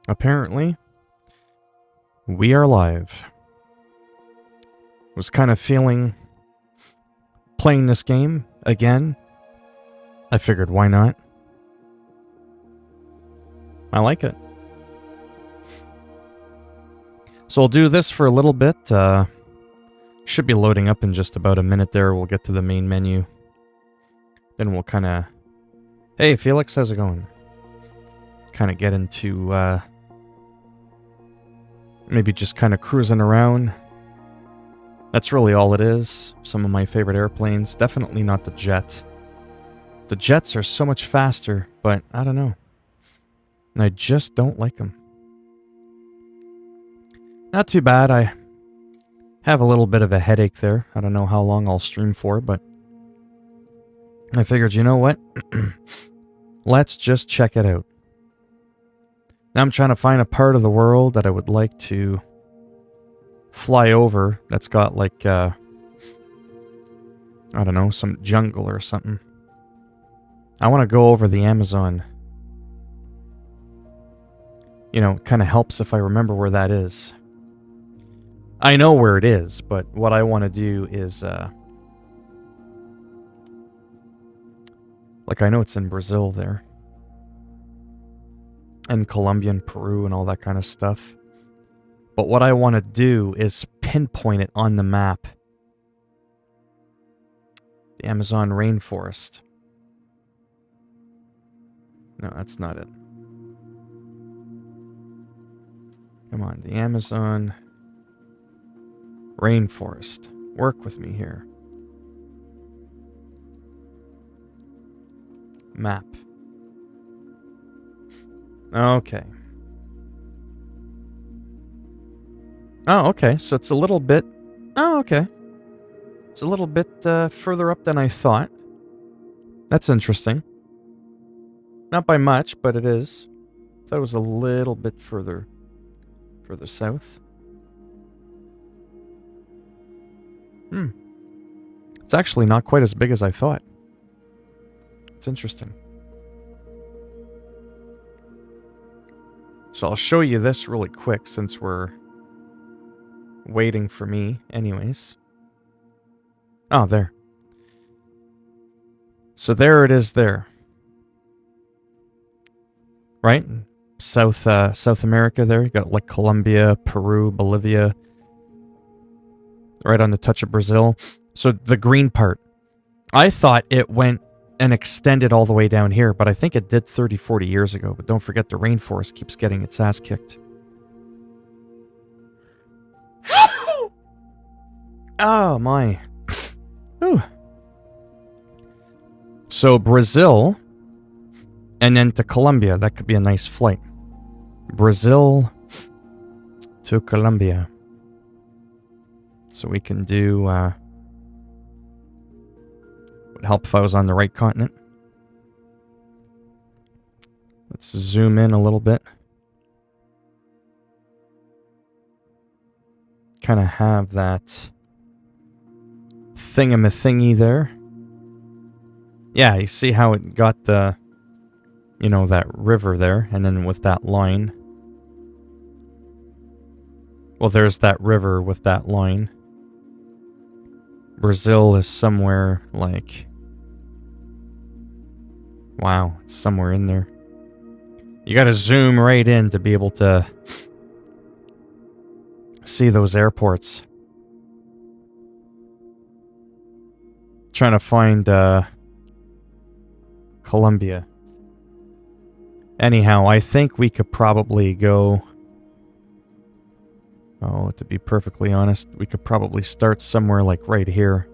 Apparently, we are live. Was kind of feeling playing this game again. I figured, why not? I like it. So I'll do this for a little bit. Should be loading up in just about a minute there. We'll get to the main menu. Then we'll kind of... Hey, Felix, how's it going? Kind of get into... maybe just kind of cruising around. That's really all it is. Some of my favorite airplanes. Definitely not the jet. The jets are so much faster, but I don't know. I just don't like them. Not too bad. I have a little bit of a headache there. I don't know how long I'll stream for, but I figured, you know what? Let's just check it out. Now I'm trying to find a part of the world that I would like to fly over that's got like, I don't know, some jungle or something. I want to go over the Amazon. You know, it kind of helps if I remember where that is. I know where it is, but what I want to do is, like I know it's in Brazil there. And Colombia and Peru and all that kind of stuff. But what I want to do is pinpoint it on the map. The Amazon rainforest. No, that's not it. Come on, the Amazon rainforest. Work with me here. Map. Okay. Oh, okay. So it's a little bit... Oh, okay. It's a little bit further up than I thought. That's interesting. Not by much, but it is. I thought it was a little bit further south. It's actually not quite as big as I thought. It's interesting. So I'll show you this really quick since we're waiting for me anyways. Oh, there. So there it is there. Right? South America there. You got like Colombia, Peru, Bolivia. Right on the touch of Brazil. So the green part. I thought it went and extended all the way down here, but I think it did 30, 40 years ago. But don't forget the rainforest keeps getting its ass kicked. Oh, my. Ooh. So Brazil, and then to Colombia. That could be a nice flight. Brazil to Colombia. So we can do... would help if I was on the right continent. Let's zoom in a little bit. Kind of have that thingamathingy there. Yeah, you see how it got the, you know, that river there, and then with that line. Well, there's that river with that line. Brazil is somewhere like... Wow, it's somewhere in there. You gotta zoom right in to be able to see those airports. Trying to find Colombia. Anyhow, I think we could probably go... Oh, to be perfectly honest, we could probably start somewhere like right here.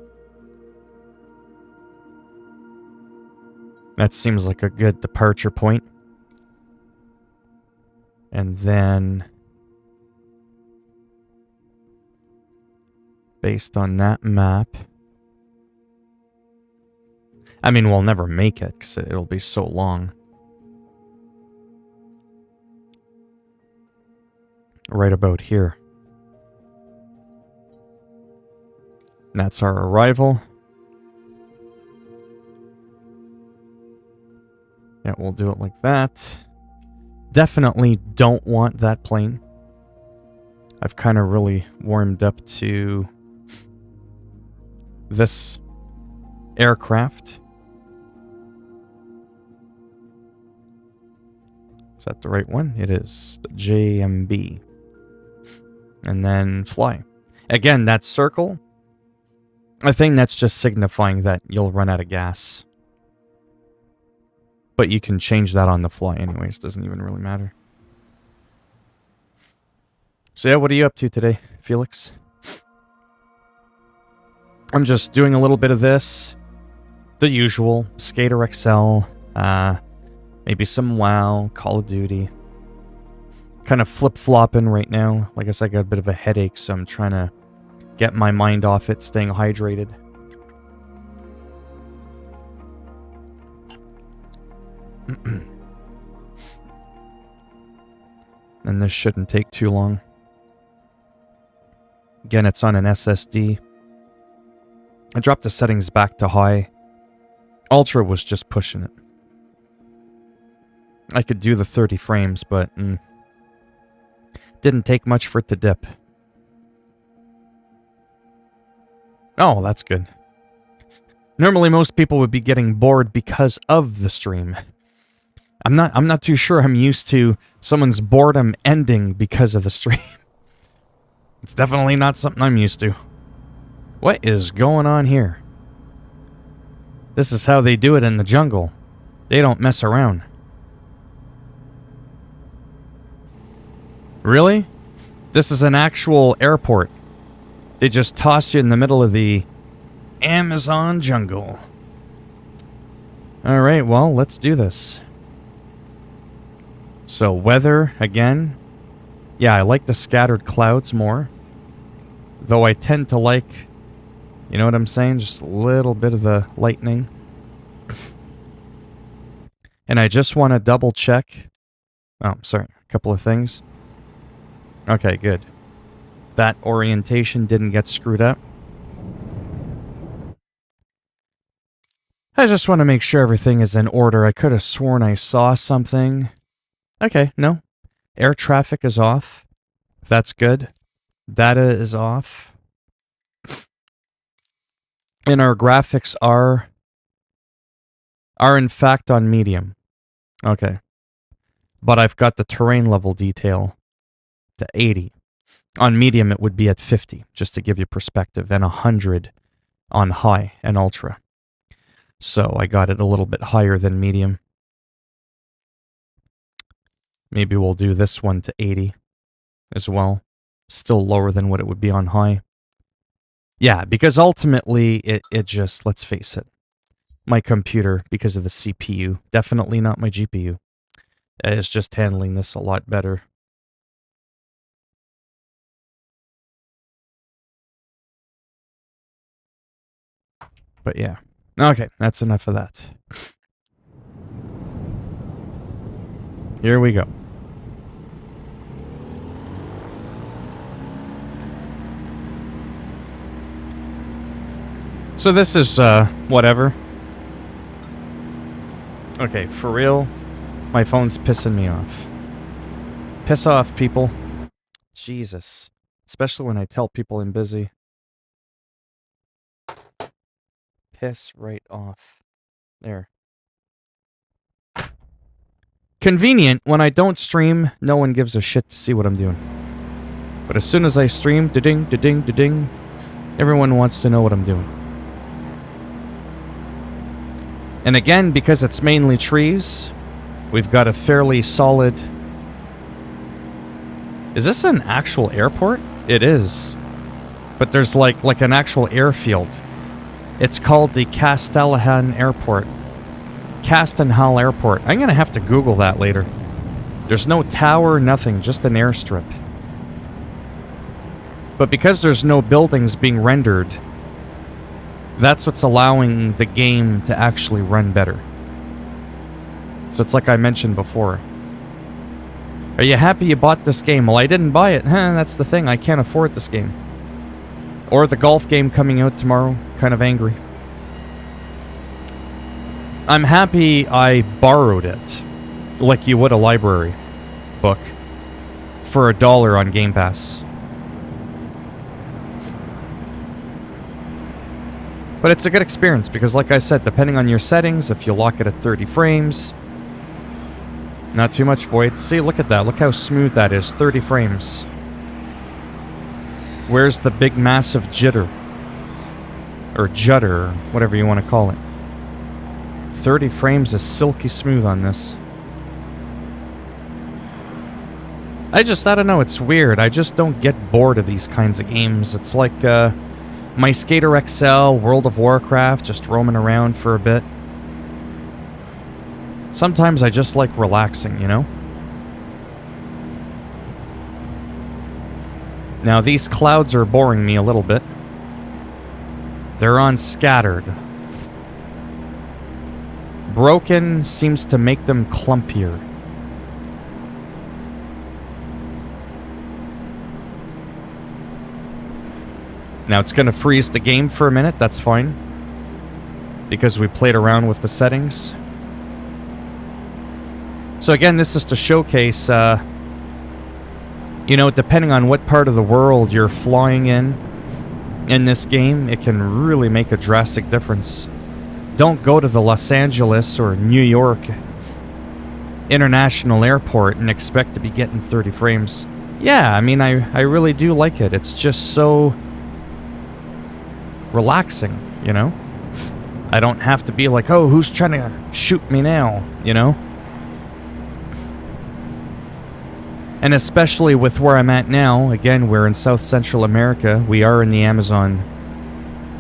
That seems like a good departure point. And then, based on that map... I mean, we'll never make it because it'll be so long. Right about here. That's our arrival. Yeah, we'll do it like that. Definitely don't want that plane. I've kind of really warmed up to this aircraft. Is that the right one? It is. The JMB. And then fly. Again, that circle, I think that's just signifying that you'll run out of gas. But you can change that on the fly anyways. Doesn't even really matter. So yeah, what are you up to today, Felix? I'm just doing a little bit of this. The usual. Skater XL. Maybe some WoW. Call of Duty. Kind of flip-flopping right now. Like I said, I got a bit of a headache, so I'm trying to get my mind off it, staying hydrated. And this shouldn't take too long. Again, it's on an SSD. I dropped the settings back to high. Ultra was just pushing it. I could do the 30 frames, but didn't take much for it to dip. Oh, that's good. Normally most people would be getting bored because of the stream. I'm not too sure I'm used to someone's boredom ending because of the stream. It's definitely not something I'm used to. What is going on here? This is how they do it in the jungle. They don't mess around. Really? This is an actual airport. They just toss you in the middle of the Amazon jungle. Alright, well, let's do this. So, weather, again. Yeah, I like the scattered clouds more. Though I tend to like, you know what I'm saying? Just a little bit of the lightning. And I just want to double check. Oh, sorry. A couple of things. Okay, good. That orientation didn't get screwed up. I just want to make sure everything is in order. I could have sworn I saw something. Okay, no. Air traffic is off. That's good. Data is off. And our graphics are in fact on medium. Okay. But I've got the terrain level detail to 80. On medium, it would be at 50, just to give you perspective, and 100 on high and ultra. So I got it a little bit higher than medium. Maybe we'll do this one to 80 as well. Still lower than what it would be on high. Yeah, because ultimately, it just, let's face it, my computer, because of the CPU, definitely not my GPU, is just handling this a lot better. But yeah. Okay, that's enough of that. Here we go. So this is, whatever. Okay, for real, my phone's pissing me off. Piss off, people. Jesus. Especially when I tell people I'm busy. Piss right off. There. Convenient, when I don't stream, no one gives a shit to see what I'm doing. But as soon as I stream, da-ding, da-ding, da-ding, everyone wants to know what I'm doing. And again, because it's mainly trees, we've got a fairly solid... Is this an actual airport? It is. But there's like an actual airfield. It's called the Castellan Airport. Castenhall Airport. I'm going to have to Google that later. There's no tower, nothing, just an airstrip. But because there's no buildings being rendered, that's what's allowing the game to actually run better. So it's like I mentioned before. Are you happy you bought this game? Well, I didn't buy it. That's the thing. I can't afford this game. Or the golf game coming out tomorrow. Kind of angry. I'm happy I borrowed it. Like you would a library. book for $1 on Game Pass. But it's a good experience because, like I said, depending on your settings, if you lock it at 30 frames, not too much void. See, look at that. Look how smooth that is. 30 frames. Where's the big massive jitter? Or judder, or whatever you want to call it. 30 frames is silky smooth on this. I don't know, it's weird. I just don't get bored of these kinds of games. It's like, my Skater XL, World of Warcraft, just roaming around for a bit. Sometimes I just like relaxing, you know? Now, these clouds are boring me a little bit. They're on scattered. Broken seems to make them clumpier. Now it's going to freeze the game for a minute, that's fine. Because we played around with the settings. So again, this is to showcase, you know, depending on what part of the world you're flying in this game, it can really make a drastic difference. Don't go to the Los Angeles or New York International Airport and expect to be getting 30 frames. Yeah, I mean, I really do like it. It's just so relaxing, you know? I don't have to be like, oh, who's trying to shoot me now, you know? And especially with where I'm at now, again, we're in South Central America. We are in the Amazon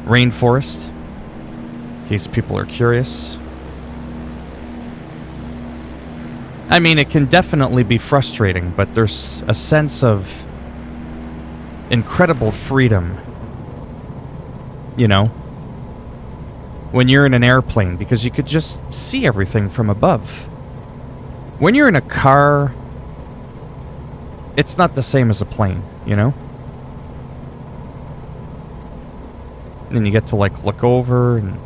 rainforest, in case people are curious. I mean, it can definitely be frustrating, but there's a sense of incredible freedom, you know, when you're in an airplane, because you could just see everything from above. When you're in a car, it's not the same as a plane, you know? Then you get to, like, look over and...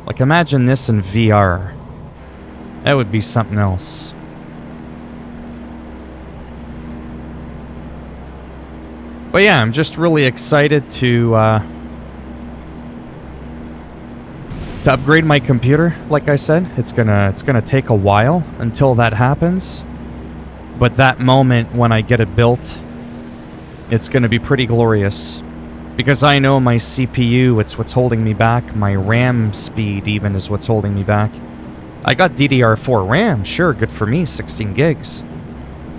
like, imagine this in VR. That would be something else. But yeah, I'm just really excited to upgrade my computer, like I said. It's gonna take a while until that happens. But that moment when I get it built, it's gonna be pretty glorious. Because I know my CPU, it's what's holding me back. My RAM speed even is what's holding me back. I got DDR4 RAM, sure, good for me, 16 gigs.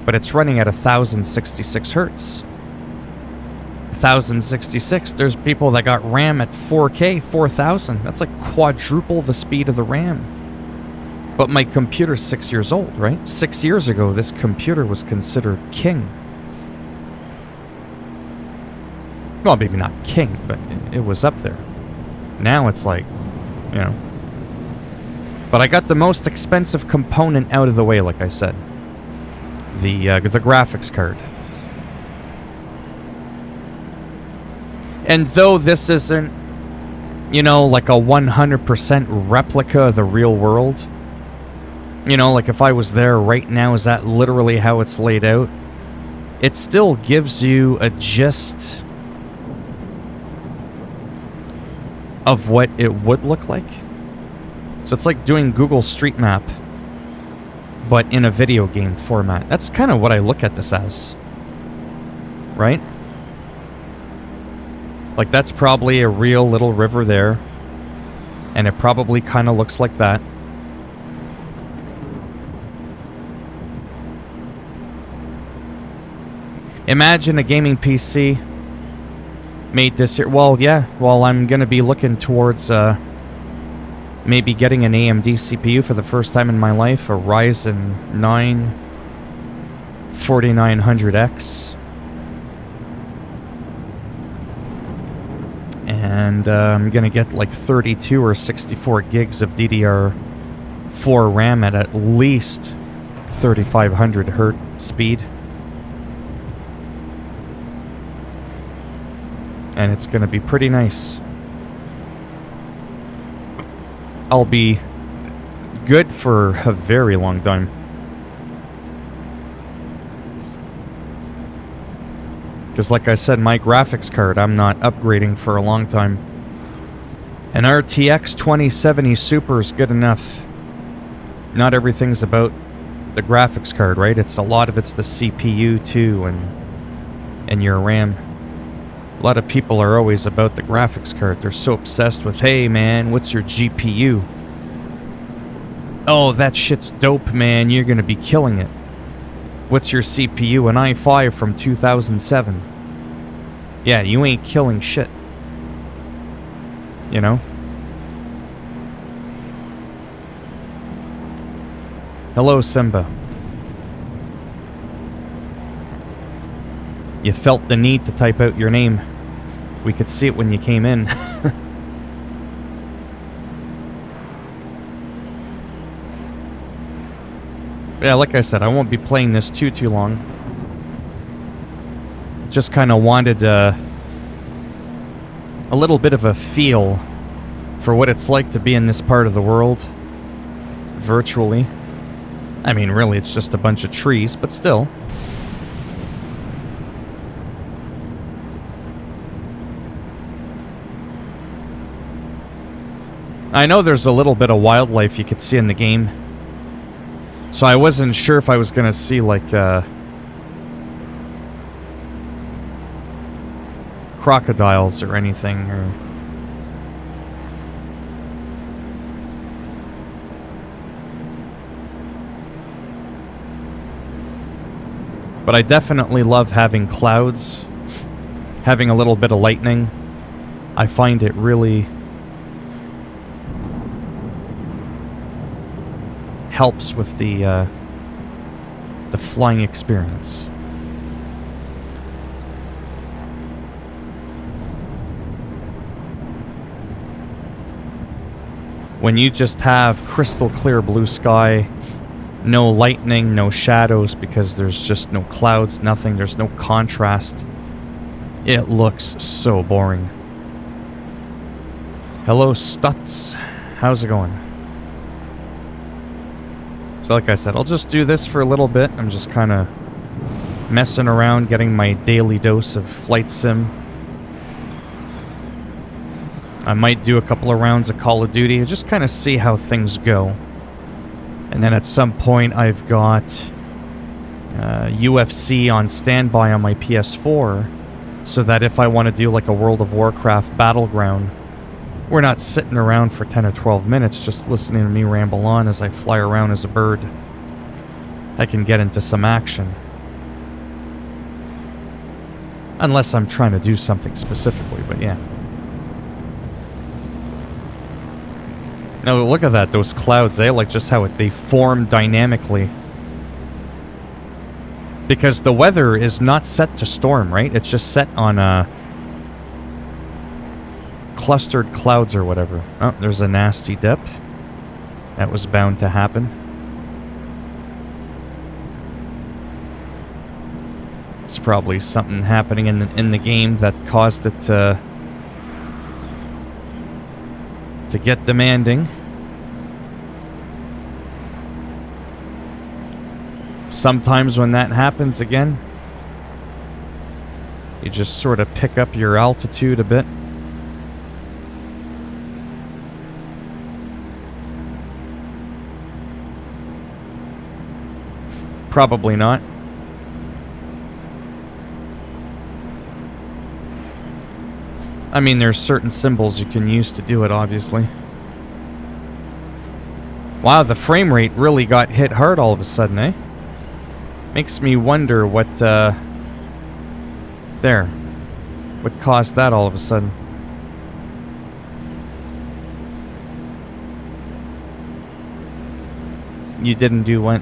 But it's running at 1066 hertz. 1066, there's people that got RAM at 4K, 4000. That's like quadruple the speed of the RAM. But my computer's 6 years old, right? 6 years ago, this computer was considered king. Well, maybe not king, but it was up there. Now it's like, you know. But I got the most expensive component out of the way, like I said. The graphics card. And though this isn't, you know, like a 100% replica of the real world, you know, like if I was there right now, is that literally how it's laid out? It still gives you a gist of what it would look like. So it's like doing Google Street Map, but in a video game format. That's kind of what I look at this as. Right? Like, that's probably a real little river there. And it probably kind of looks like that. Imagine a gaming PC made this here. Well, yeah. Well, I'm going to be looking towards maybe getting an AMD CPU for the first time in my life. A Ryzen 9 4900X. And I'm going to get like 32 or 64 gigs of DDR4 RAM at least 3500 hertz speed. And it's going to be pretty nice. I'll be good for a very long time. Because like I said, my graphics card, I'm not upgrading for a long time. An RTX 2070 Super is good enough. Not everything's about the graphics card, right? It's a lot of it's the CPU too, and your RAM. A lot of people are always about the graphics card. They're so obsessed with, hey man, what's your GPU? Oh, that shit's dope, man. You're gonna be killing it. What's your CPU? An i5 from 2007. Yeah, you ain't killing shit. You know? Hello, Simba. You felt the need to type out your name. We could see it when you came in. Yeah, like I said, I won't be playing this too long. Just kind of wanted a little bit of a feel for what it's like to be in this part of the world. Virtually. I mean, really, it's just a bunch of trees, but still. I know there's a little bit of wildlife you could see in the game. So I wasn't sure if I was going to see, like, crocodiles or anything, or... But I definitely love having clouds, having a little bit of lightning. I find it really helps with the flying experience. When you just have crystal clear blue sky, no lightning, no shadows, because there's just no clouds, nothing, there's no contrast. It looks so boring. Hello, Stutz. How's it going? So like I said, I'll just do this for a little bit. I'm just kind of messing around, getting my daily dose of flight sim. I might do a couple of rounds of Call of Duty, just kind of see how things go. And then at some point I've got UFC on standby on my PS4, so that if I want to do like a World of Warcraft battleground, we're not sitting around for 10 or 12 minutes just listening to me ramble on as I fly around as a bird. I can get into some action. Unless I'm trying to do something specifically, but yeah. Now look at that, those clouds, eh? Like just how they form dynamically. Because the weather is not set to storm, right? It's just set on clustered clouds or whatever. Oh, there's a nasty dip. That was bound to happen. It's probably something happening in the game that caused it to get demanding. Sometimes when that happens again, you just sort of pick up your altitude a bit. Probably not. I mean, there's certain symbols you can use to do it, obviously. Wow, the frame rate really got hit hard all of a sudden, eh? Makes me wonder what, there. What caused that all of a sudden? You didn't do what?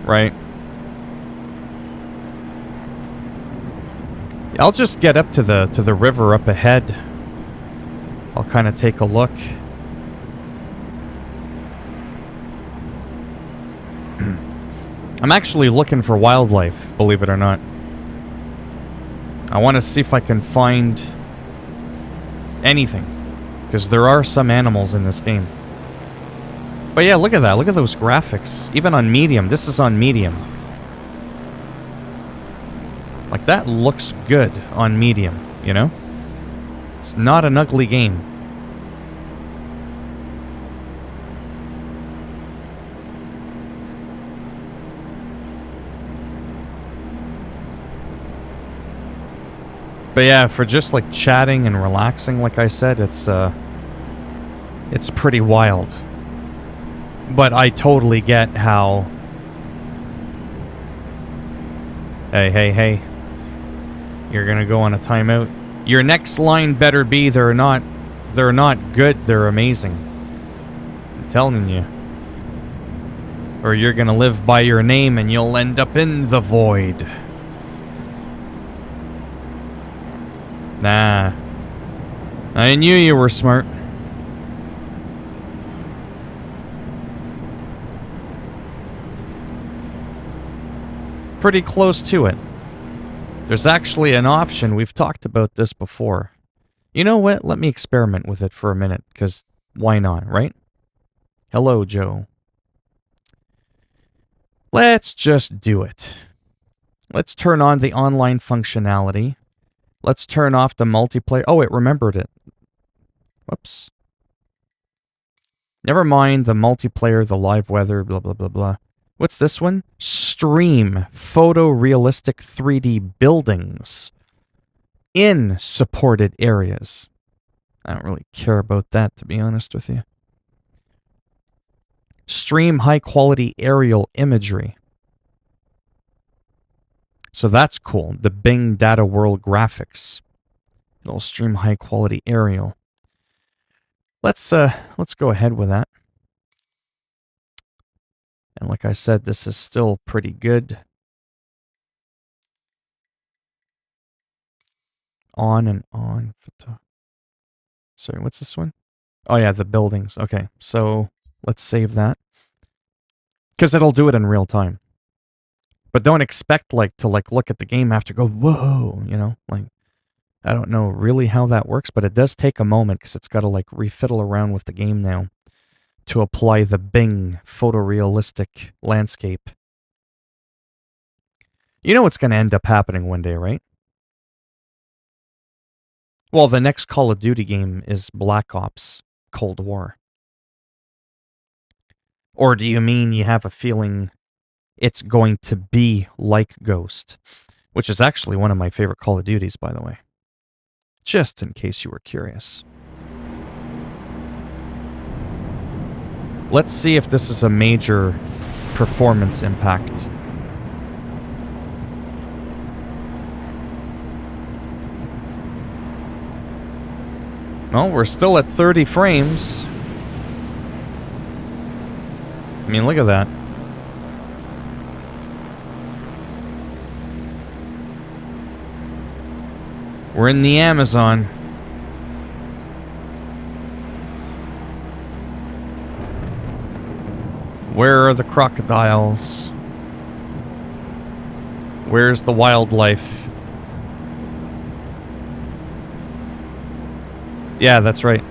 Right. I'll just get up to the river up ahead. I'll kind of take a look. I'm actually looking for wildlife, believe it or not. I want to see if I can find anything, because there are some animals in this game. But yeah, look at that. Look at those graphics. Even on medium. This is on medium. Like, that looks good on medium, you know? It's not an ugly game. But yeah, for just like chatting and relaxing, like I said, it's pretty wild. But I totally get how... Hey. You're gonna go on a timeout. Your next line better be, they're not good, they're amazing. I'm telling you. Or you're gonna live by your name and you'll end up in the void. Nah. I knew you were smart. Pretty close to it. There's actually an option. We've talked about this before. You know what? Let me experiment with it for a minute, because why not, right? Hello, Joe. Let's just do it. Let's turn on the online functionality. Let's turn off the multiplayer. Oh, it remembered it. Whoops. Never mind the multiplayer, the live weather, blah, blah, blah, blah. What's this one? Stream photorealistic 3D buildings in supported areas. I don't really care about that, to be honest with you. Stream high-quality aerial imagery. So that's cool. The Bing Data World graphics. It'll stream high-quality aerial. Let's go ahead with that. And like I said, this is still pretty good. On and on. Sorry, what's this one? Oh yeah, the buildings. Okay, so let's save that. Because it'll do it in real time. But don't expect to look at the game after, go, whoa, you know? Like, I don't know really how that works, but it does take a moment because it's got to like refiddle around with the game now to apply the Bing photorealistic landscape. You know what's going to end up happening one day, right? Well, the next Call of Duty game is Black Ops Cold War. Or do you mean you have a feeling it's going to be like Ghost? Which is actually one of my favorite Call of Duties, by the way. Just in case you were curious. Let's see if this is a major performance impact. Well, we're still at 30 frames. I mean, look at that. We're in the Amazon. Where are the crocodiles? Where's the wildlife? Yeah, that's right.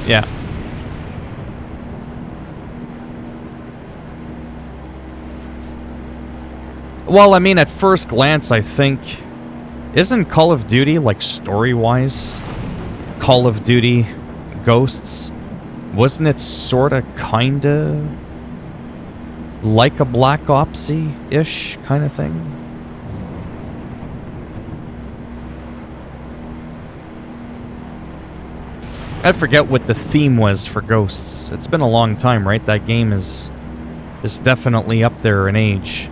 Yeah. Well, I mean, at first glance, I think... Isn't Call of Duty, like, story-wise, Call of Duty Ghosts? Wasn't it sorta, kinda... like a Black Ops-y-ish kind of thing? I forget what the theme was for Ghosts. It's been a long time, right? That game is definitely up there in age.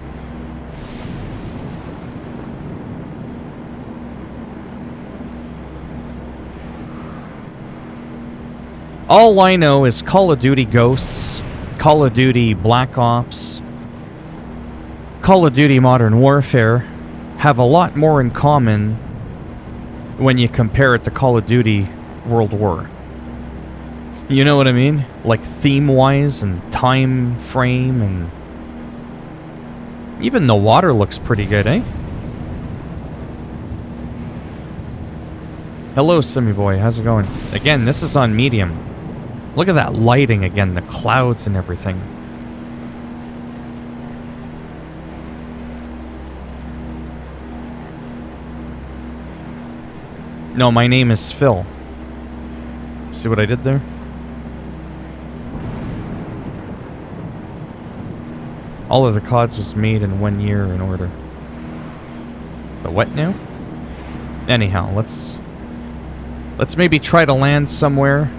All I know is Call of Duty Ghosts, Call of Duty Black Ops, Call of Duty Modern Warfare have a lot more in common when you compare it to Call of Duty World War. You know what I mean? Like theme-wise and time frame, and even the water looks pretty good, eh? Hello, Simmy Boy. How's it going? Again, this is on medium. Look at that lighting again, the clouds and everything. No, my name is Phil. See what I did there? All of the CODs was made in 1 year in order. The what now? Anyhow, let's maybe try to land somewhere.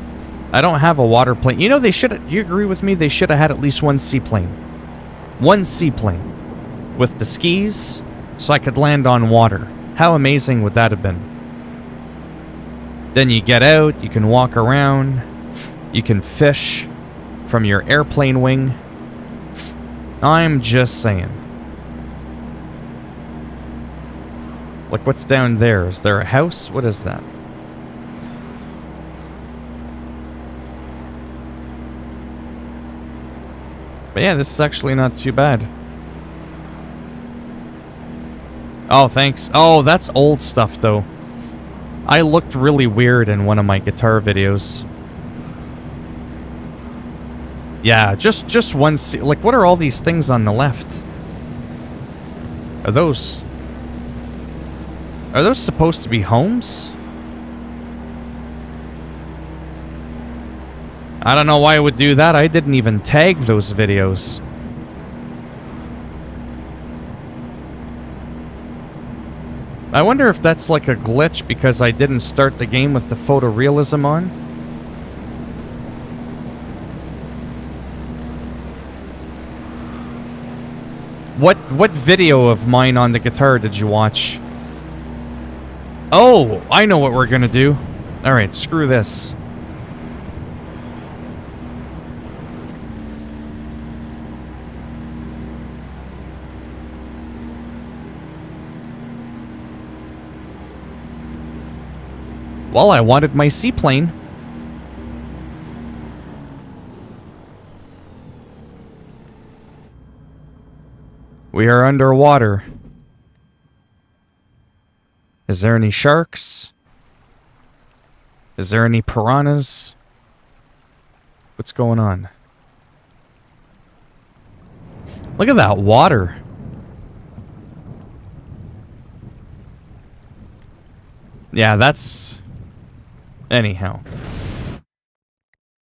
I don't have a water plane. You know, they should. You agree with me? They should have had at least one seaplane. One seaplane with the skis, so I could land on water. How amazing would that have been? Then you get out, you can walk around, you can fish from your airplane wing. I'm just saying. Look what's down there. Is there a house? What is that? But yeah, this is actually not too bad. Oh, thanks. Oh, that's old stuff, though. I looked really weird in one of my guitar videos. Yeah, just one... Like, what are all these things on the left? Are those supposed to be homes? I don't know why I would do that. I didn't even tag those videos. I wonder if that's like a glitch because I didn't start the game with the photorealism on. What video of mine on the guitar did you watch? Oh, I know what we're gonna do. Alright, screw this. Well, I wanted my seaplane. We are underwater. Is there any sharks? Is there any piranhas? What's going on? Look at that water. Yeah, that's... Anyhow.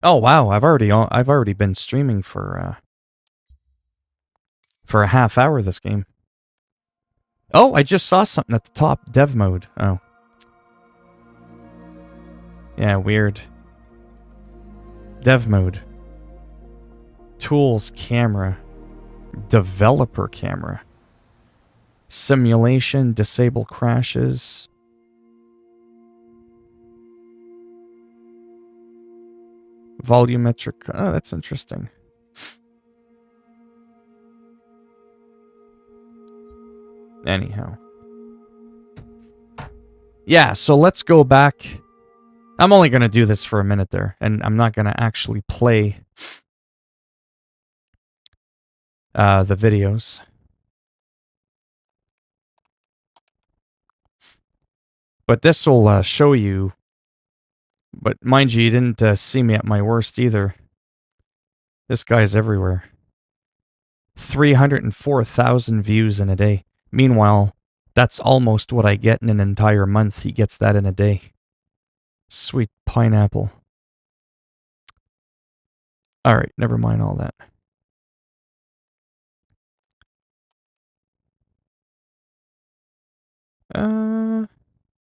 Oh wow, I've already been streaming for a half hour this game. Oh, I just saw something at the top. Dev mode. Oh. Yeah, weird. Dev mode. Tools, camera. Developer camera. Simulation, disable crashes. Volumetric. Oh, that's interesting. Anyhow. Yeah, so let's go back. I'm only going to do this for a minute there, and I'm not going to actually play the videos. But this will show you. But mind you, you didn't see me at my worst either. This guy's everywhere. 304,000 views in a day. Meanwhile, that's almost what I get in an entire month. He gets that in a day. Sweet pineapple. Alright, never mind all that.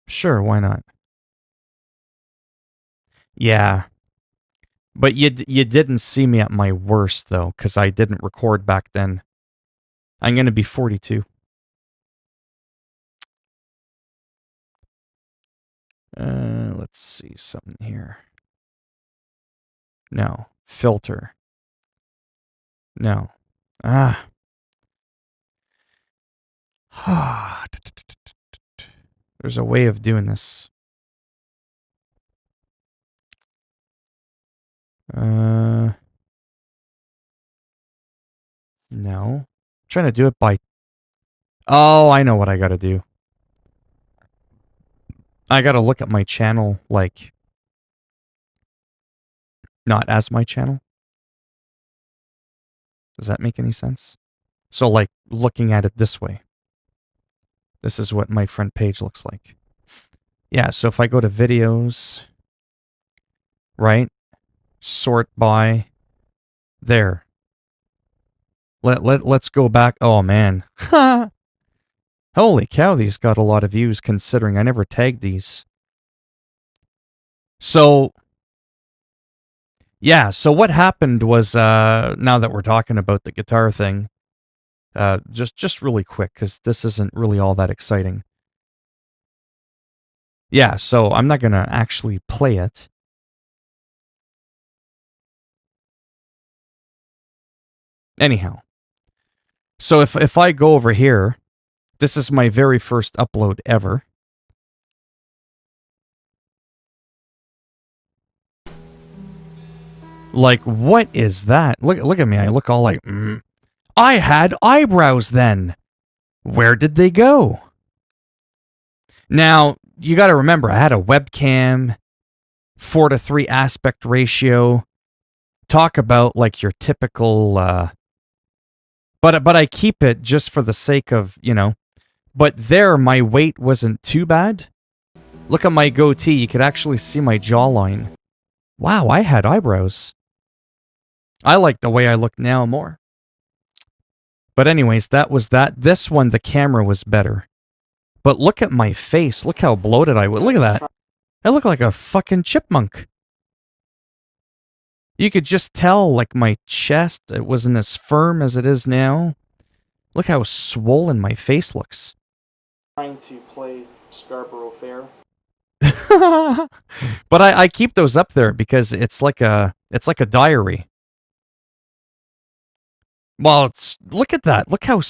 Sure, why not? Yeah. But you didn't see me at my worst, though, because I didn't record back then. I'm going to be 42. Let's see something here. No. Filter. No. Ah. There's a way of doing this. No. I'm trying to do it by... Oh, I know what I gotta do. I gotta look at my channel, like, not as my channel. Does that make any sense? So, like, looking at it this way. This is what my front page looks like. Yeah, so if I go to videos, right? Sort by there. Let's go back. Oh, man. Holy cow, these got a lot of views considering I never tagged these. So, yeah, so what happened was, now that we're talking about the guitar thing, just really quick, because this isn't really all that exciting. Yeah, so I'm not going to actually play it. Anyhow, so if I go over here, this is my very first upload ever. Like, what is that? Look at me. I look all like, I had eyebrows then. Where did they go? Now, you got to remember, I had a webcam, 4:3 aspect ratio. Talk about like your typical, but I keep it just for the sake of, you know. But there, my weight wasn't too bad. Look at my goatee. You could actually see my jawline. Wow, I had eyebrows. I like the way I look now more. But anyways, that was that. This one, the camera was better. But look at my face. Look how bloated I was. Look at that. I look like a fucking chipmunk. You could just tell, like, my chest, it wasn't as firm as it is now. Look how swollen my face looks. Trying to play Scarborough Fair. But I keep those up there because it's like a diary. Well, look at that. Look how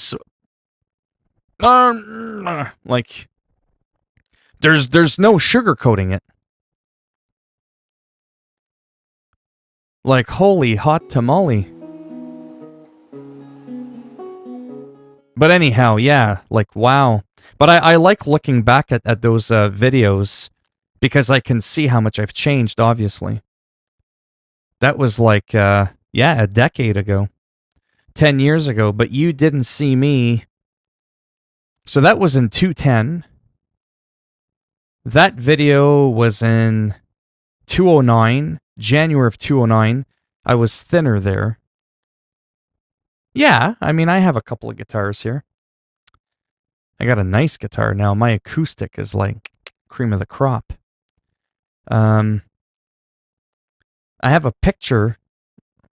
like there's no sugarcoating it. Like, holy hot tamale. But anyhow, yeah, like, wow. But I like looking back at those videos because I can see how much I've changed, obviously. That was like, yeah, a decade ago. 10 years ago, but you didn't see me. So that was in 2010. That video was in 2009, January of 2009. I was thinner there. Yeah, I mean, I have a couple of guitars here. I got a nice guitar now. My acoustic is like cream of the crop. I have a picture.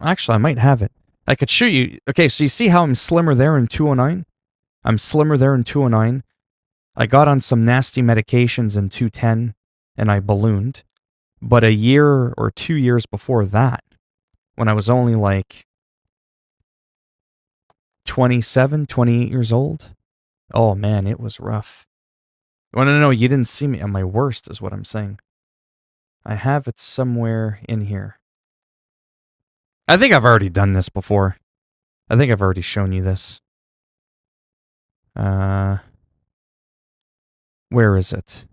Actually, I might have it. I could show you. Okay, so you see how I'm slimmer there in 209? I'm slimmer there in 209. I got on some nasty medications in 210, and I ballooned. But a year or 2 years before that, when I was only like 27, 28 years old, oh man, it was rough. Well, no, you didn't see me at my worst, is what I'm saying. I have it somewhere in here. I think I've already done this before. I think I've already shown you this. Where is it?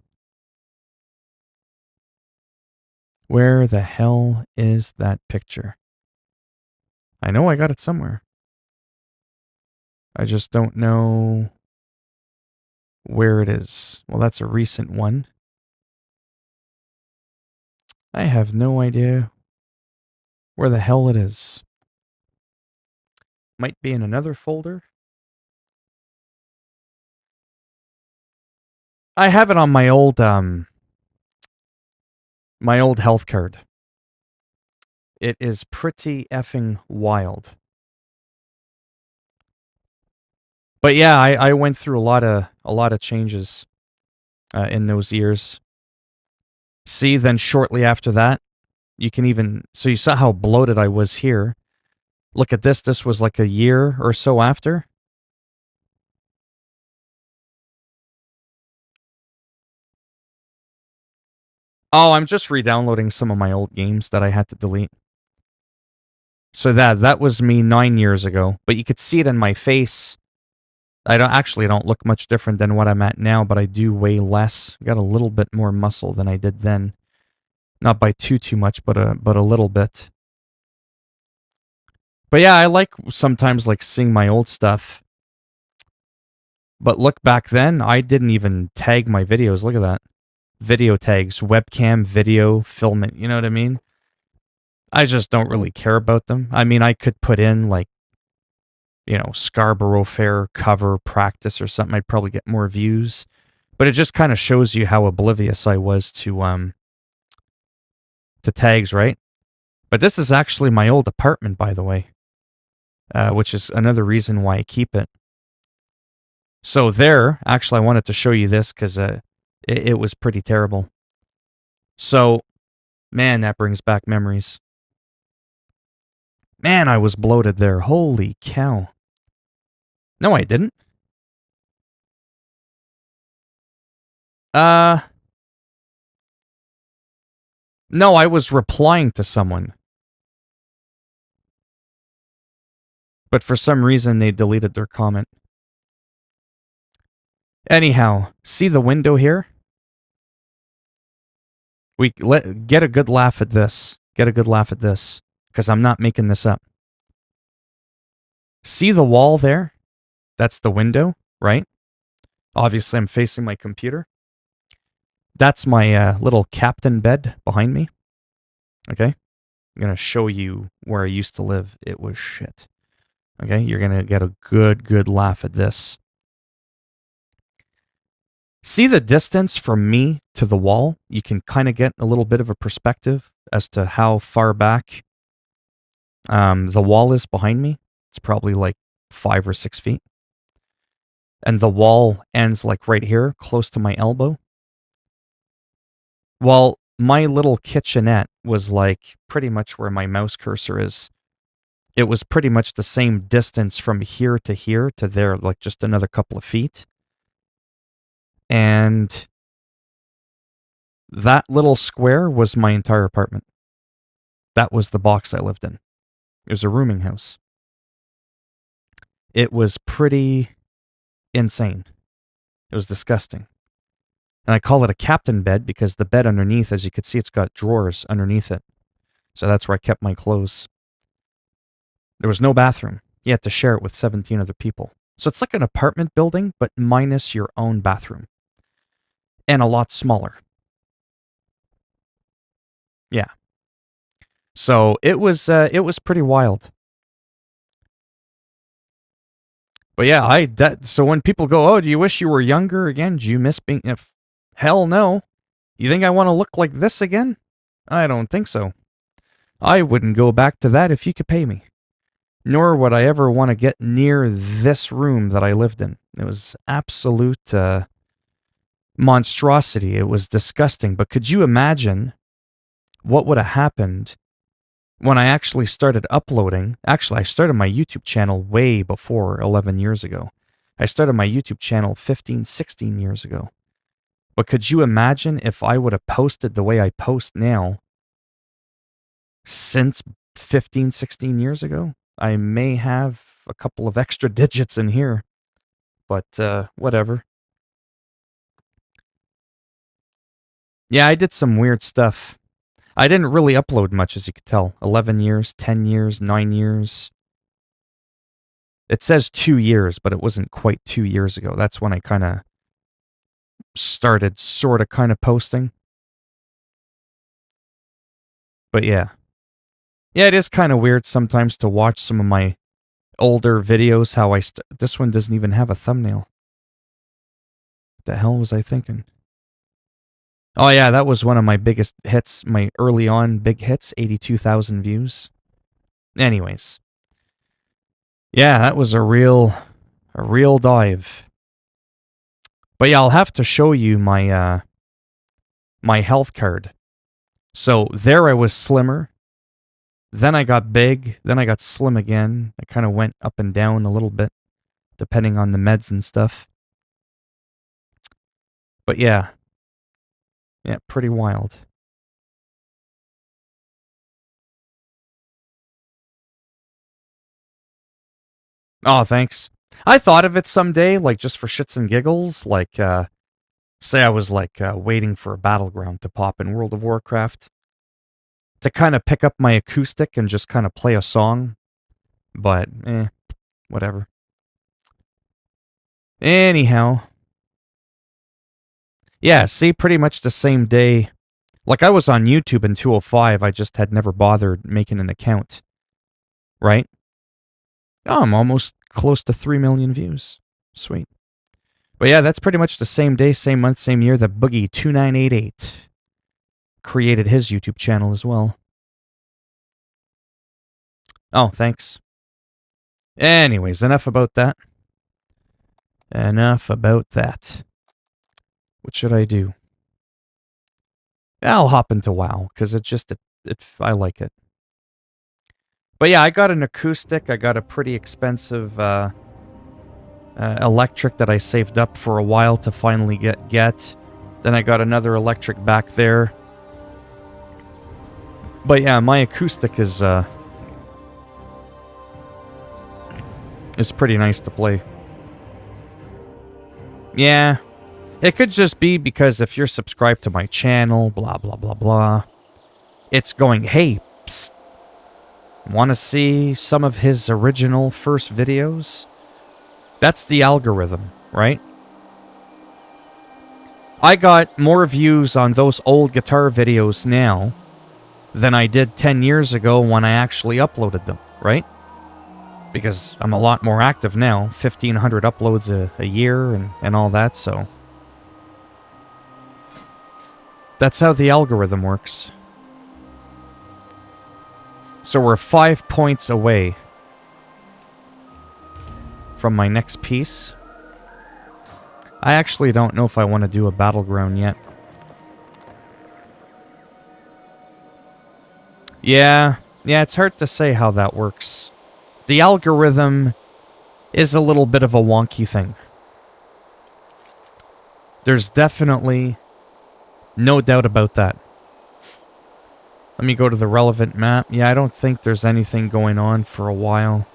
Where the hell is that picture? I know I got it somewhere. I just don't know where it is. Well, that's a recent one. I have no idea where the hell it is. Might be in another folder. I have it on my old health card. It is pretty effing wild. But yeah, I went through a lot of changes in those years. See, then shortly after that, you can even, so you saw how bloated I was here. Look at this. This was like a year or so after. Oh, I'm just re-downloading some of my old games that I had to delete. So that was me 9 years ago. But you could see it in my face. I don't look much different than what I'm at now, but I do weigh less. Got a little bit more muscle than I did then. Not by too much, but a little bit. But yeah, I like sometimes like seeing my old stuff. But look, back then, I didn't even tag my videos. Look at that. Video tags, webcam, video, film it. You know what I mean? I just don't really care about them. I mean, I could put in like, Scarborough Fair cover practice or something. I'd probably get more views. But it just kind of shows you how oblivious I was to tags, right? But this is actually my old apartment, by the way, which is another reason why I keep it. So there, actually, I wanted to show you this because it was pretty terrible. So, man, that brings back memories. Man, I was bloated there. Holy cow. No, I didn't. No, I was replying to someone. But for some reason, they deleted their comment. Anyhow, see the window here? Get a good laugh at this. Get a good laugh at this, because I'm not making this up. See the wall there? That's the window, right? Obviously, I'm facing my computer. That's my little captain bed behind me. Okay? I'm going to show you where I used to live. It was shit. Okay? You're going to get a good laugh at this. See the distance from me to the wall? You can kind of get a little bit of a perspective as to how far back the wall is behind me. It's probably like 5 or 6 feet. And the wall ends like right here, close to my elbow. Well, my little kitchenette was like pretty much where my mouse cursor is. It was pretty much the same distance from here to there, like just another couple of feet. And that little square was my entire apartment. That was the box I lived in. It was a rooming house. It was pretty insane. It was disgusting. And I call it a captain bed because the bed underneath, as you can see, it's got drawers underneath it. So that's where I kept my clothes. There was no bathroom. You had to share it with 17 other people. So it's like an apartment building, but minus your own bathroom. And a lot smaller. Yeah. So it was pretty wild. But yeah, so when people go, "Oh, do you wish you were younger again? Do you miss being?" Hell no. You think I want to look like this again? I don't think so. I wouldn't go back to that if you could pay me. Nor would I ever want to get near this room that I lived in. It was absolute monstrosity. It was disgusting. But could you imagine what would have happened when I actually started uploading? Actually, I started my YouTube channel way before 11 years ago. I started my YouTube channel 15, 16 years ago. But could you imagine if I would have posted the way I post now since 15, 16 years ago? I may have a couple of extra digits in here, but whatever. Yeah, I did some weird stuff. I didn't really upload much, as you could tell. 11 years, 10 years, 9 years. It says 2 years, but it wasn't quite 2 years ago. That's when I kind of started sort of kind of posting. But yeah. Yeah, it is kind of weird sometimes to watch some of my older videos, how this one doesn't even have a thumbnail. What the hell was I thinking? Oh yeah, that was one of my biggest hits, my early on big hits, 82,000 views. Anyways. Yeah, that was a real dive. But yeah, I'll have to show you my my health card. So there I was slimmer. Then I got big, then I got slim again. I kind of went up and down a little bit depending on the meds and stuff. But yeah. Yeah, pretty wild. Oh, thanks. I thought of it someday, like just for shits and giggles, like say I was like waiting for a battleground to pop in World of Warcraft, to kind of pick up my acoustic and just kind of play a song, but whatever. Anyhow, yeah, see, pretty much the same day. Like I was on YouTube in 205, I just had never bothered making an account, right? Oh, I'm almost close to 3 million views. Sweet. But yeah, that's pretty much the same day, same month, same year that Boogie2988 created his YouTube channel as well. Oh, thanks. Anyways, enough about that. Enough about that. What should I do? I'll hop into WoW, because I like it. But yeah, I got an acoustic. I got a pretty expensive electric that I saved up for a while to finally get. Then I got another electric back there. But yeah, my acoustic is pretty nice to play. Yeah. It could just be because if you're subscribed to my channel, blah, blah, blah, blah, it's going, hey, psst, want to see some of his original first videos? That's the algorithm, right? I got more views on those old guitar videos now than I did 10 years ago when I actually uploaded them, right? Because I'm a lot more active now, 1,500 uploads a year and all that, so... That's how the algorithm works. So we're 5 points away from my next piece. I actually don't know if I want to do a battleground yet. Yeah, it's hard to say how that works. The algorithm is a little bit of a wonky thing. There's definitely no doubt about that. Let me go to the relevant map. Yeah, I don't think there's anything going on for a while.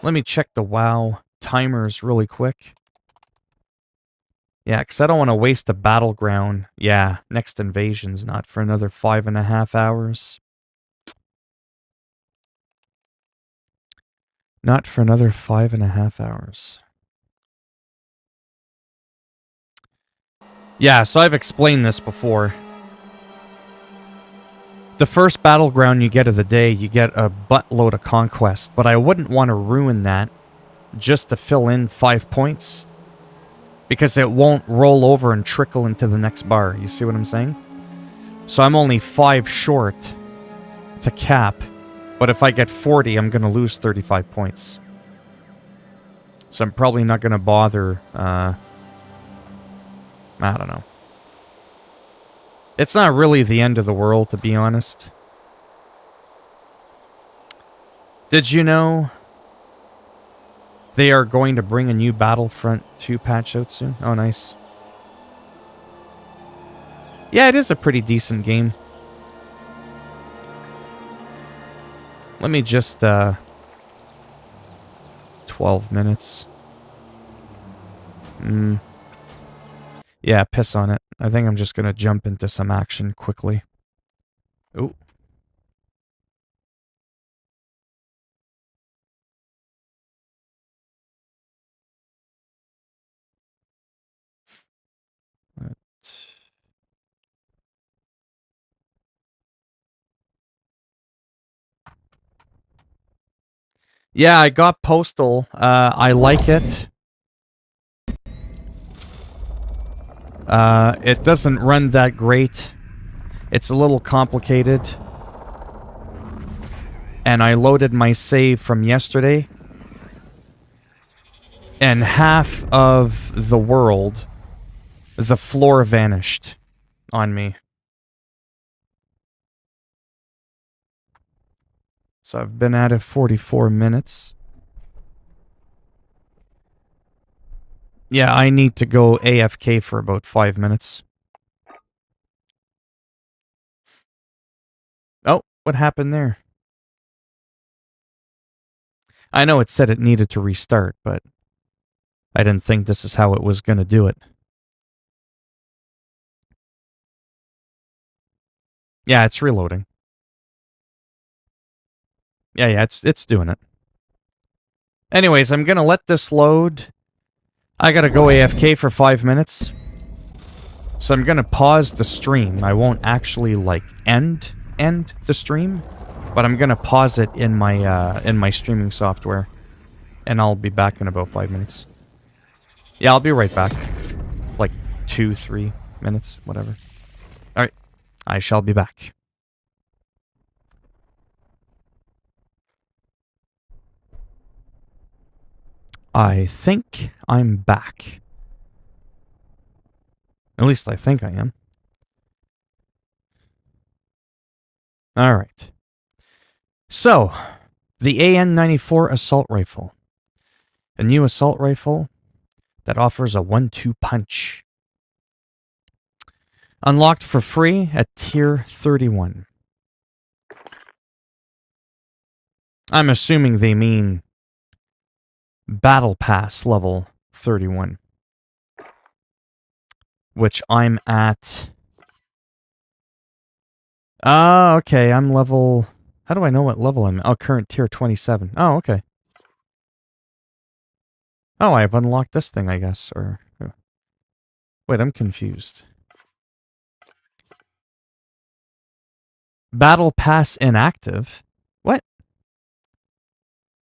Let me check the WoW timers really quick. Yeah, because I don't want to waste a battleground. Yeah, next invasion's not for another 5.5 hours. Not for another 5.5 hours. Yeah, so I've explained this before. The first battleground you get of the day, you get a buttload of conquest, but I wouldn't want to ruin that just to fill in 5 points, because it won't roll over and trickle into the next bar. You see what I'm saying? So I'm only 5 short to cap, but if I get 40, I'm going to lose 35 points. So I'm probably not going to bother, I don't know. It's not really the end of the world, to be honest. Did you know they are going to bring a new Battlefront 2 patch out soon? Oh, nice. Yeah, it is a pretty decent game. Let me just, 12 minutes. Yeah, piss on it. I think I'm just gonna jump into some action quickly. Ooh. Yeah, I got Postal. I like it. It doesn't run that great. It's a little complicated. And I loaded my save from yesterday. And half of the world, the floor vanished on me. So I've been at it 44 minutes. Yeah, I need to go AFK for about 5 minutes. Oh, what happened there? I know it said it needed to restart, but I didn't think this is how it was going to do it. Yeah, it's reloading. Yeah, it's doing it. Anyways, I'm going to let this load. I got to go AFK for 5 minutes. So I'm going to pause the stream. I won't actually, like, end the stream, but I'm going to pause it in my streaming software. And I'll be back in about 5 minutes. Yeah, I'll be right back. Like 2-3 minutes, whatever. Alright, I shall be back. I think I'm back. At least I think I am. Alright. So, the AN-94 assault rifle. A new assault rifle that offers a 1-2 punch. Unlocked for free at tier 31. I'm assuming they mean Battle Pass level 31. Which I'm at... okay, I'm level... How do I know what level I'm at? Oh, current tier 27. Oh, okay. Oh, I've unlocked this thing, I guess, or... Wait, I'm confused. Battle Pass inactive? What?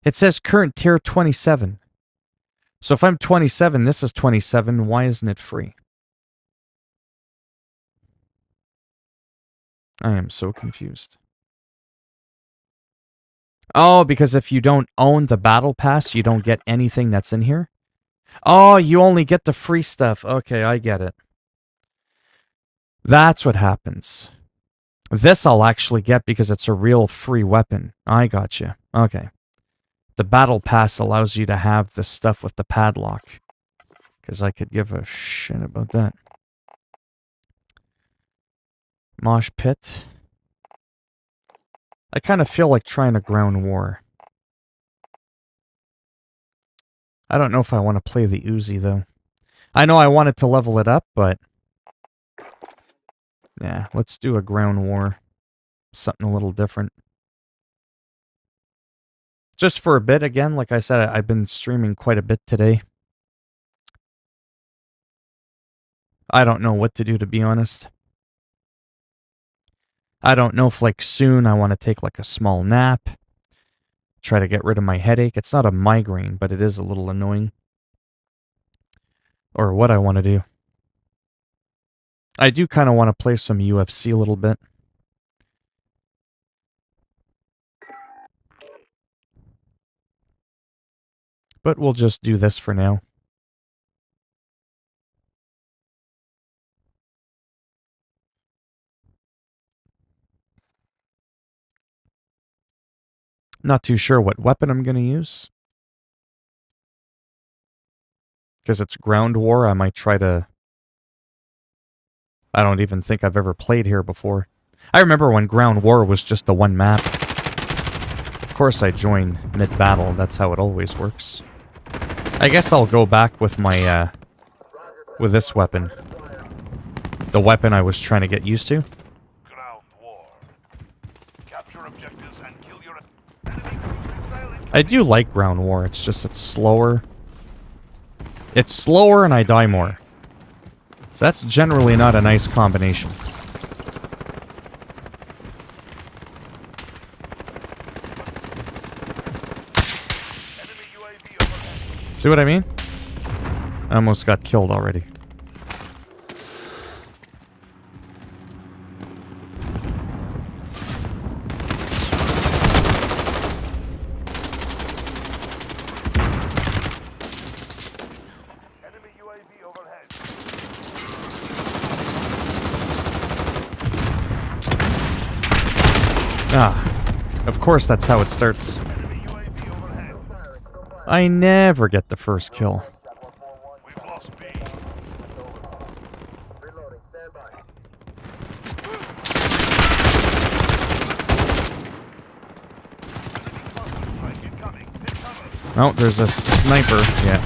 It says current tier 27. So if I'm 27, this is 27, why isn't it free? I am so confused. Oh, because if you don't own the Battle Pass, you don't get anything that's in here? Oh, you only get the free stuff. Okay, I get it. That's what happens. This I'll actually get because it's a real free weapon. I gotcha. Okay. The Battle Pass allows you to have the stuff with the padlock. Because I could give a shit about that. Mosh Pit. I kind of feel like trying a ground war. I don't know if I want to play the Uzi, though. I know I wanted to level it up, but... yeah, let's do a ground war. Something a little different. Just for a bit, again, like I said, I've been streaming quite a bit today. I don't know what to do, to be honest. I don't know if, like, soon I want to take, like, a small nap. Try to get rid of my headache. It's not a migraine, but it is a little annoying. Or what I want to do. I do kind of want to play some UFC a little bit. But we'll just do this for now. Not too sure what weapon I'm going to use. Because it's ground war, I might try to... I don't even think I've ever played here before. I remember when ground war was just the one map. Of course I joined mid-battle, that's how it always works. I guess I'll go back with my, with this weapon. The weapon I was trying to get used to. Ground war. Capture objectives and kill your enemy. I do like ground war, it's just it's slower. It's slower and I die more. So that's generally not a nice combination. See what I mean? I almost got killed already. Ah, of course that's how it starts. I never get the first kill. We've lost B. Reloading, stand by. Incoming. Incoming. Oh, there's a sniper. Yeah.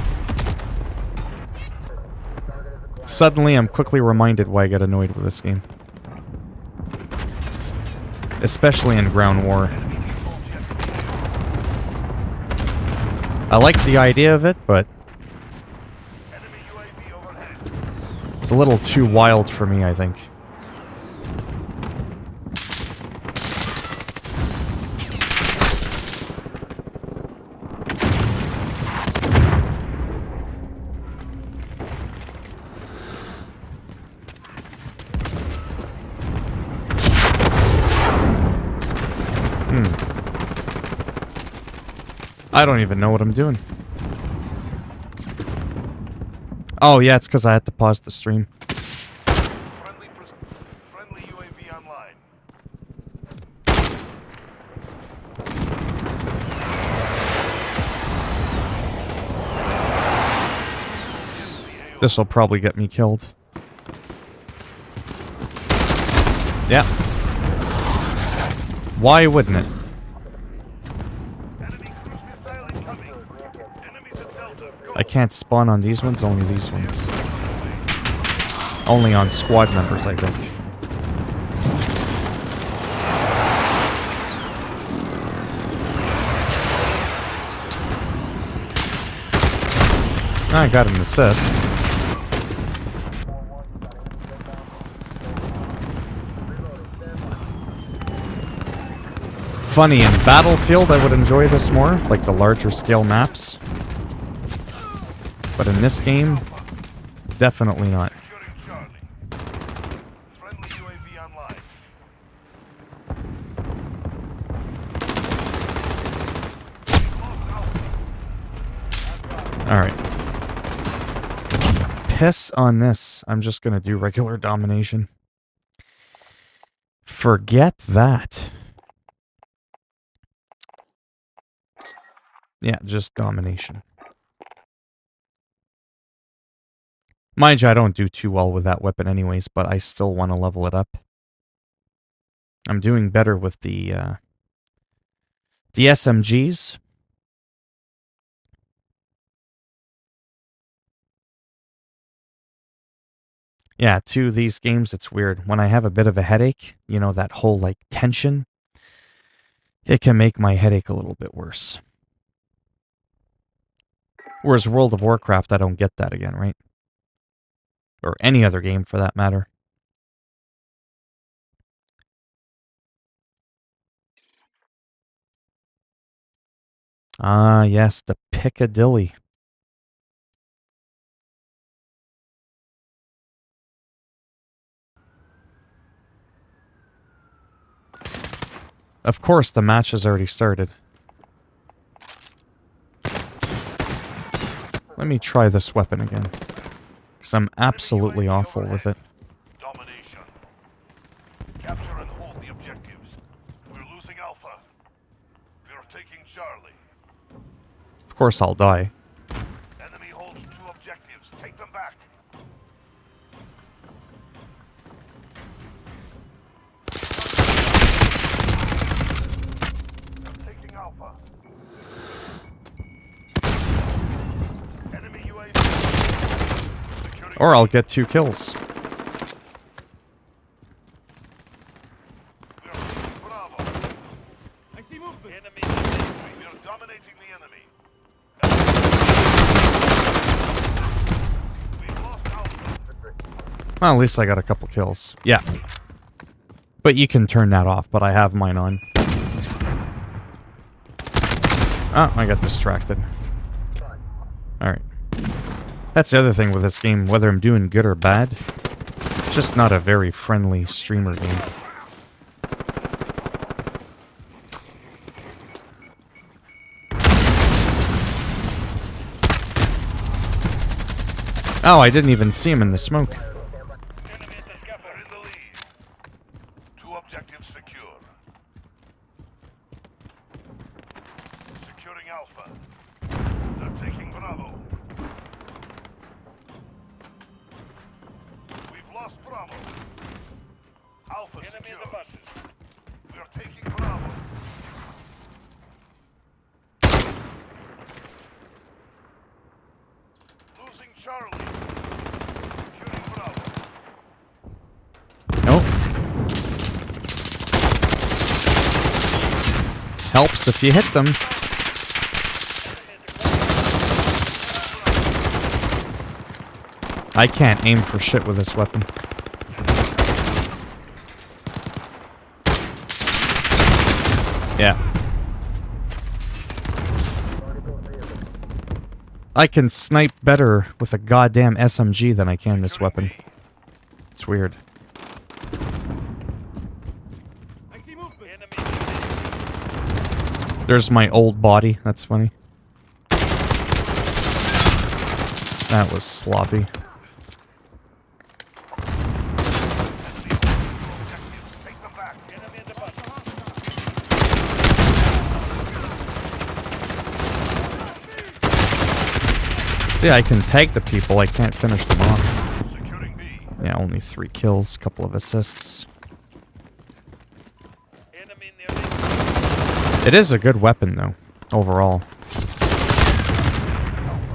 Suddenly, I'm quickly reminded why I get annoyed with this game. Especially in ground war. I like the idea of it, but it's a little too wild for me, I think. I don't even know what I'm doing. Oh, yeah, it's because I had to pause the stream. Friendly UAV online. This will probably get me killed. Yeah. Why wouldn't it? Enemy cruise missile incoming. Enemies at Delta. Go. I can't spawn on these ones, only these ones. Only on squad members, I think. I got an assist. Funny, in Battlefield I would enjoy this more, like the larger scale maps. But in this game, definitely not. Securing Charlie. Friendly UAV online. Alright. Piss on this. I'm just gonna do regular domination. Forget that. Yeah, just domination. Mind you, I don't do too well with that weapon anyways, but I still want to level it up. I'm doing better with the SMGs. Yeah, to these games, it's weird. When I have a bit of a headache, you know, that whole, like, tension, it can make my headache a little bit worse. Whereas World of Warcraft, I don't get that again, right? Or any other game, for that matter. Ah, yes, the Piccadilly. Of course, the match has already started. Let me try this weapon again. Because I'm absolutely awful with it. Domination. Capture and hold the objectives. We're losing Alpha. We're taking Charlie. Of course I'll die. Enemy holds 2 objectives. Take them back. We're taking Alpha. Enemy UAV. Securing Or I'll get 2 kills. We're taking Bravo. I see movement. Enemy. We are dominating the enemy. We've lost Alpha. Well, at least I got a couple kills. Yeah. But you can turn that off, but I have mine on. Oh, I got distracted. Alright. That's the other thing with this game, whether I'm doing good or bad, it's just not a very friendly streamer game. Oh, I didn't even see him in the smoke. Enemy at the scaffold. We're in the lead. 2 objectives secure. Securing Alpha. They're taking Bravo. We've lost Bravo. Alpha secure. We're taking Bravo. Charlie. Securing Bravo. Nope. Helps if you hit them. I can't aim for shit with this weapon. Yeah. I can snipe better with a goddamn SMG than I can this weapon. It's weird. I see movement. There's my old body. That's funny. That was sloppy. Take them back. Enemy in the bus. See, I can tag the people. I can't finish them off. Securing B. Yeah, only 3 kills, couple of assists. Enemy near me. It is a good weapon, though, overall.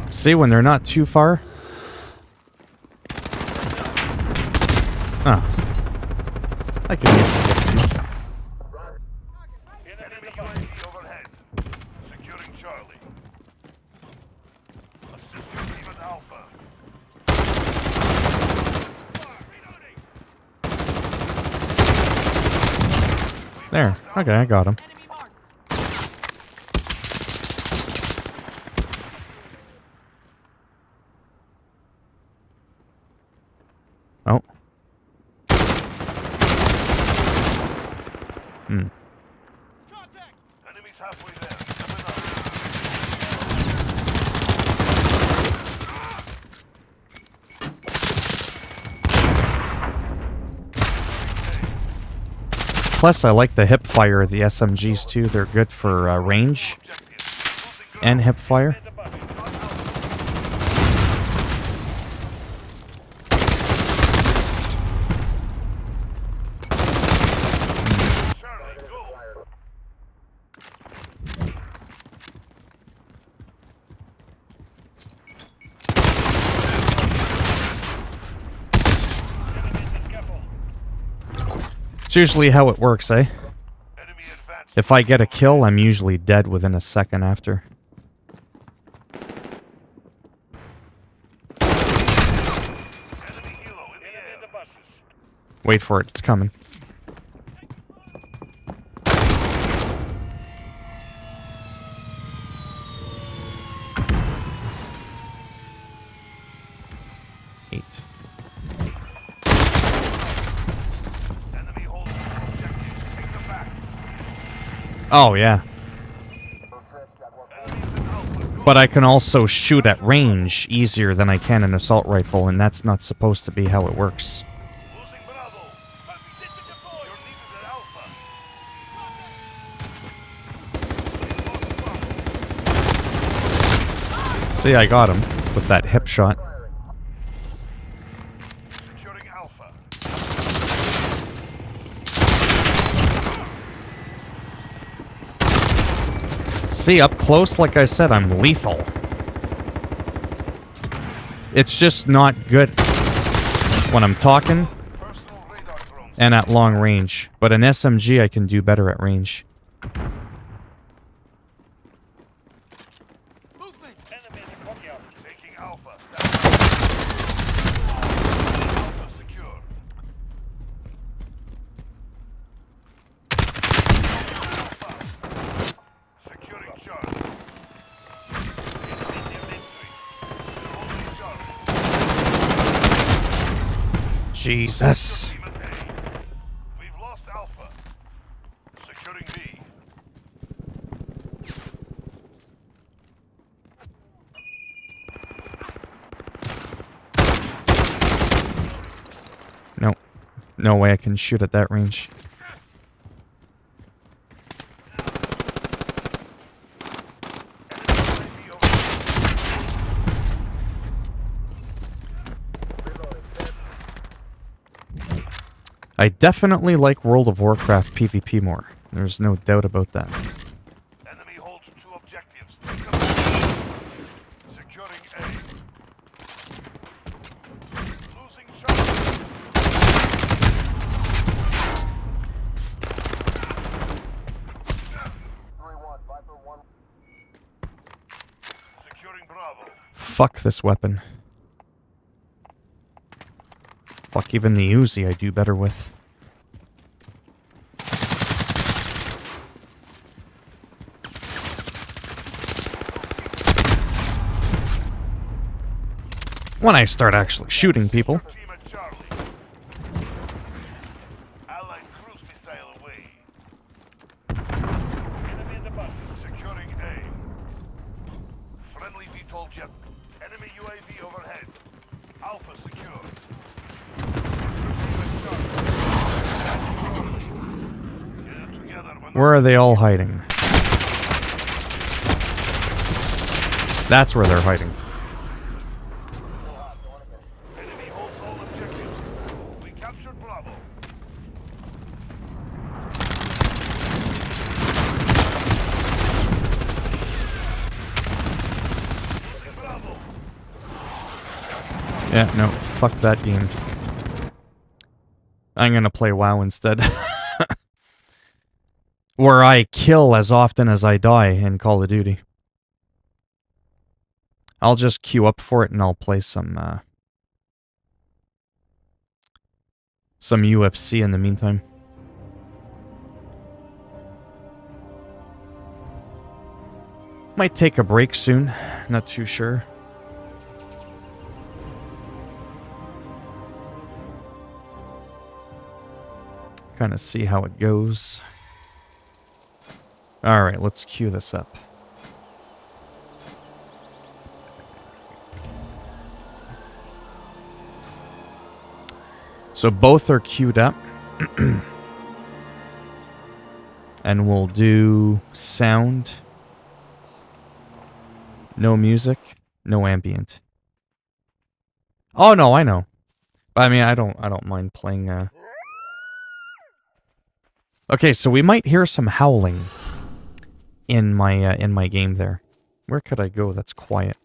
See, when they're not too far. Oh. I can use it. Enemy UAV overhead. Securing Charlie. Assisting team at Alpha. There. Okay, I got him. Oh. Hmm. Contact. Enemies halfway there. Coming up. Plus, I like the hip fire of the SMGs too. They're good for range and hip fire. Charlie, go. It's usually how it works, eh? Enemy advanced. If I get a kill, I'm usually dead within a second after. Enemy helo in the air. Wait for it, it's coming. Eight. Enemy holds all objectives. Take them back. Oh, yeah. Enemies in Alpha. Go. But I can also shoot at range easier than I can an assault rifle, and that's not supposed to be how it works. Losing Bravo. You're needed at Alpha. See, I got him with that hip shot. Securing Alpha. See, up close, like I said, I'm lethal. It's just not good when I'm talking Personal radar drones. and at long range. But an SMG I can do better at range. Movement. Enemy in the courtyard. Taking Alpha. Alpha secure. Alpha. Securing Charlie. Enemy near entry. They're holding Charlie. Jesus. Team at A. We've lost Alpha. Securing B. No. No way I can shoot at that range. I definitely like World of Warcraft PvP more. There's no doubt about that. Enemy holds 2 objectives. Take them back. Securing A. Bravo. Fuck this weapon. Fuck, even the Uzi I do better with. When I start actually shooting people. Team at Charlie. Allied cruise missile away. Enemy in the button. Securing A. Friendly VTOL jet. Enemy UAV overhead. Alpha secure. Get together when Where are they all hiding? That's where they're hiding. enemy holds all objectives. We captured Bravo. Losing Bravo. Yeah, no, fuck that game. I'm gonna play WoW instead. Where I kill as often as I die in Call of Duty. I'll just queue up for it and I'll play some UFC in the meantime. Might take a break soon, not too sure. Kind of see how it goes. Alright, let's queue this up. So both are queued up. And we'll do sound. No music, no ambient. Oh no, I know. But I mean, I don't mind playing Okay, so we might hear some howling in my game there. Where could I go that's quiet?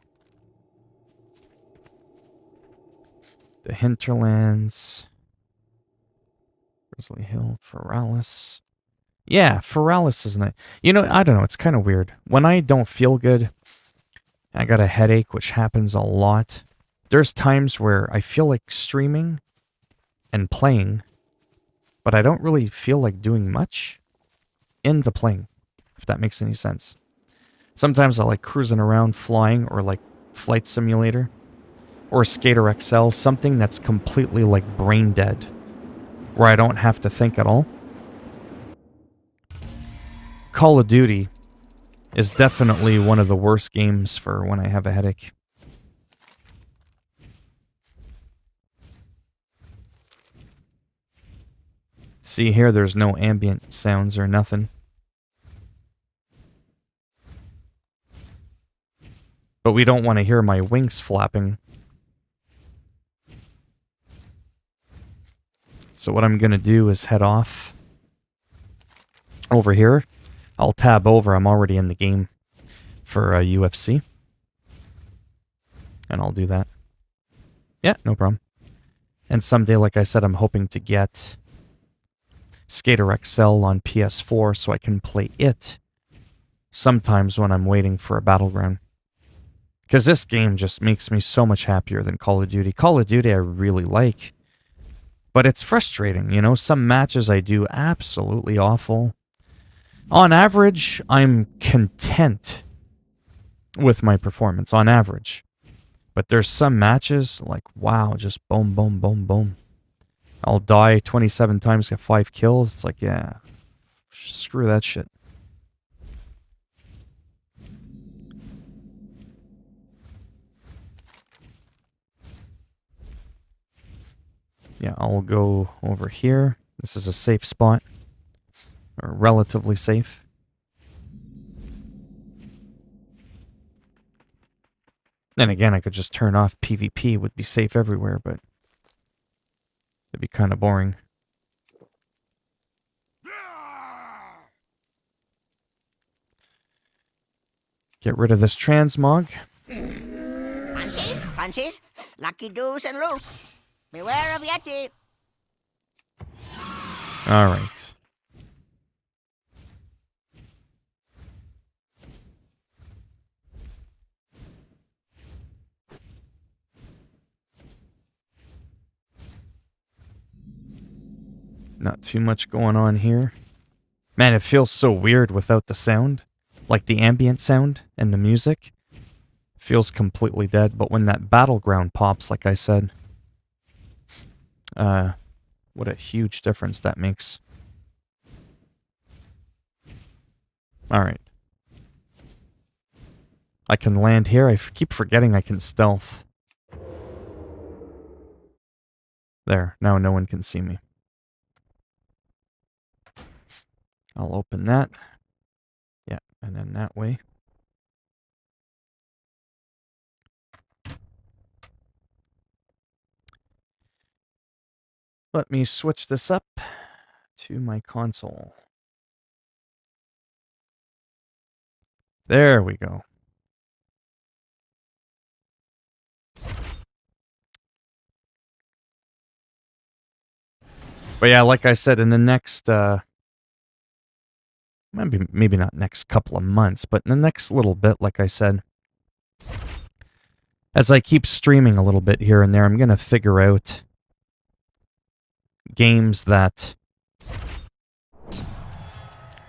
The Hinterlands. Grizzly Hill, Feralis. Yeah, Feralis is nice. You know, I don't know, it's kind of weird. When I don't feel good, I got a headache, which happens a lot. There's times where I feel like streaming and playing, but I don't really feel like doing much in the playing, if that makes any sense. Sometimes I like cruising around, flying, or like Flight Simulator, or Skater XL, something that's completely like brain dead, where I don't have to think at all. Call of Duty is definitely one of the worst games for when I have a headache. See here, there's no ambient sounds or nothing. But we don't want to hear my wings flapping. So what I'm going to do is head off over here. I'll tab over. I'm already in the game for UFC. And I'll do that. Yeah, no problem. And someday, like I said, I'm hoping to get Skater XL on PS4 so I can play it sometimes when I'm waiting for a battleground. Because this game just makes me so much happier than Call of Duty. Call of Duty I really like. But it's frustrating, you know? Some matches I do absolutely awful. On average, I'm content with my performance, on average. But there's some matches, like, wow, just boom, boom, boom, boom. I'll die 27 times, get 5 kills. It's like, yeah, screw that shit. Yeah, I'll go over here. This is a safe spot. Or relatively safe. Then again, I could just turn off PvP, would be safe everywhere, but it'd be kind of boring. Get rid of this transmog. Punches, punches, lucky doos and loose. Beware of Yeti. All right. Not too much going on here. Man, it feels so weird without the sound. Like the ambient sound and the music. Feels completely dead. But when that battleground pops, like I said, what a huge difference that makes. Alright. I can land here. I keep forgetting I can stealth. There. Now no one can see me. I'll open that. Yeah, and then that way. Let me switch this up to my console. There we go. But yeah, like I said, in the next, maybe not next couple of months, but in the next little bit, like I said, as I keep streaming a little bit here and there, I'm going to figure out games that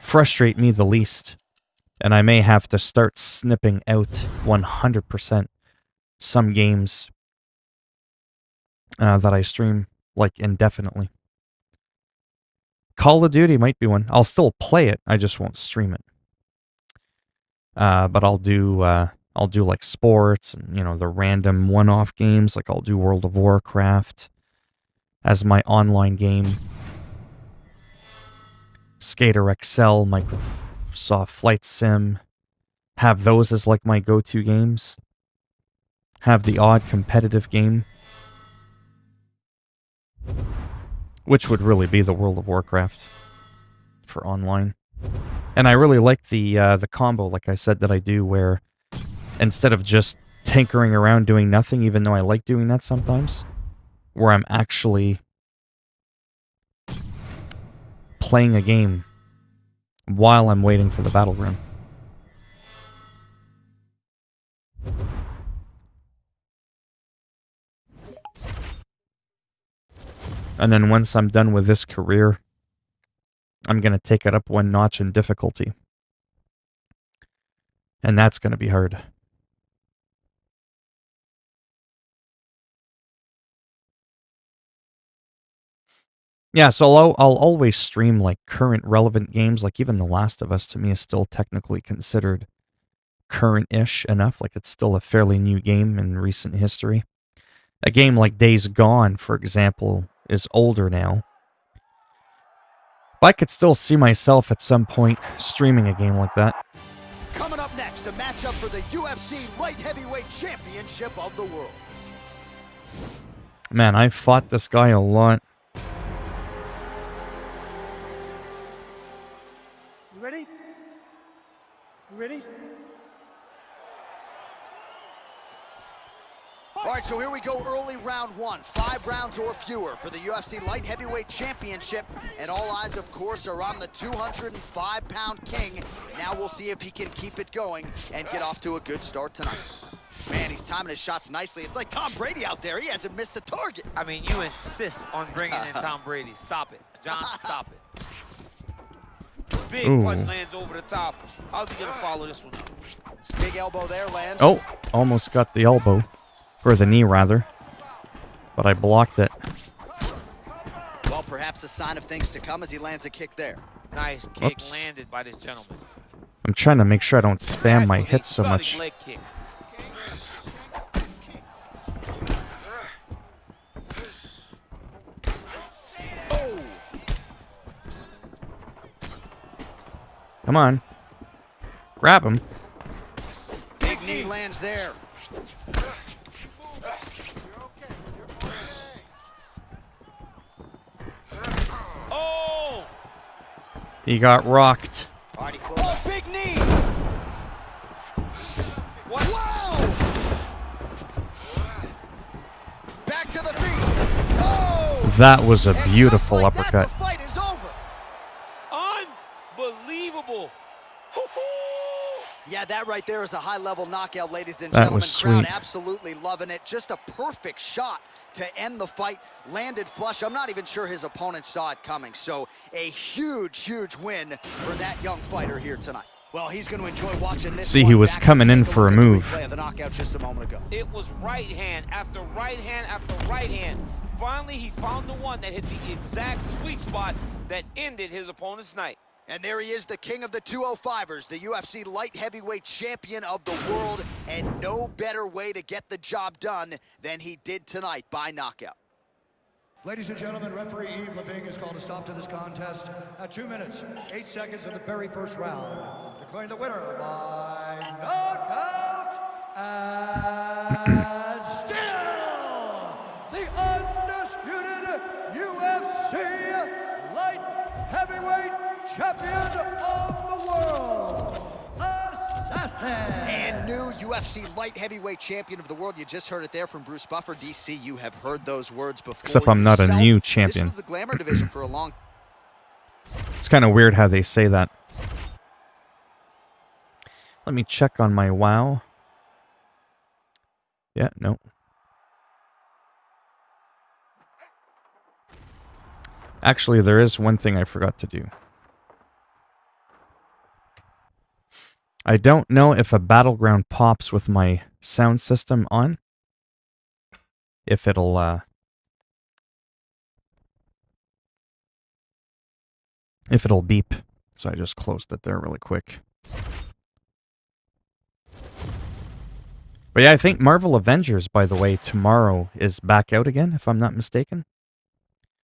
frustrate me the least. And I may have to start snipping out 100% some games that I stream, like, indefinitely. Call of Duty might be one. I'll still play it, I just won't stream it. But I'll do like sports and, you know, the random one-off games. Like I'll do World of Warcraft as my online game. Skater XL, Microsoft Flight Sim. Have those as like my go-to games. Have the odd competitive game, which would really be the World of Warcraft for online. And I really like the combo, like I said, that I do, where instead of just tinkering around doing nothing, even though I like doing that sometimes, where I'm actually playing a game while I'm waiting for the battleground. And then once I'm done with this career, I'm going to take it up one notch in difficulty. And that's going to be hard. Yeah, so I'll always stream like current relevant games. Like even The Last of Us to me is still technically considered current-ish enough. Like it's still a fairly new game in recent history. A game like Days Gone, for example, is older now. But I could still see myself at some point streaming a game like that. Coming up next, a matchup for the UFC Light Heavyweight Championship of the world. Man, I fought this guy a lot. You ready? You ready? All right, so here we go, early round one. 5 rounds or fewer for the UFC Light Heavyweight Championship. And all eyes, of course, are on the 205-pound king. Now we'll see if he can keep it going and get off to a good start tonight. Man, he's timing his shots nicely. It's like Tom Brady out there. He hasn't missed the target. I mean, you insist on bringing in Tom Brady. Stop it. John, stop it. Big punch lands over the top. How's he going to follow this one up? Big elbow there lands. Oh, almost got the elbow. Or the knee, rather. But I blocked it. Well, perhaps a sign of things to come as he lands a kick there. Nice kick Oops. landed by this gentleman. I'm trying to make sure I don't spam my hits so much. Leg kick. Oh! Come on. Grab him. Big knee lands there. Oh! He got rocked. Already close. Oh, big knee! What? Whoa! Back to the feet. Oh! That was a And beautiful just like that, uppercut. the fight is over. Unbelievable. Yeah, that right there is a high-level knockout, ladies and That gentlemen. was Crowd sweet. absolutely loving it. Just a perfect shot to end the fight. Landed flush. I'm not even sure his opponent saw it coming. So a huge, huge win for that young fighter here tonight. Well, he's going to enjoy watching this. See, he was coming in for a move. Replay of the knockout just a moment ago. It was right hand after right hand after right hand. Finally, he found the one that hit the exact sweet spot that ended his opponent's night. And there he is, the king of the 205ers, the UFC light heavyweight champion of the world, and no better way to get the job done than he did tonight by knockout. Ladies and gentlemen, referee Yves Leving has called a stop to this contest at 2 minutes, 8 seconds of the very first round, declaring the winner by knockout, and still the undisputed UFC light heavyweight champion of the world, Assassin! And new UFC light heavyweight champion of the world. You just heard it there from Bruce Buffer. DC, you have heard those words before. Except I'm not a yourself. new champion. This was the glamour division for a long. It's kind of weird how they say that. Let me check on my WoW. Yeah, no. Actually, there is one thing I forgot to do. I don't know if a battleground pops with my sound system on. If it'll beep. So I just closed it there really quick. But yeah, I think Marvel Avengers, by the way, tomorrow is back out again, if I'm not mistaken.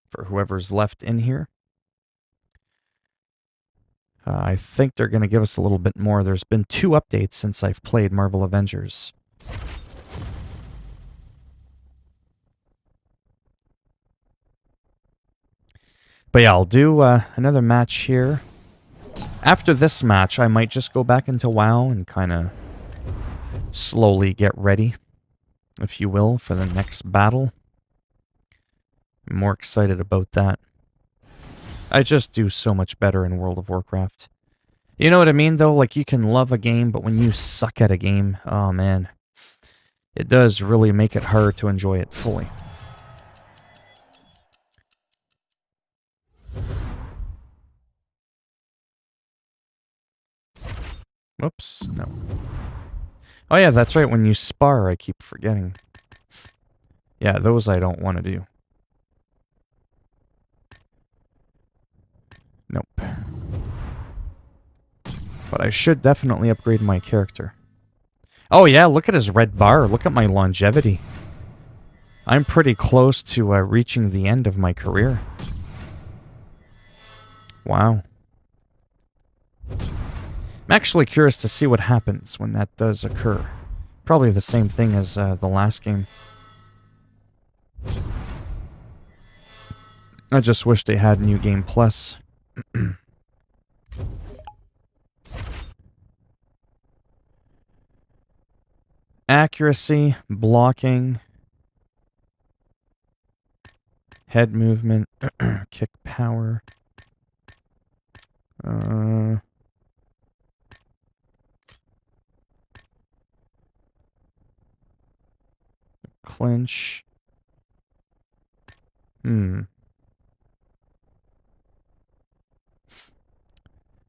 For whoever's left in here. I think they're going to give us a little bit more. There's been 2 updates since I've played Marvel Avengers. But yeah, I'll do another match here. After this match, I might just go back into WoW and kind of slowly get ready, if you will, for the next battle. I'm more excited about that. I just do so much better in World of Warcraft. You know what I mean, though? Like, you can love a game, but when you suck at a game, oh man, it does really make it hard to enjoy it fully. Whoops, no. Oh yeah, that's right, when you spar, I keep forgetting. Yeah, those I don't want to do. Nope. But I should definitely upgrade my character. Oh yeah, look at his red bar. Look at my longevity. I'm pretty close to reaching the end of my career. Wow. I'm actually curious to see what happens when that does occur. Probably the same thing as the last game. I just wish they had New Game Plus. Accuracy, blocking, head movement, kick power. Clinch.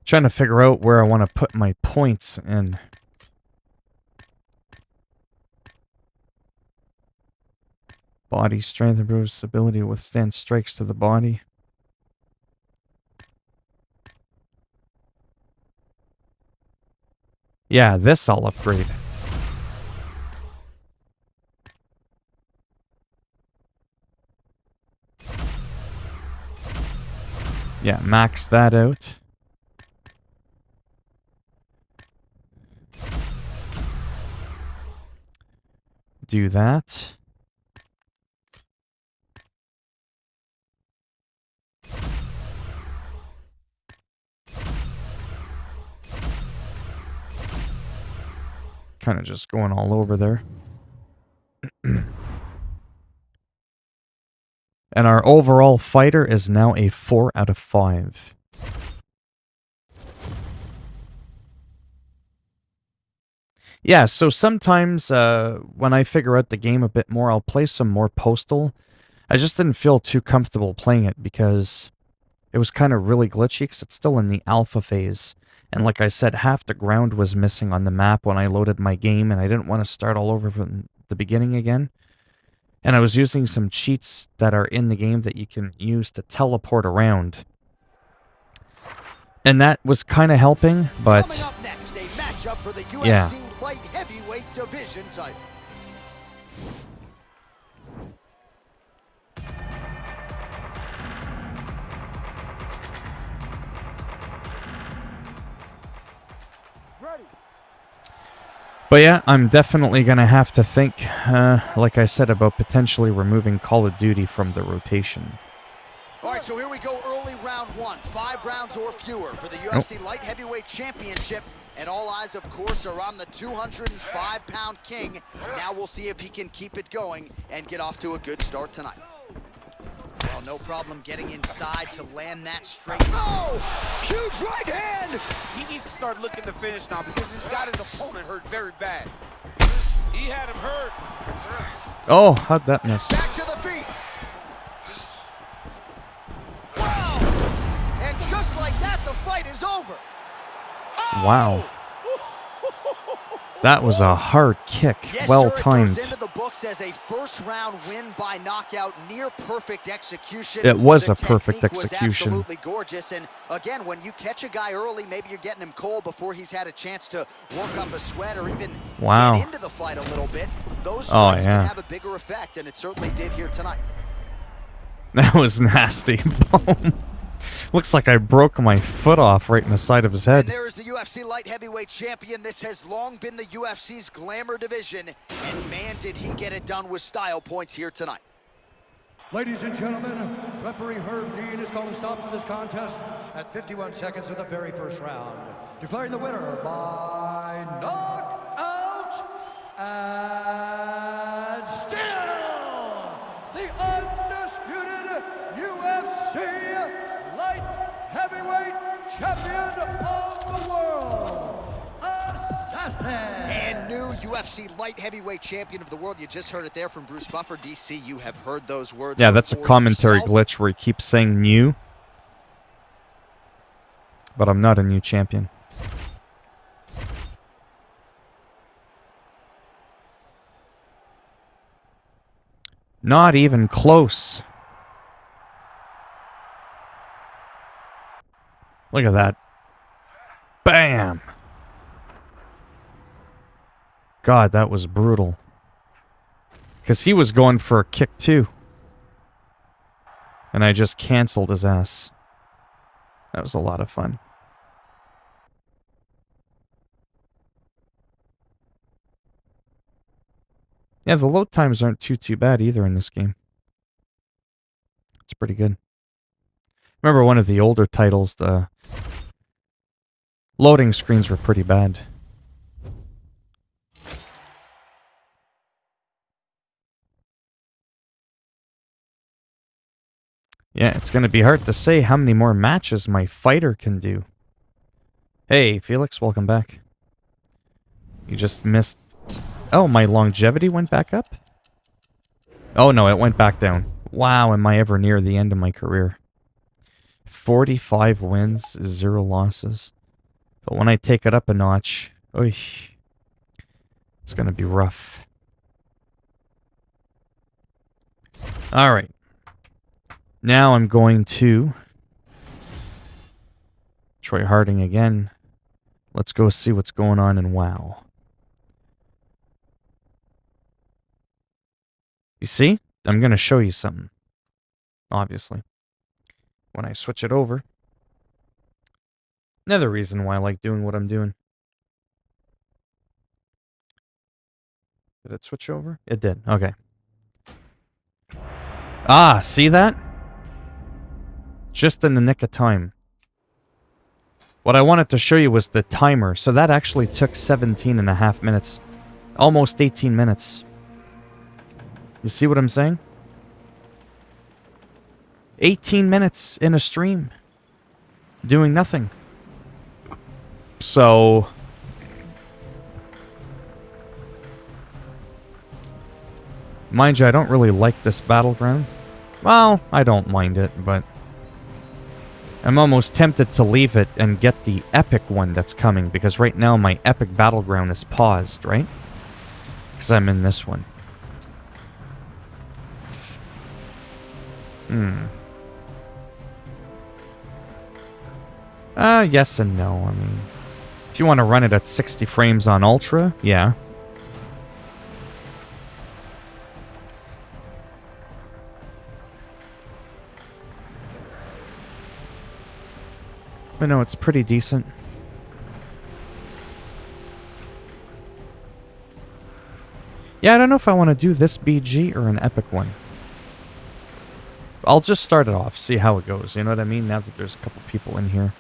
Trying to figure out where I want to put my points in. Body strength improves ability to withstand strikes to the body. Yeah, this I'll upgrade. Yeah, max that out. Do that. Kind of just going all over there. And our overall fighter is now a 4 out of 5. Yeah, so sometimes when I figure out the game a bit more, I'll play some more Postal. I just didn't feel too comfortable playing it because it was kind of really glitchy because it's still in the alpha phase. And like I said, half the ground was missing on the map when I loaded my game, and I didn't want to start all over from the beginning again. And I was using some cheats that are in the game that you can use to teleport around. And that was kind of helping, but Coming up next, a matchup for the UFC yeah. light heavyweight division title. But yeah, I'm definitely going to have to think, like I said, about potentially removing Call of Duty from the rotation. All right, so here we go, early round one. 5 rounds or fewer for the UFC Light Heavyweight Championship. And all eyes, of course, are on the 205-pound king. Now we'll see if he can keep it going and get off to a good start tonight. Well, no problem getting inside to land that straight. Oh! Huge right hand! He needs to start looking to finish now because he's got his opponent hurt very bad. He had him hurt. Oh, how'd that miss? Back to the feet. Wow! And just like that, the fight is over. Wow. That was a hard kick. Yes, Well sir, timed. it goes into the books as a first-round win by knockout, near perfect execution. It was The a perfect technique was execution. absolutely gorgeous. And again, when you catch a guy early, maybe you're getting him cold before he's had a chance to work up a sweat or even Wow. get into the fight a little bit. Those strikes can have a bigger effect, and it certainly did here tonight. That was nasty. Boom. Looks like I broke my foot off right in the side of his head. And there is the UFC light heavyweight champion. This has long been the UFC's glamour division. And man, did he get it done with style points here tonight. Ladies and gentlemen, referee Herb Dean has called a stop to this contest at 51 seconds of the very first round, declaring the winner by knockout and still the undisputed UFC light heavyweight champion of the world, Assassin. And new UFC light heavyweight champion of the world. You just heard it there from Bruce Buffer. DC, you have heard those words. Yeah, that's a before commentary yourself. glitch where he keeps saying new. But I'm not a new champion. Not even close. Look at that. Bam! God, that was brutal. Because he was going for a kick too. And I just canceled his ass. That was a lot of fun. Yeah, the load times aren't too bad either in this game. It's pretty good. Remember one of the older titles, the loading screens were pretty bad. Yeah, it's going to be hard to say how many more matches my fighter can do. Hey, Felix, welcome back. You just missed... Oh, my longevity went back up? Oh, no, it went back down. Wow, am I ever near the end of my career. 45 wins, 0 losses. But when I take it up a notch, it's going to be rough. Alright. Now I'm going to Troy Harding again. Let's go see what's going on in WoW. You see? I'm going to show you something. Obviously. When I switch it over. Another reason why I like doing what I'm doing. Did it switch over? It did. Okay. Ah, see that? Just in the nick of time. What I wanted to show you was the timer. So that actually took 17 and a half minutes. Almost 18 minutes. You see what I'm saying? 18 minutes in a stream. Doing nothing. So... Mind you, I don't really like this battleground. Well, I don't mind it, but I'm almost tempted to leave it and get the epic one that's coming, because right now my epic battleground is paused, right? Because I'm in this one. Yes and no. I mean, if you want to run it at 60 frames on Ultra, yeah. But no, it's pretty decent. Yeah, I don't know if I want to do this BG or an epic one. I'll just start it off, see how it goes, you know what I mean? Now that there's a couple people in here.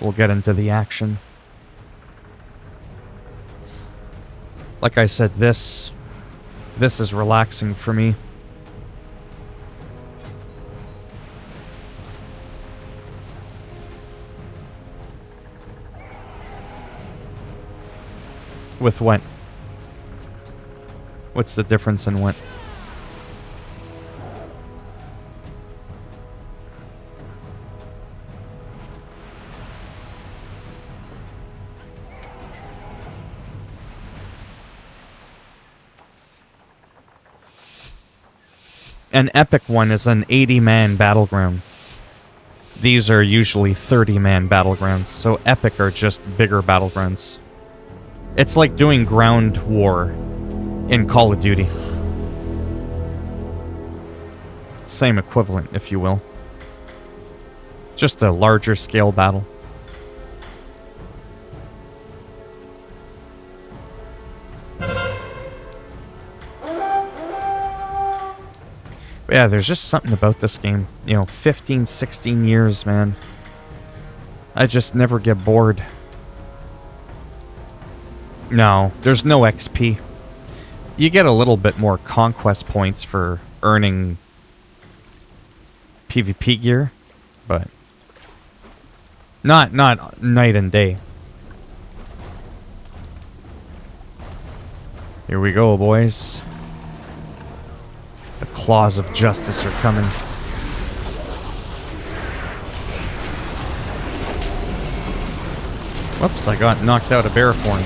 We'll get into the action. Like I said, this is relaxing for me. With what? What's the difference in what? An epic one is an 80-man battleground. These are usually 30-man battlegrounds, so epic are just bigger battlegrounds. It's like doing ground war in Call of Duty. Same equivalent, if you will. Just a larger scale battle. But yeah, there's just something about this game. You know, 15, 16 years, man. I just never get bored. No, there's no XP. You get a little bit more conquest points for earning PvP gear, but not night and day. Here we go, boys. The claws of justice are coming. Whoops, I got knocked out of bear form.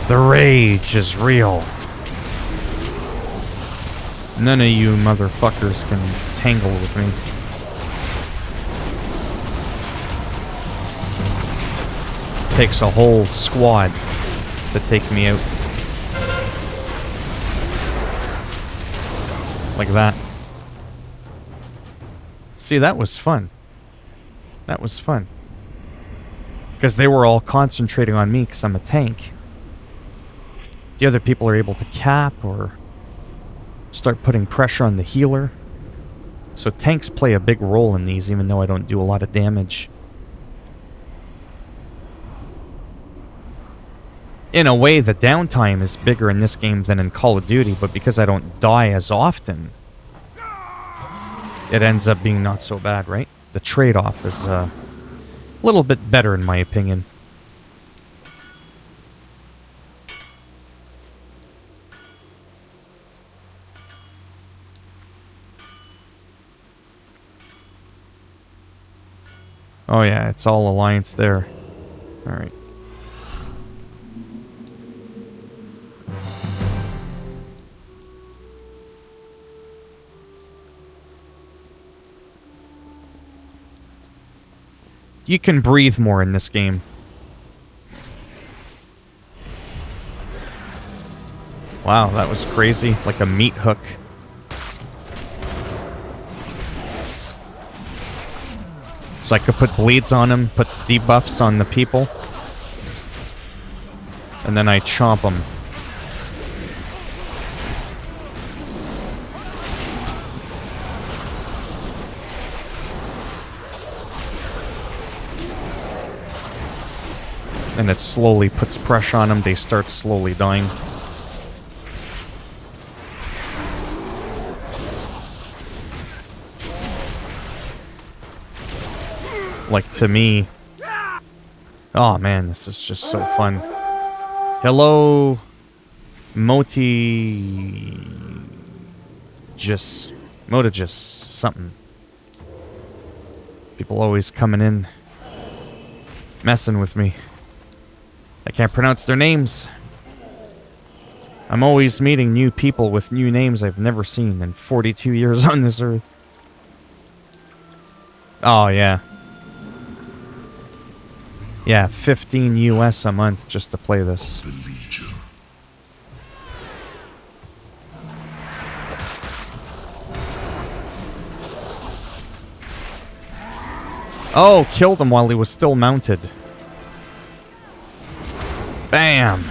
The rage is real. None of you motherfuckers can tangle with me. Takes a whole squad to take me out. Like that. See, that was fun. That was fun. Because they were all concentrating on me because I'm a tank. The other people are able to cap or start putting pressure on the healer. So tanks play a big role in these, even though I don't do a lot of damage. In a way, the downtime is bigger in this game than in Call of Duty, but because I don't die as often, it ends up being not so bad, right? The trade-off is a little bit better, in my opinion. Oh yeah, it's all Alliance there. Alright. You can breathe more in this game. Wow, that was crazy. Like a meat hook. So I could put bleeds on them, put debuffs on the people. And then I chomp them. And it slowly puts pressure on them. They start slowly dying. Like, to me, Oh man, this is just so fun. Hello, Motigis, something. People always coming in, messing with me. I can't pronounce their names. I'm always meeting new people with new names I've never seen in 42 years on this earth. Oh, yeah. Yeah, 15 US a month just to play this. Oh, killed him while he was still mounted. Bam!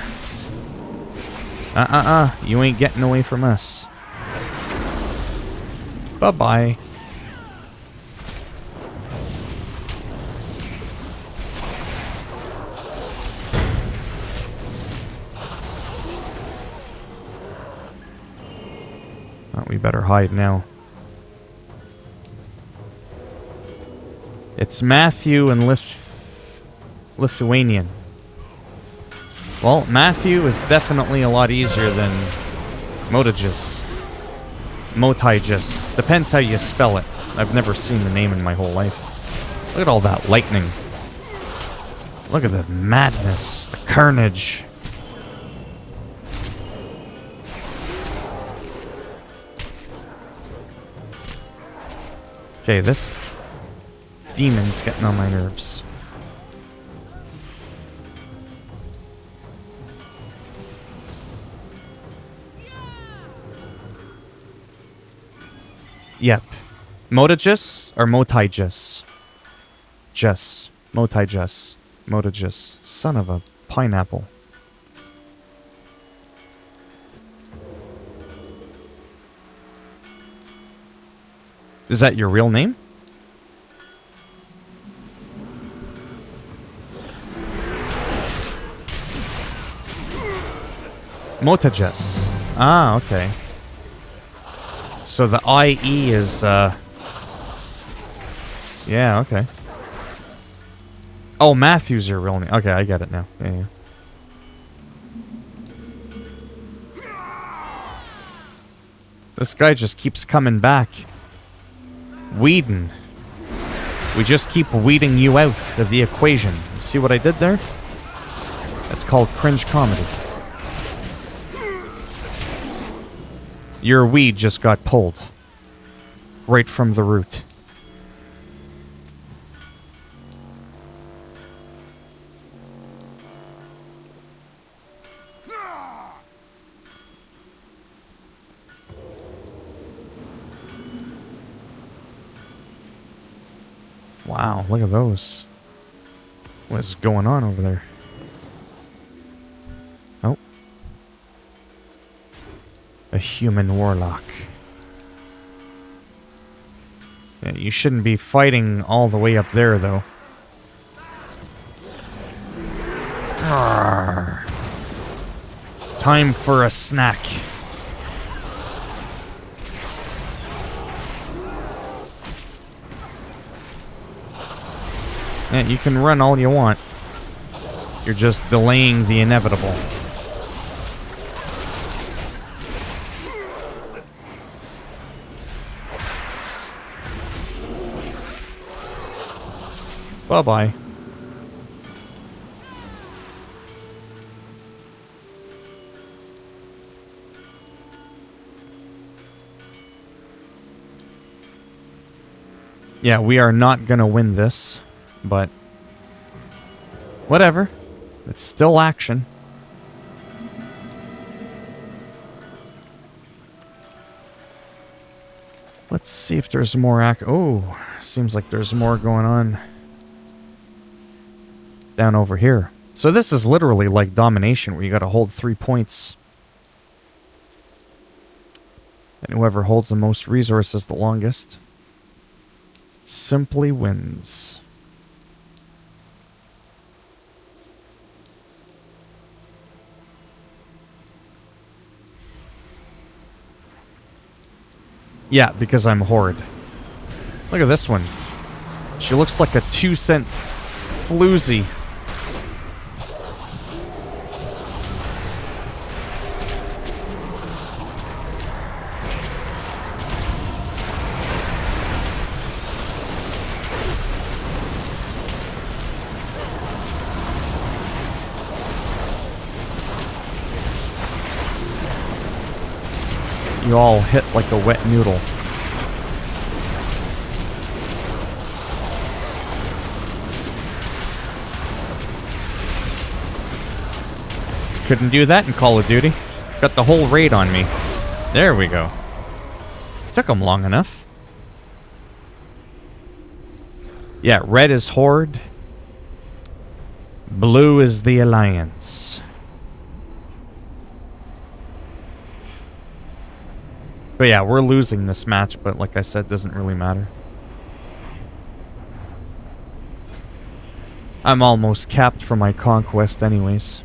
You ain't getting away from us. Bye-bye. Oh, we better hide now. It's Matthew and Lithuanian. Well, Matthew is definitely a lot easier than Motigis. Motigis. Depends how you spell it. I've never seen the name in my whole life. Look at all that lightning. Look at the madness, the carnage. Okay, this demon's getting on my nerves. Yep. Motigis or Motigis? Jess. Motigis. Motigis. Son of a pineapple. Is that your real name? Motigis. Ah, okay. So the IE is, yeah, okay. Oh, Matthew's your real name. Okay, I get it now. Yeah, yeah. This guy just keeps coming back. Weeding. We just keep weeding you out of the equation. See what I did there? That's called cringe comedy. Your weed just got pulled. Right from the root. Wow, look at those. What's going on over there? Oh. A human warlock. Yeah, you shouldn't be fighting all the way up there, though. Arrgh. Time for a snack. Yeah, you can run all you want. You're just delaying the inevitable. Bye-bye. Yeah, we are not gonna win this, but whatever. It's still action. Let's see if there's more oh, seems like there's more going on down over here. So this is literally like domination, where you gotta hold 3 points. And whoever holds the most resources the longest simply wins. Yeah, because I'm Horde. Look at this one. She looks like a 2-cent floozy. you all hit like a wet noodle. Couldn't do that in Call of Duty. Got the whole raid on me. There we go. Took them long enough. Yeah, red is Horde. Blue is the Alliance. But yeah, we're losing this match, but like I said, doesn't really matter. I'm almost capped for my conquest anyways.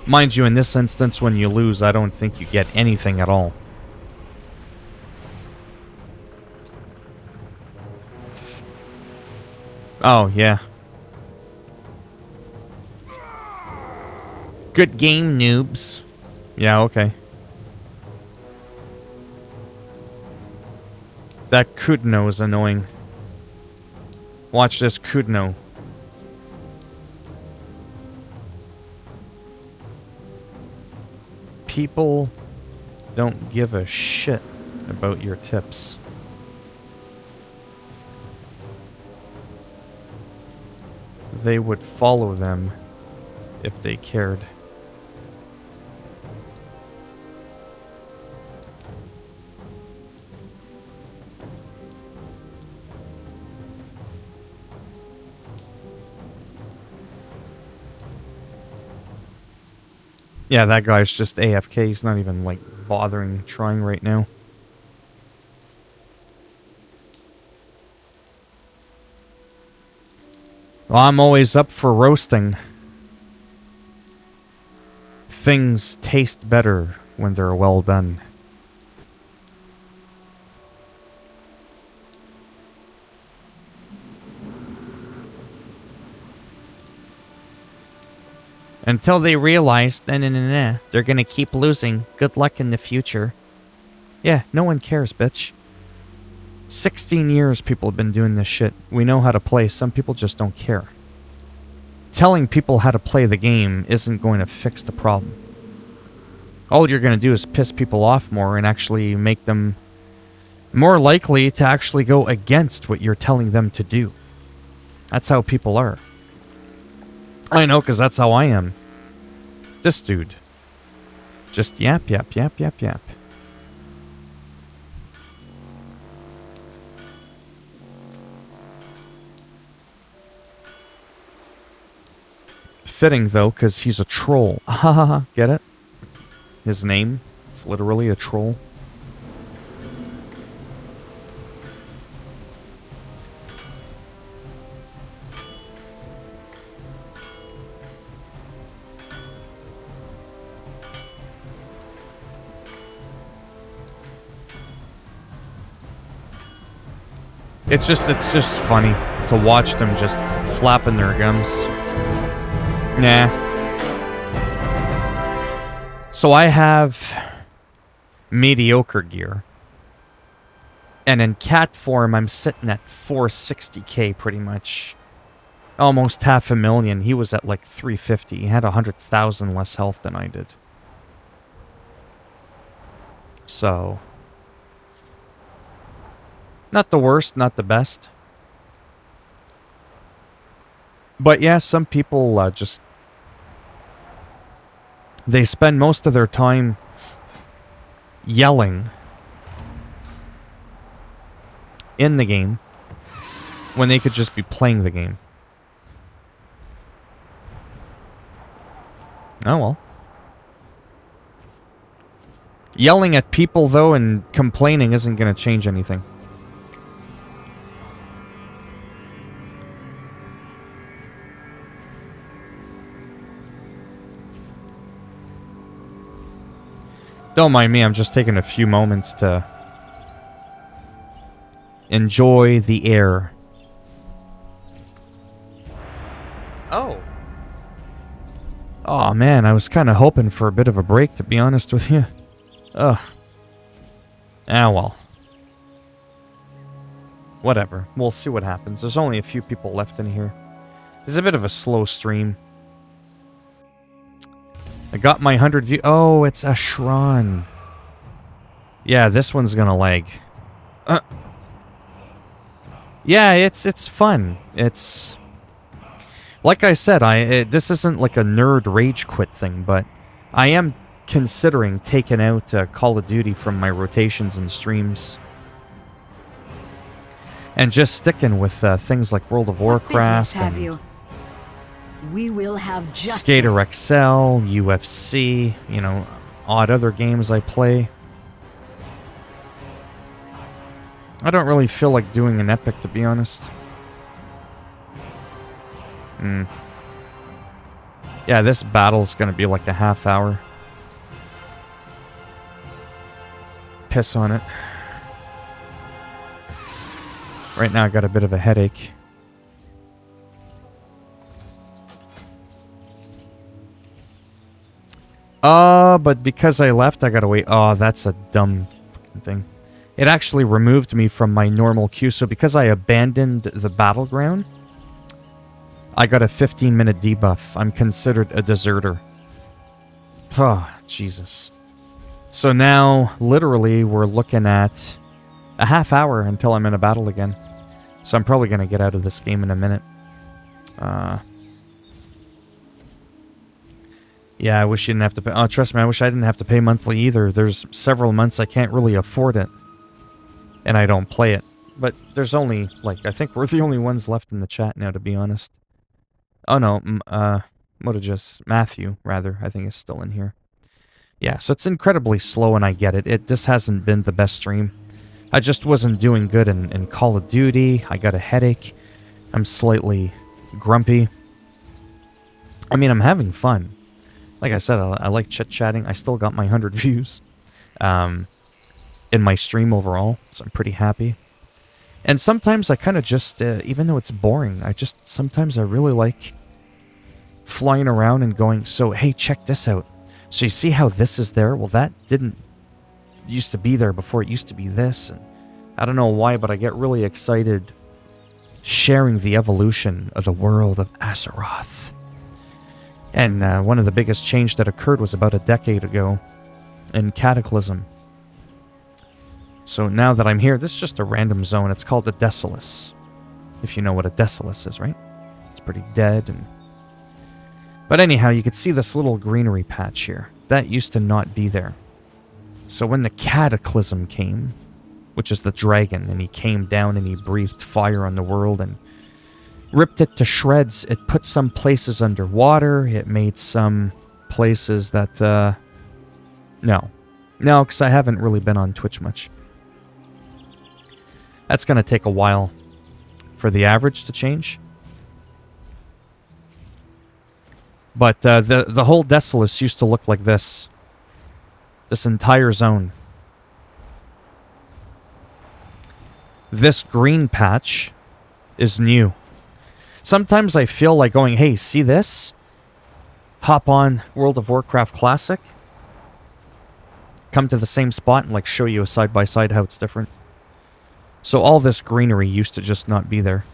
Mind you, in this instance, when you lose, I don't think you get anything at all. Oh, yeah. Good game, noobs. Yeah, okay. That Kudno is annoying. Watch this Kudno. People don't give a shit about your tips. They would follow them if they cared. Yeah, that guy's just AFK. He's not even, like, bothering trying right now. Well, I'm always up for roasting. Things taste better when they're well done. Until they realize, they're gonna keep losing. Good luck in the future. Yeah, no one cares, bitch. 16 years people have been doing this shit. We know how to play. Some people just don't care. Telling people how to play the game isn't going to fix the problem. All you're going to do is piss people off more and actually make them more likely to actually go against what you're telling them to do. That's how people are. I know, because that's how I am. This dude. Just yap, yap, yap, yap, yap. Fitting, though, because he's a troll. Ha ha ha, get it? His name? It's literally a troll. It's just funny to watch them just flapping their gums. Nah. So I have mediocre gear. And in cat form, I'm sitting at 460k pretty much. Almost 500,000. He was at like 350. He had 100,000 less health than I did. So... not the worst, not the best. But yeah, some people just... they spend most of their time yelling in the game when they could just be playing the game. Oh well. Yelling at people, though, and complaining isn't going to change anything. Don't mind me, I'm just taking a few moments to enjoy the air. Oh. Oh man, I was kind of hoping for a bit of a break, to be honest with you. Ugh. Ah well. Whatever, we'll see what happens. There's only a few people left in here. It's a bit of a slow stream. I got my 100 view. Oh, it's a Shran. Yeah, this one's gonna lag. Yeah, it's fun. It's like I said, this isn't like a nerd rage quit thing, but I am considering taking out Call of Duty from my rotations and streams, and just sticking with things like World of Warcraft. Have you? We will have justice. Skater XL, UFC, you know, odd other games I play. I don't really feel like doing an epic, to be honest. Yeah, this battle's gonna be like a half hour. Piss on it. Right now I got a bit of a headache. But because I left, I gotta wait. Oh, that's a dumb fucking thing. It actually removed me from my normal queue, so because I abandoned the battleground, I got a 15-minute debuff. I'm considered a deserter. Oh, Jesus. So now, literally, we're looking at a half hour until I'm in a battle again. So I'm probably going to get out of this game in a minute. Yeah, I wish you didn't have to pay. Oh, trust me, I wish I didn't have to pay monthly either. There's several months I can't really afford it. And I don't play it. But there's only, like, I think we're the only ones left in the chat now, to be honest. Oh, no, Matthew, rather, I think is still in here. Yeah, so it's incredibly slow, and I get it. This hasn't been the best stream. I just wasn't doing good in Call of Duty. I got a headache. I'm slightly grumpy. I mean, I'm having fun. Like I said, I like chit-chatting. I still got my 100 views in my stream overall, so I'm pretty happy. And sometimes I kind of just, even though it's boring, sometimes I really like flying around and going, so, hey, check this out. So you see how this is there? Well, that didn't used to be there before. It used to be this. And I don't know why, but I get really excited sharing the evolution of the world of Azeroth. And one of the biggest change that occurred was about a decade ago in Cataclysm. So now that I'm here, this is just a random zone. It's called the Desolus. If you know what a Desolus is, right? It's pretty dead. But anyhow, you could see this little greenery patch here. That used to not be there. So when the Cataclysm came, which is the dragon, and he came down and he breathed fire on the world and ripped it to shreds, it put some places underwater. It made some places that, No, because I haven't really been on Twitch much. That's going to take a while for the average to change. But the whole Desolus used to look like this. This entire zone. This green patch is new. Sometimes I feel like going, hey, see this? Hop on World of Warcraft Classic. Come to the same spot and like show you a side-by-side how it's different. So all this greenery used to just not be there.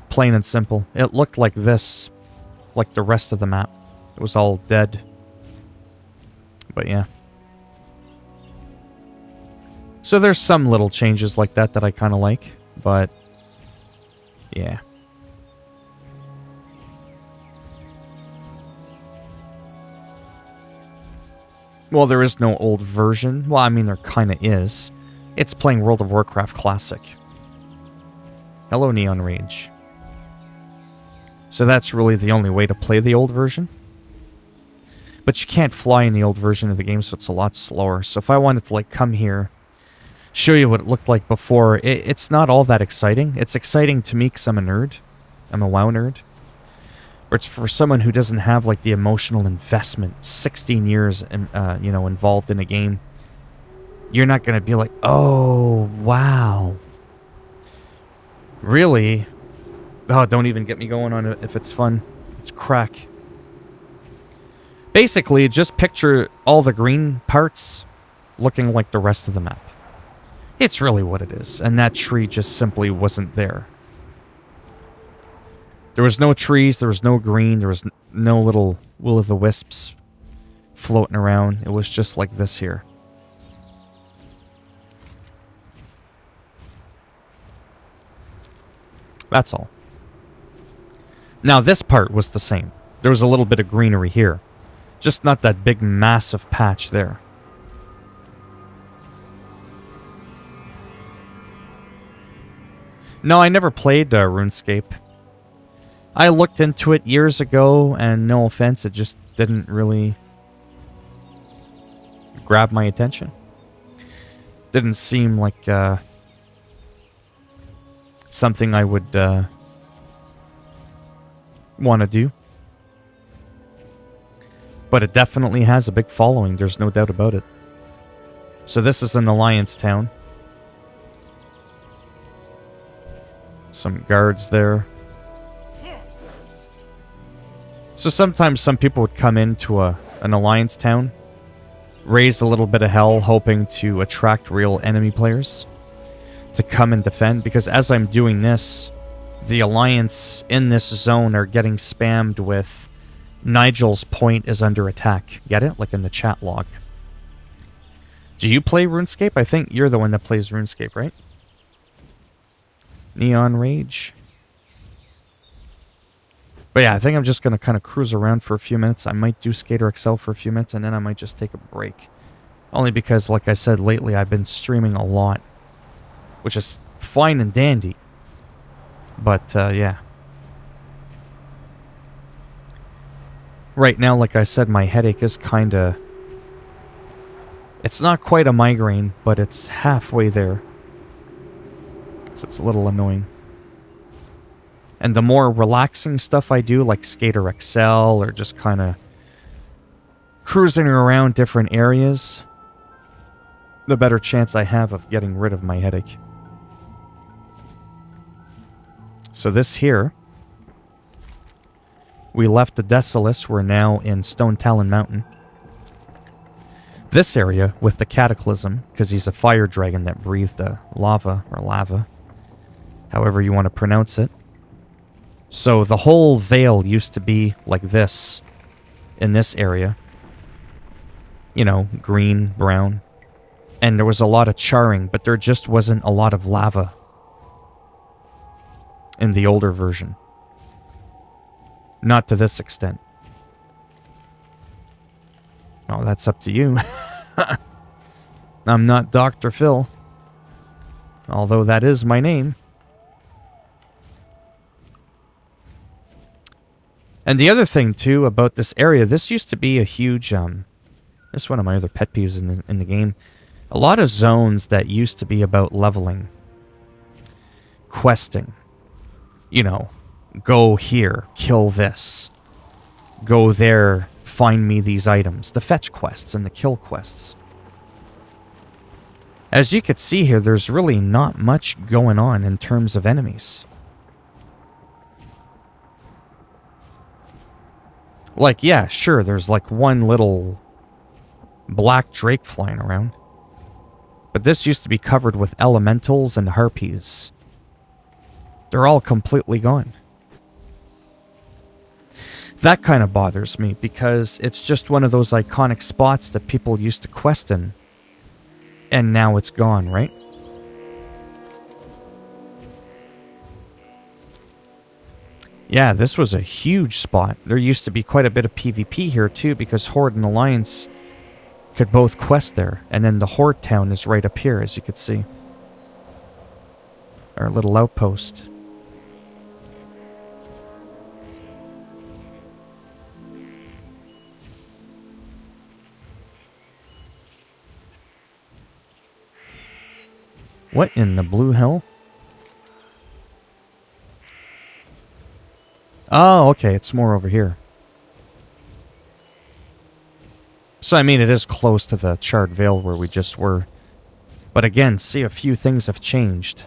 Plain and simple. It looked like this, like the rest of the map. It was all dead. But yeah. So there's some little changes like that that I kind of like, but yeah. Well, there is no old version. Well, I mean, there kind of is. It's playing World of Warcraft Classic. Hello, Neon Rage. So that's really the only way to play the old version. But you can't fly in the old version of the game, so it's a lot slower. So if I wanted to, like, come here, show you what it looked like before, it's not all that exciting. It's exciting to me because I'm a nerd. I'm a WoW nerd. Or it's for someone who doesn't have, like, the emotional investment, 16 years, involved in a game. You're not going to be like, oh, wow. Really? Oh, don't even get me going on it if it's fun. It's crack. Basically, just picture all the green parts looking like the rest of the map. It's really what it is. And that tree just simply wasn't there. There was no trees, there was no green, there was no little will-o'-the-wisps floating around. It was just like this here. That's all. Now this part was the same. There was a little bit of greenery here. Just not that big massive patch there. No, I never played RuneScape. I looked into it years ago, and no offense, it just didn't really grab my attention. Didn't seem like something I would want to do. But it definitely has a big following, there's no doubt about it. So this is an Alliance town. Some guards there. So sometimes some people would come into an Alliance town, raise a little bit of hell, hoping to attract real enemy players to come and defend. Because as I'm doing this, the Alliance in this zone are getting spammed with Nigel's point is under attack. Get it? Like in the chat log. Do you play RuneScape? I think you're the one that plays RuneScape, right? Neon Rage. But yeah, I think I'm just going to kind of cruise around for a few minutes. I might do Skater XL for a few minutes, and then I might just take a break. Only because, like I said, lately I've been streaming a lot. Which is fine and dandy. But, yeah. Right now, like I said, my headache is kind of... It's not quite a migraine, but it's halfway there. So it's a little annoying. And the more relaxing stuff I do, like Skater XL, or just kind of cruising around different areas, the better chance I have of getting rid of my headache. So this here, we left the Desolace, we're now in Stone Talon Mountain. This area, with the Cataclysm, because he's a fire dragon that breathed lava, or lava, however you want to pronounce it. So the whole Vale used to be like this, in this area. You know, green, brown. And there was a lot of charring, but there just wasn't a lot of lava in the older version. Not to this extent. Oh, that's up to you. I'm not Dr. Phil. Although that is my name. And the other thing, too, about this area, this used to be a huge, this is one of my other pet peeves in the game. A lot of zones that used to be about leveling. Questing. You know, go here, kill this. Go there, find me these items. The fetch quests and the kill quests. As you could see here, there's really not much going on in terms of enemies. Like, yeah, sure, there's like one little black drake flying around. But this used to be covered with elementals and harpies. They're all completely gone. That kind of bothers me, because it's just one of those iconic spots that people used to quest in. And now it's gone, right? Yeah, this was a huge spot. There used to be quite a bit of PvP here too, because Horde and Alliance could both quest there. And then the Horde town is right up here, as you could see. Our little outpost. What in the blue hell? Oh, okay, it's more over here. So, I mean, it is close to the Charred Vale where we just were. But again, see, a few things have changed.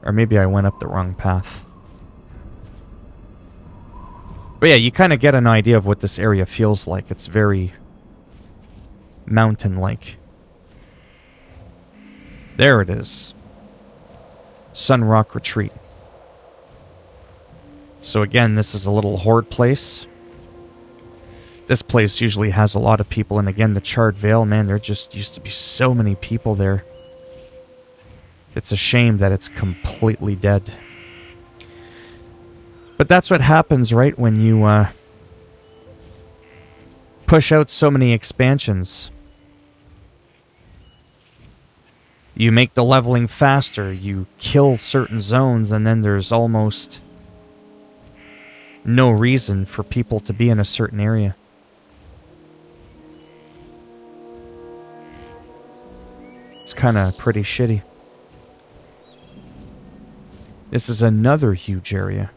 Or maybe I went up the wrong path. But yeah, you kind of get an idea of what this area feels like. It's very mountain-like. There it is. Sunrock Retreat. So again, this is a little horde place. This place usually has a lot of people, and again, the Charred Vale, man, there just used to be so many people there. It's a shame that it's completely dead. But that's what happens, right, when you push out so many expansions. You make the leveling faster, you kill certain zones, and then there's almost no reason for people to be in a certain area. It's kind of pretty shitty. This is another huge area.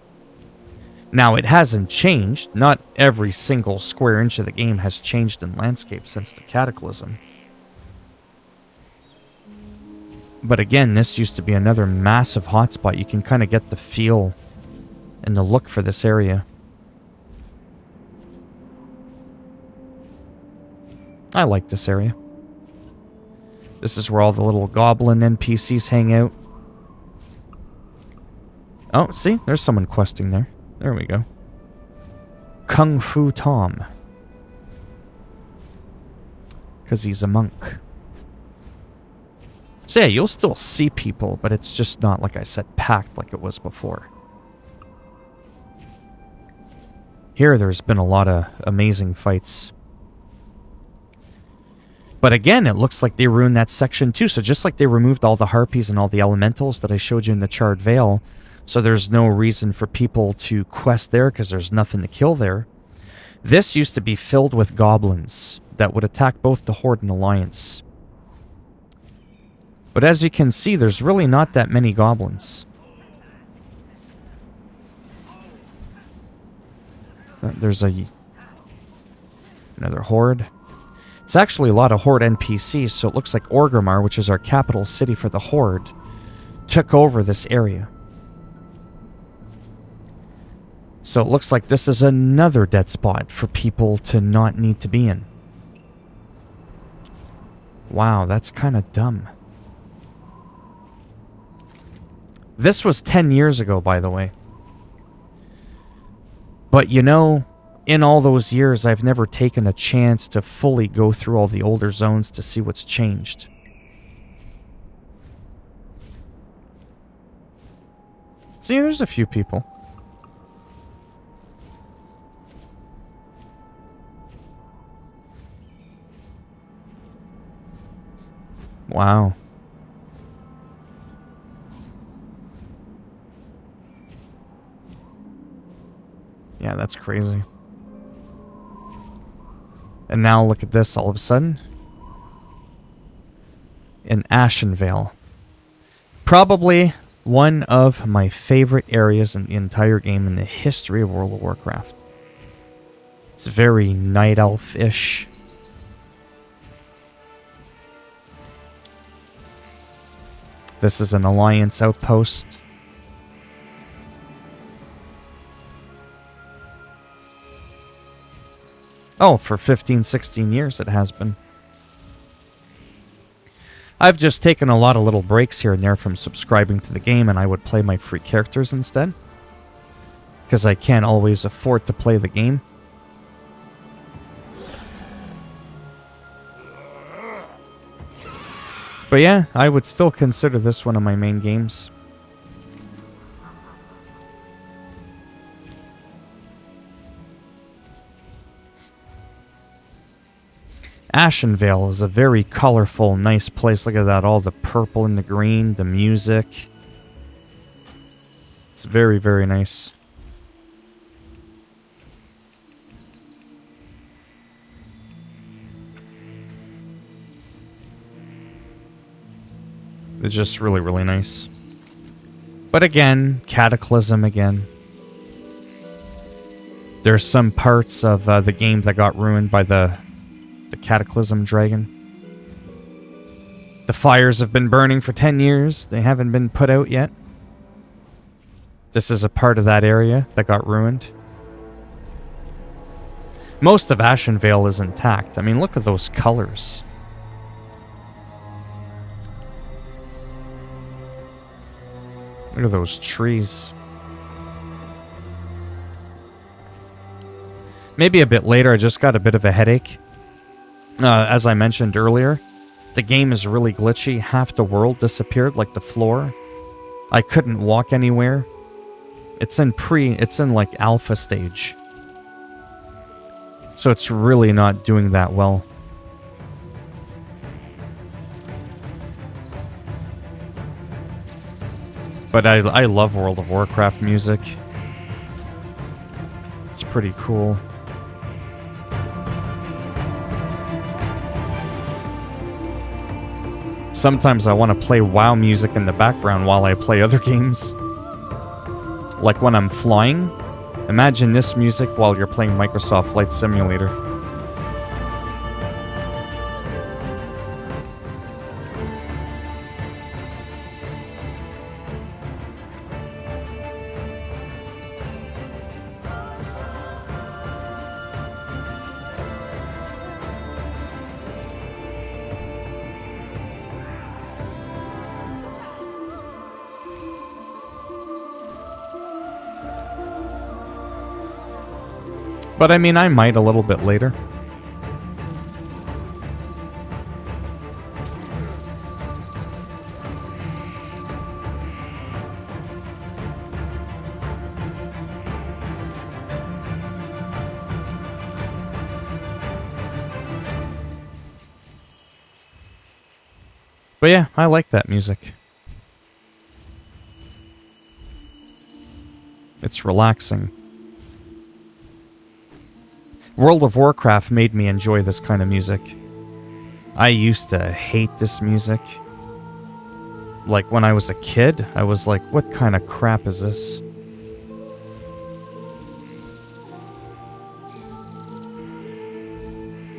Now, it hasn't changed. Not every single square inch of the game has changed in landscape since the Cataclysm. But again, this used to be another massive hotspot. You can kind of get the feel and the look for this area. I like this area. This is where all the little goblin NPCs hang out. Oh, see? There's someone questing there. There we go. Kung Fu Tom. Because he's a monk. So yeah, you'll still see people, but it's just not, like I said, packed like it was before. Here, there's been a lot of amazing fights. But again, it looks like they ruined that section too. So just like they removed all the harpies and all the elementals that I showed you in the Charred Vale, so there's no reason for people to quest there because there's nothing to kill there. This used to be filled with goblins that would attack both the Horde and Alliance. But as you can see, there's really not that many goblins. There's another Horde. It's actually a lot of Horde NPCs, so it looks like Orgrimmar, which is our capital city for the Horde, took over this area. So it looks like this is another dead spot for people to not need to be in. Wow, that's kind of dumb. This was 10 years ago, by the way. But you know, in all those years, I've never taken a chance to fully go through all the older zones to see what's changed. See, there's a few people. Wow. Yeah, that's crazy. And now look at this all of a sudden. In Ashenvale. Probably one of my favorite areas in the entire game in the history of World of Warcraft. It's very Night Elf-ish. This is an Alliance outpost. Oh, for 15, 16 years it has been. I've just taken a lot of little breaks here and there from subscribing to the game, and I would play my free characters instead. Because I can't always afford to play the game. But yeah, I would still consider this one of my main games. Ashenvale is a very colorful, nice place. Look at that, all the purple and the green, the music. It's very, very nice. It's just really, really nice. But again, Cataclysm again. There's some parts of the game that got ruined by the Cataclysm Dragon. The fires have been burning for 10 years. They haven't been put out yet. This is a part of that area that got ruined. Most of Ashenvale is intact. I mean, look at those colors. Look at those trees. Maybe a bit later. I just got a bit of a headache. As I mentioned earlier, the game is really glitchy. Half the world disappeared, like the floor. I couldn't walk anywhere. It's in like alpha stage. So it's really not doing that well. But I love World of Warcraft music. It's pretty cool. Sometimes I want to play WoW music in the background while I play other games. Like when I'm flying. Imagine this music while you're playing Microsoft Flight Simulator. But I mean, I might a little bit later. But yeah, I like that music. It's relaxing. World of Warcraft made me enjoy this kind of music. I used to hate this music. Like when I was a kid, I was like, what kind of crap is this?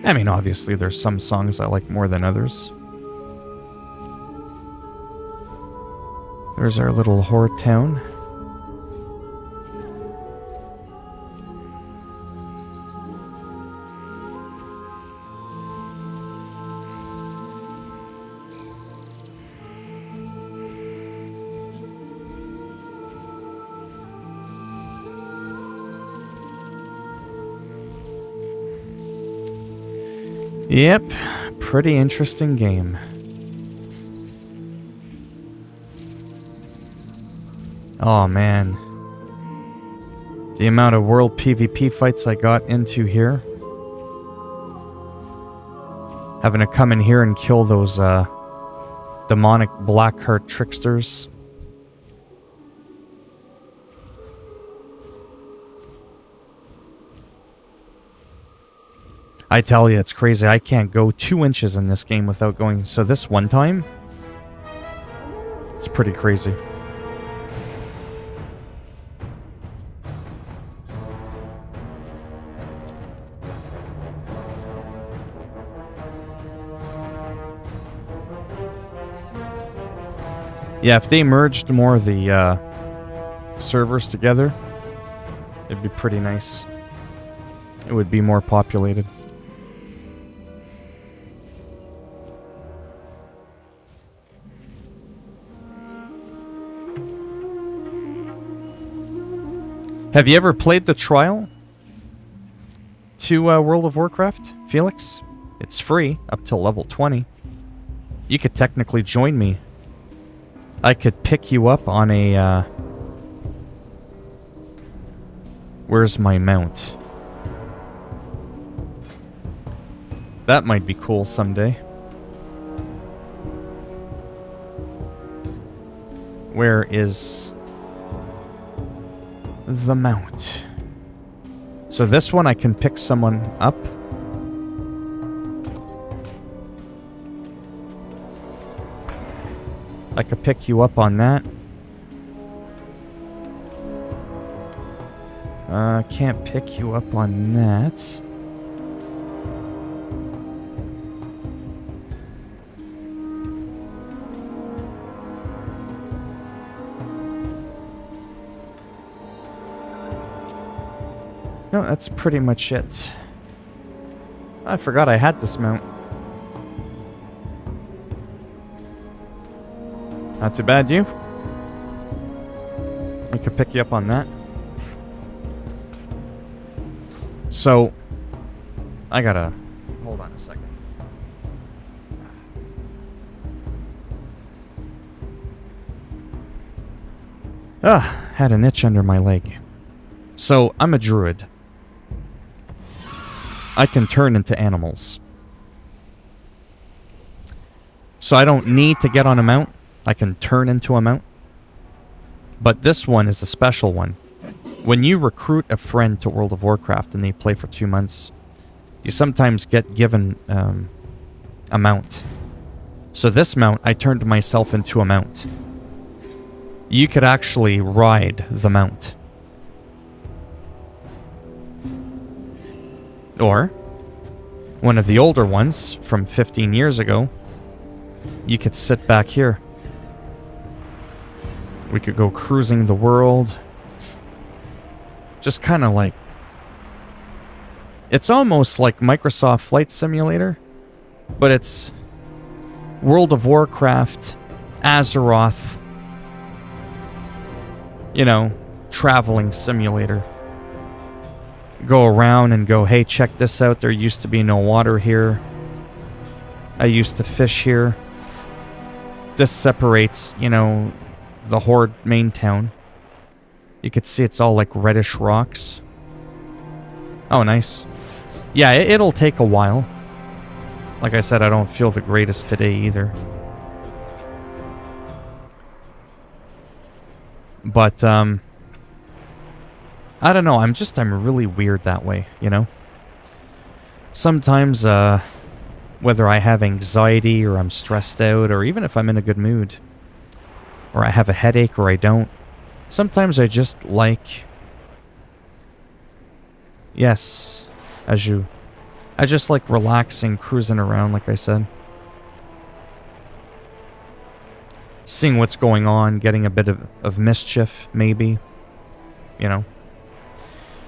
I mean, obviously there's some songs I like more than others. There's our little horde town. Yep, pretty interesting game. Oh man. The amount of world PvP fights I got into here. Having to come in here and kill those demonic blackheart tricksters. I tell you, it's crazy. I can't go 2 inches in this game without going. So this one time, it's pretty crazy. Yeah, if they merged more of the servers together, it'd be pretty nice. It would be more populated. Have you ever played the trial to World of Warcraft, Felix? It's free up till level 20. You could technically join me. I could pick you up on a... Where's my mount? That might be cool someday. Where is the mount? So this one I can pick someone up. I could pick you up on that. Can't pick you up on that. No, that's pretty much it. I forgot I had this mount. Not too bad, you. I could pick you up on that. So, I gotta... Hold on a second. Had an itch under my leg. So, I'm a druid. I can turn into animals. So I don't need to get on a mount. I can turn into a mount. But this one is a special one. When you recruit a friend to World of Warcraft and they play for 2 months, you sometimes get given a mount. So this mount, I turned myself into a mount. You could actually ride the mount. Or, one of the older ones from 15 years ago, you could sit back here. We could go cruising the world. Just kind of like... It's almost like Microsoft Flight Simulator, but it's World of Warcraft, Azeroth, you know, traveling simulator. Go around and go, hey, check this out. There used to be no water here. I used to fish here. This separates, you know, the Horde main town. You could see it's all like reddish rocks. Oh, nice. Yeah, it'll take a while. Like I said, I don't feel the greatest today either. But, I don't know, I'm really weird that way, you know? Sometimes, whether I have anxiety or I'm stressed out or even if I'm in a good mood or I have a headache or I don't, sometimes I just like... Yes, Aju. I just like relaxing, cruising around, like I said. Seeing what's going on, getting a bit of mischief, maybe. You know?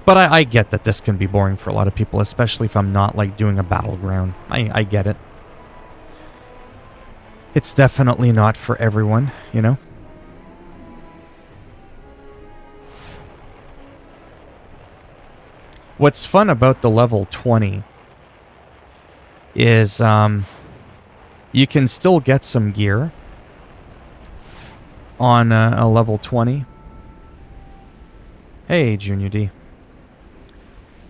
But I get that this can be boring for a lot of people, especially if I'm not, like, doing a battleground. I get it. It's definitely not for everyone, you know? What's fun about the level 20 is you can still get some gear on a level 20. Hey, Junior D.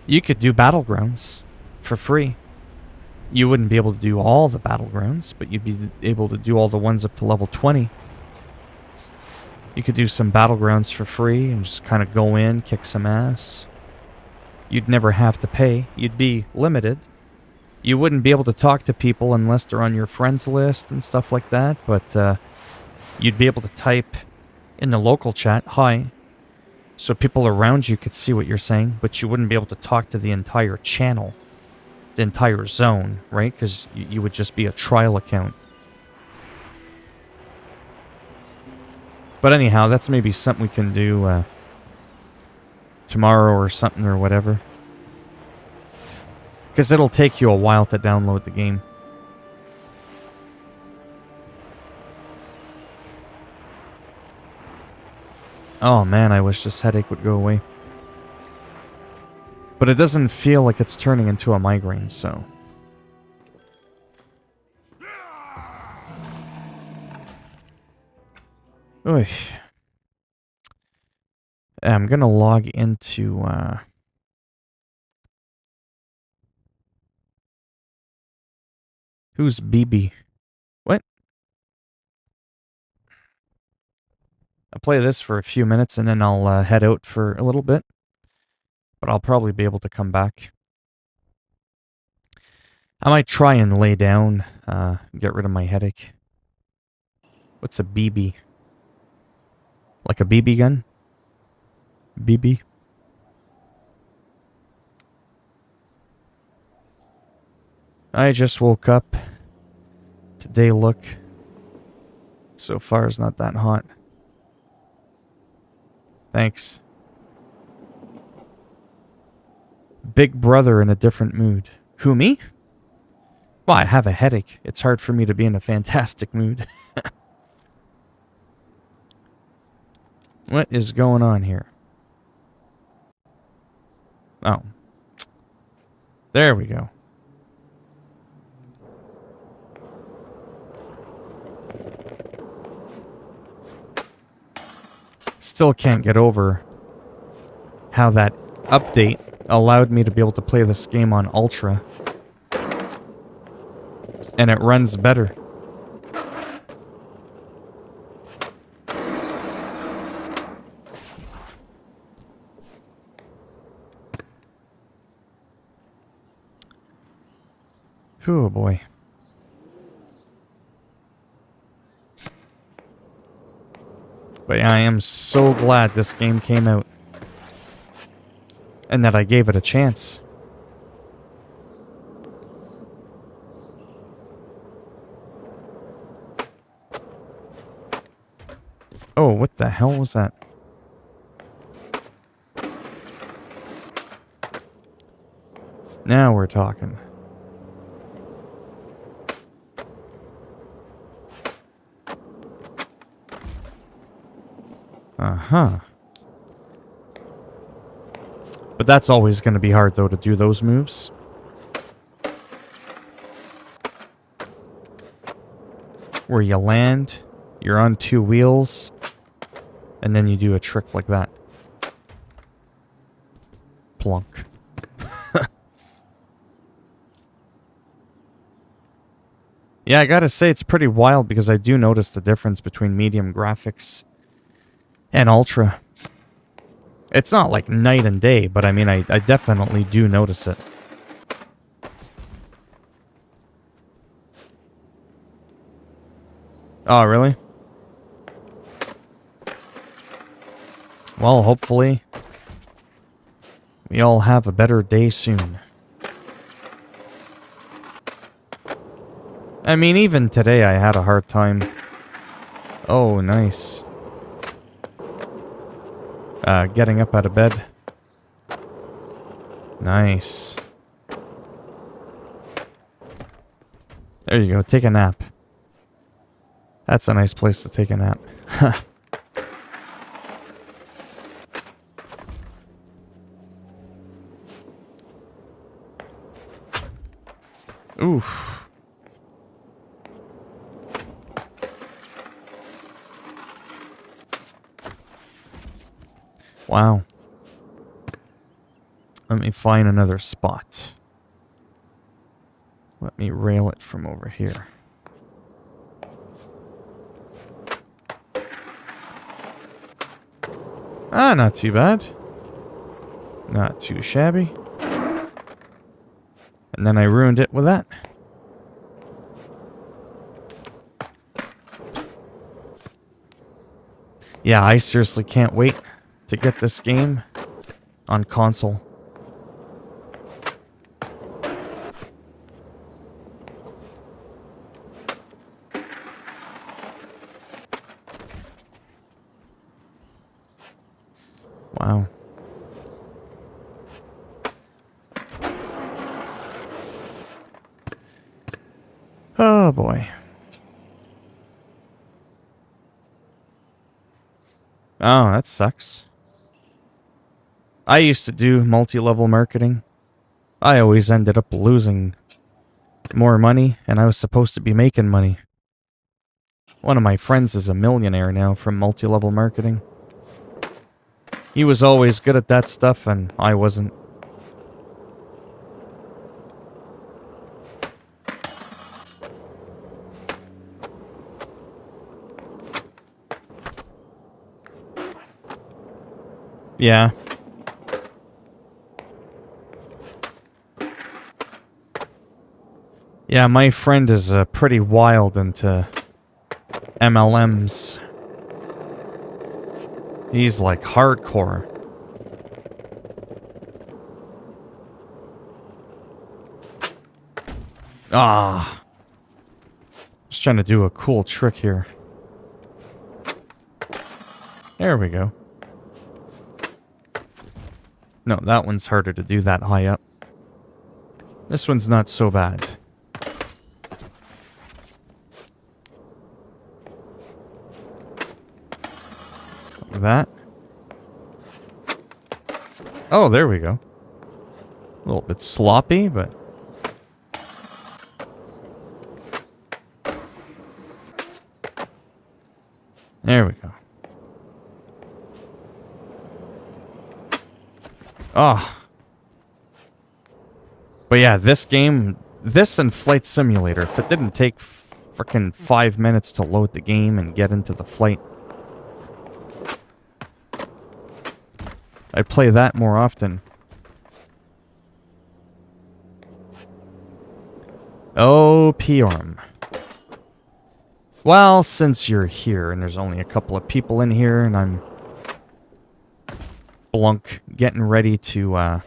You could do battlegrounds for free. You wouldn't be able to do all the battlegrounds, but you'd be able to do all the ones up to level 20. You could do some battlegrounds for free and just kind of go in, kick some ass. You'd never have to pay. You'd be limited. You wouldn't be able to talk to people unless they're on your friends list and stuff like that, but you'd be able to type in the local chat, hi, so people around you could see what you're saying, but you wouldn't be able to talk to the entire channel, the entire zone, right? Because you would just be a trial account. But anyhow, that's maybe something we can do tomorrow or something or whatever. Because it'll take you a while to download the game. Oh man, I wish this headache would go away. But it doesn't feel like it's turning into a migraine, so... Oy. I'm gonna log into, Who's BB? What? I'll play this for a few minutes and then I'll head out for a little bit. But I'll probably be able to come back. I might try and lay down, get rid of my headache. What's a BB? Like a BB gun? BB? I just woke up. Today look so far is not that hot. Thanks. Big brother in a different mood. Who, me? Well, I have a headache. It's hard for me to be in a fantastic mood. What is going on here? Oh. There we go. Still can't get over how that update allowed me to be able to play this game on Ultra. And it runs better. Oh boy. But yeah, I am so glad this game came out. And that I gave it a chance. Oh, what the hell was that? Now we're talking. Uh-huh. But that's always going to be hard, though, to do those moves. Where you land, you're on two wheels, and then you do a trick like that. Plunk. Yeah, I gotta say, it's pretty wild because I do notice the difference between medium graphics and ultra. It's not like night and day, but I mean, I definitely do notice it. Oh, really? Well, hopefully we all have a better day soon. I mean, even today I had a hard time. Oh, nice. Getting up out of bed. Nice. There you go, take a nap. That's a nice place to take a nap. Oof. Wow. Let me find another spot. Let me rail it from over here. Ah, not too bad. Not too shabby. And then I ruined it with that. Yeah, I seriously can't wait to get this game on console. Wow. Oh boy. Oh, that sucks. I used to do multi-level marketing. I always ended up losing more money, and I was supposed to be making money. One of my friends is a millionaire now from multi-level marketing. He was always good at that stuff, and I wasn't. Yeah. Yeah, my friend is pretty wild into MLMs. He's like hardcore. Ah. Just trying to do a cool trick here. There we go. No, that one's harder to do that high up. This one's not so bad. Like that. Oh, there we go. A little bit sloppy, but... There we go. Oh. But yeah, this game, this and Flight Simulator, if it didn't take frickin' 5 minutes to load the game and get into the flight, I'd play that more often. Oh, P-Arm. Well, since you're here and there's only a couple of people in here and I'm blunk getting ready to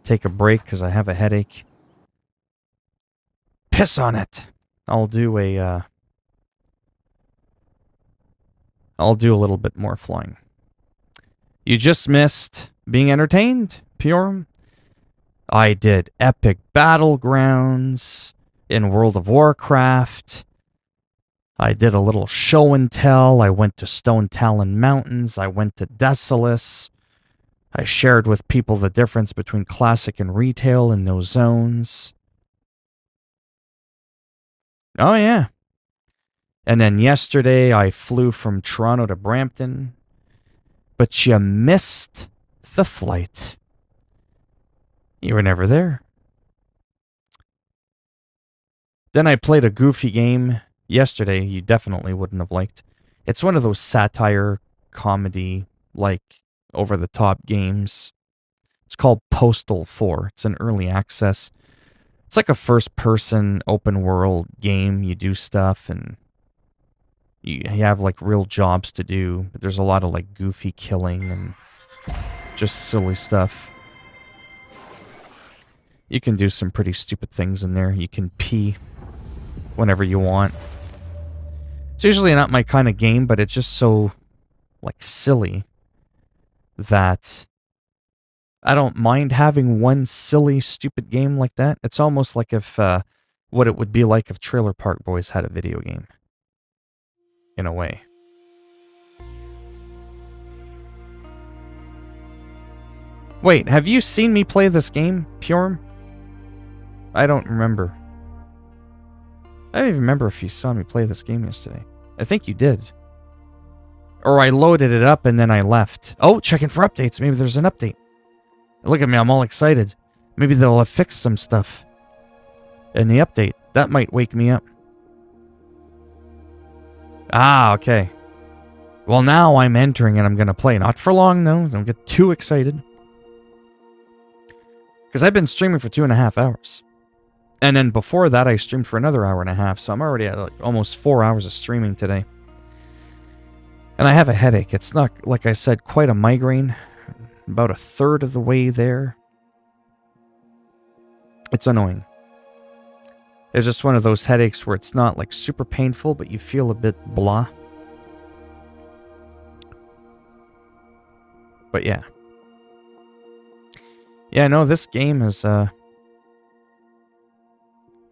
take a break because I have a headache. Piss on it. I'll do a little bit more flying. You just missed being entertained, Pure. I did epic battlegrounds in World of Warcraft. I did a little show and tell. I went to Stone Talon Mountains. I went to Desolus. I shared with people the difference between classic and retail in those zones. Oh, yeah. And then yesterday, I flew from Toronto to Brampton. But you missed the flight. You were never there. Then I played a goofy game yesterday you definitely wouldn't have liked. It's one of those satire, comedy, like, over-the-top games. It's called Postal 4. It's an early access. It's like a first-person, open-world game. You do stuff, and you have, like, real jobs to do. But there's a lot of, like, goofy killing and just silly stuff. You can do some pretty stupid things in there. You can pee whenever you want. It's usually not my kind of game, but it's just so, like, silly that I don't mind having one silly, stupid game like that. It's almost like if, what it would be like if Trailer Park Boys had a video game. In a way. Wait, have you seen me play this game, Pure? I don't remember. I don't even remember if you saw me play this game yesterday. I think you did. Or I loaded it up and then I left. Oh, checking for updates. Maybe there's an update. Look at me, I'm all excited. Maybe they'll have fixed some stuff in the update. That might wake me up. Ah, okay. Well, now I'm entering and I'm going to play. Not for long, though. Don't get too excited. Because I've been streaming for 2.5 hours. And then before that, I streamed for another 1.5 hours. So I'm already at like almost 4 hours of streaming today. And I have a headache. It's not, like I said, quite a migraine. About 1/3 of the way there. It's annoying. It's just one of those headaches where it's not like super painful, but you feel a bit blah. But yeah. Yeah, no, this game is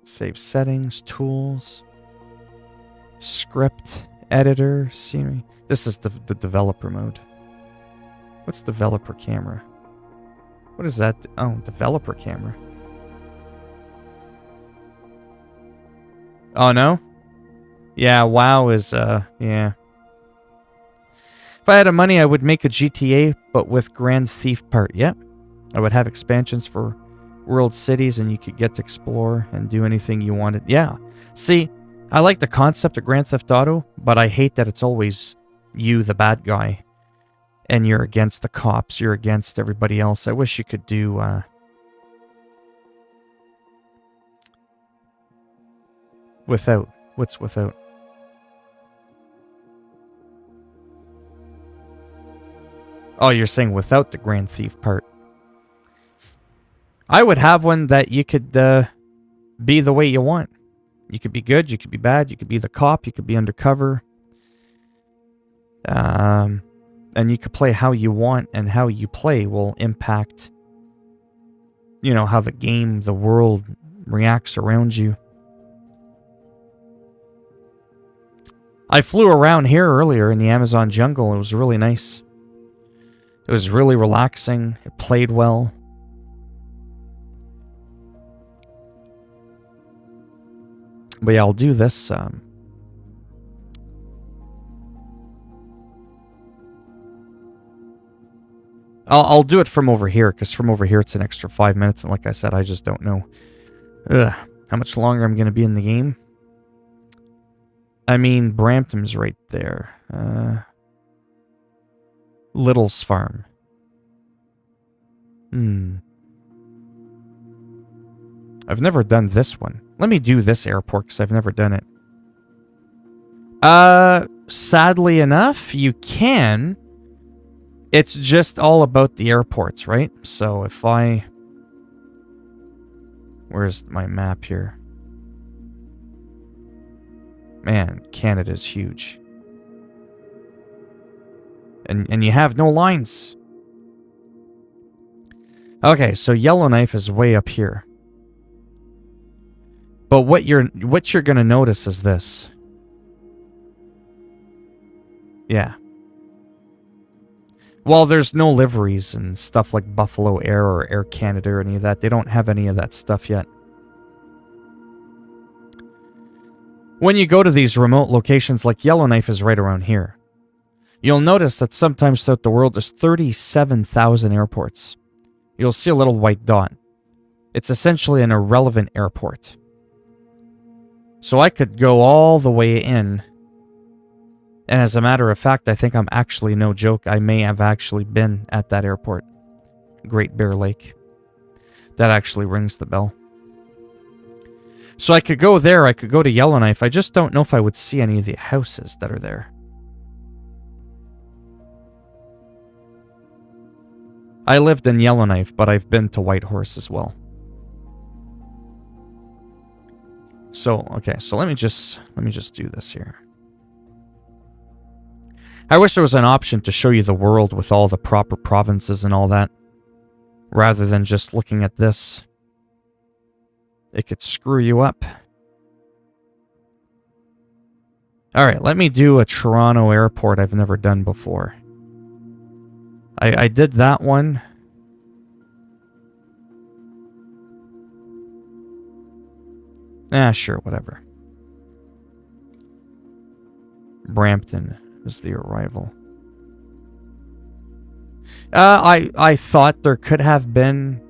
save settings, tools, script, editor, scenery. This is the developer mode. What's developer camera? What is that? Oh, developer camera. Oh, no? Yeah, WoW is, yeah. If I had the money, I would make a GTA, but with Grand Theft part. Yep. I would have expansions for world cities, and you could get to explore and do anything you wanted. Yeah. See, I like the concept of Grand Theft Auto, but I hate that it's always you, the bad guy, and you're against the cops. You're against everybody else. I wish you could do, without. What's without? Oh, you're saying without the Grand Theft part. I would have one that you could be the way you want. You could be good, you could be bad, you could be the cop, you could be undercover. And you could play how you want, and how you play will impact, you know, how the game, the world reacts around you. I flew around here earlier in the Amazon jungle. It was really nice. It was really relaxing. It played well. But yeah, I'll do this. I'll do it from over here, because from over here it's an extra 5 minutes, and like I said, I just don't know how much longer I'm going to be in the game. I mean, Brampton's right there. Little's Farm. I've never done this one. Let me do this airport, because I've never done it. Sadly enough, you can. It's just all about the airports, right? So if I... Where's my map here? Man, Canada's huge. And you have no lines. Okay, so Yellowknife is way up here. But what you're gonna notice is this. Yeah. Well, there's no liveries and stuff like Buffalo Air or Air Canada or any of that. They don't have any of that stuff yet. When you go to these remote locations, like Yellowknife is right around here, you'll notice that sometimes throughout the world there's 37,000 airports. You'll see a little white dot. It's essentially an irrelevant airport. So I could go all the way in. And as a matter of fact, I think I'm actually, no joke, I may have actually been at that airport. Great Bear Lake. That actually rings the bell. So I could go there, I could go to Yellowknife. I just don't know if I would see any of the houses that are there. I lived in Yellowknife, but I've been to Whitehorse as well. So, okay, so let me just do this here. I wish there was an option to show you the world with all the proper provinces and all that, rather than just looking at this. It could screw you up. Alright, let me do a Toronto airport I've never done before. I did that one. Sure, whatever. Brampton is the arrival. I thought there could have been...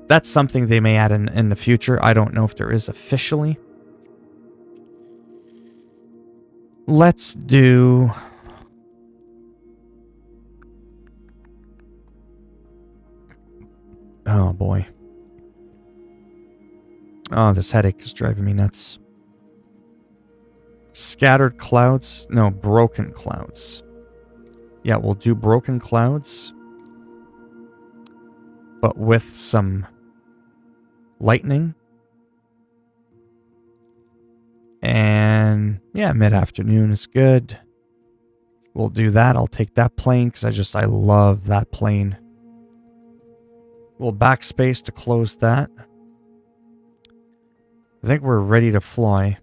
That's something they may add in the future. I don't know if there is officially. Let's do... Oh, boy. Oh, this headache is driving me nuts. Scattered clouds? No, broken clouds. Yeah, we'll do broken clouds. But with some lightning. And yeah, mid-afternoon is good. We'll do that. I'll take that plane because I love that plane. We'll backspace to close that. I think we're ready to fly.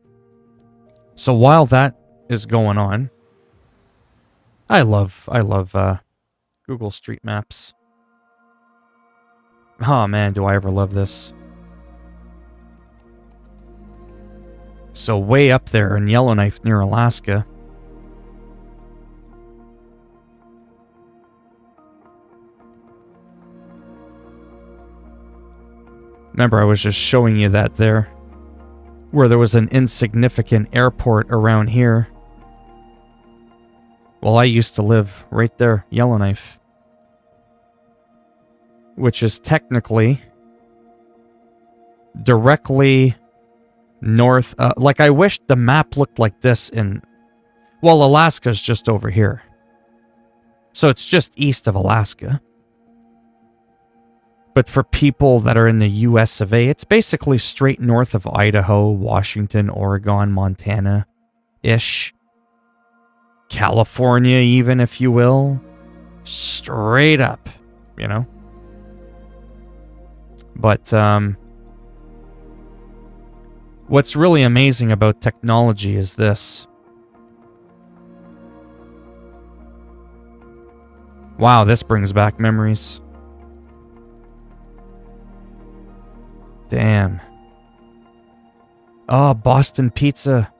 So while that is going on, I love Google Street Maps. Oh man, do I ever love this. So way up there in Yellowknife near Alaska. Remember, I was just showing you that there. Where there was an insignificant airport around here. Well, I used to live right there, Yellowknife. Which is technically directly north. Like, I wish the map looked like this in... Well, Alaska's just over here. So it's just east of Alaska. But for people that are in the US of A, it's basically straight north of Idaho, Washington, Oregon, Montana-ish. California, even, if you will. Straight up, you know? But, what's really amazing about technology is this. Wow, this brings back memories. Damn. Oh, Boston Pizza.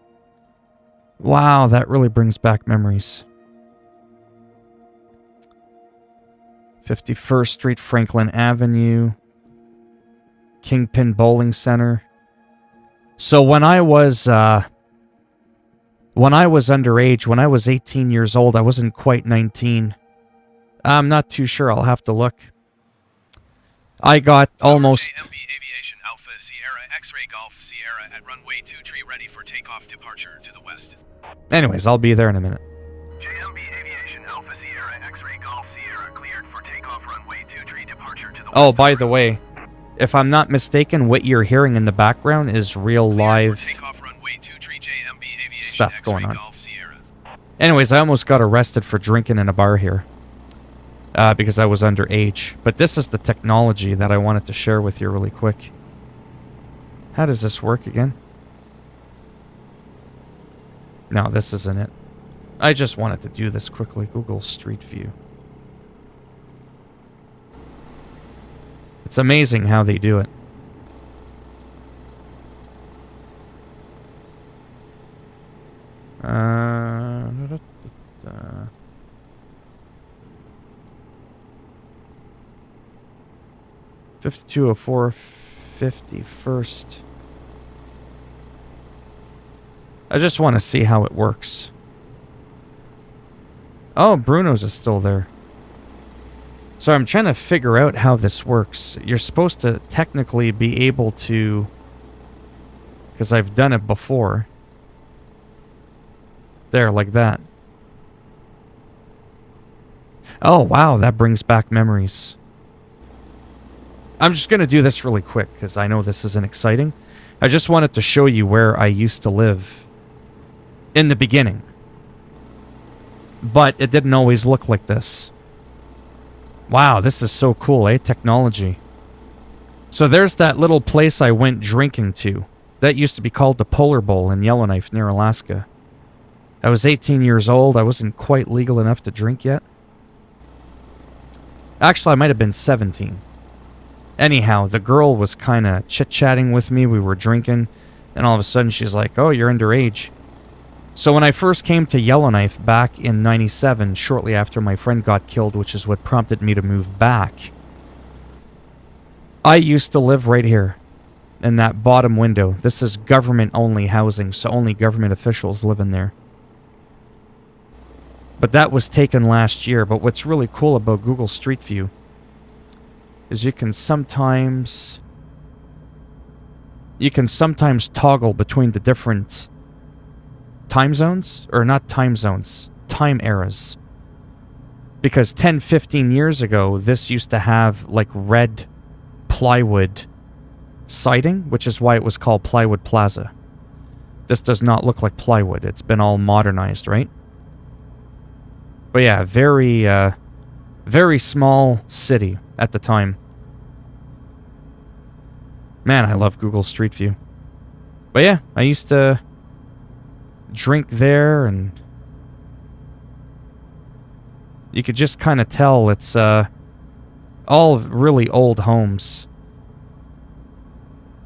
Wow, that really brings back memories. 51st Street, Franklin Avenue. Kingpin Bowling Center. So when I was underage, when I was 18 years old, I wasn't quite 19. I'm not too sure. I'll have to look. I got almost... JMB Aviation Alpha Sierra X-Ray Golf Sierra at runway 23 ready for takeoff departure to the west. Anyways, I'll be there in a minute. JMB Aviation Alpha Sierra X-Ray Golf Sierra cleared for takeoff runway 23 departure to the west. Oh, by the way, if I'm not mistaken, what you're hearing in the background is real live stuff going on. Anyways, I almost got arrested for drinking in a bar here. Because I was underage. But this is the technology that I wanted to share with you really quick. How does this work again? No, this isn't it. I just wanted to do this quickly. Google Street View. It's amazing how they do it. Uh, 5204 51st. I just want to see how it works. Oh, Bruno's is still there. So I'm trying to figure out how this works. You're supposed to technically be able to... Because I've done it before. There, like that. Oh, wow, that brings back memories. I'm just going to do this really quick, because I know this isn't exciting. I just wanted to show you where I used to live in the beginning. But it didn't always look like this. Wow, this is so cool, eh? Technology. So there's that little place I went drinking to. That used to be called the Polar Bowl in Yellowknife near Alaska. I was 18 years old. I wasn't quite legal enough to drink yet. Actually, I might have been 17. Anyhow, the girl was kind of chit-chatting with me. We were drinking. And all of a sudden, she's like, oh, you're underage. So when I first came to Yellowknife back in 97, shortly after my friend got killed, which is what prompted me to move back, I used to live right here in that bottom window. This is government-only housing, so only government officials live in there. But that was taken last year. But what's really cool about Google Street View is you can sometimes toggle between the different time zones, or not time zones, time eras. Because 10, 15 years ago, this used to have like red plywood siding, which is why it was called Plywood Plaza. This does not look like plywood. It's been all modernized, right? But yeah, very small city at the time. Man, I love Google Street View. But yeah, I used to drink there, and you could just kind of tell it's all really old homes.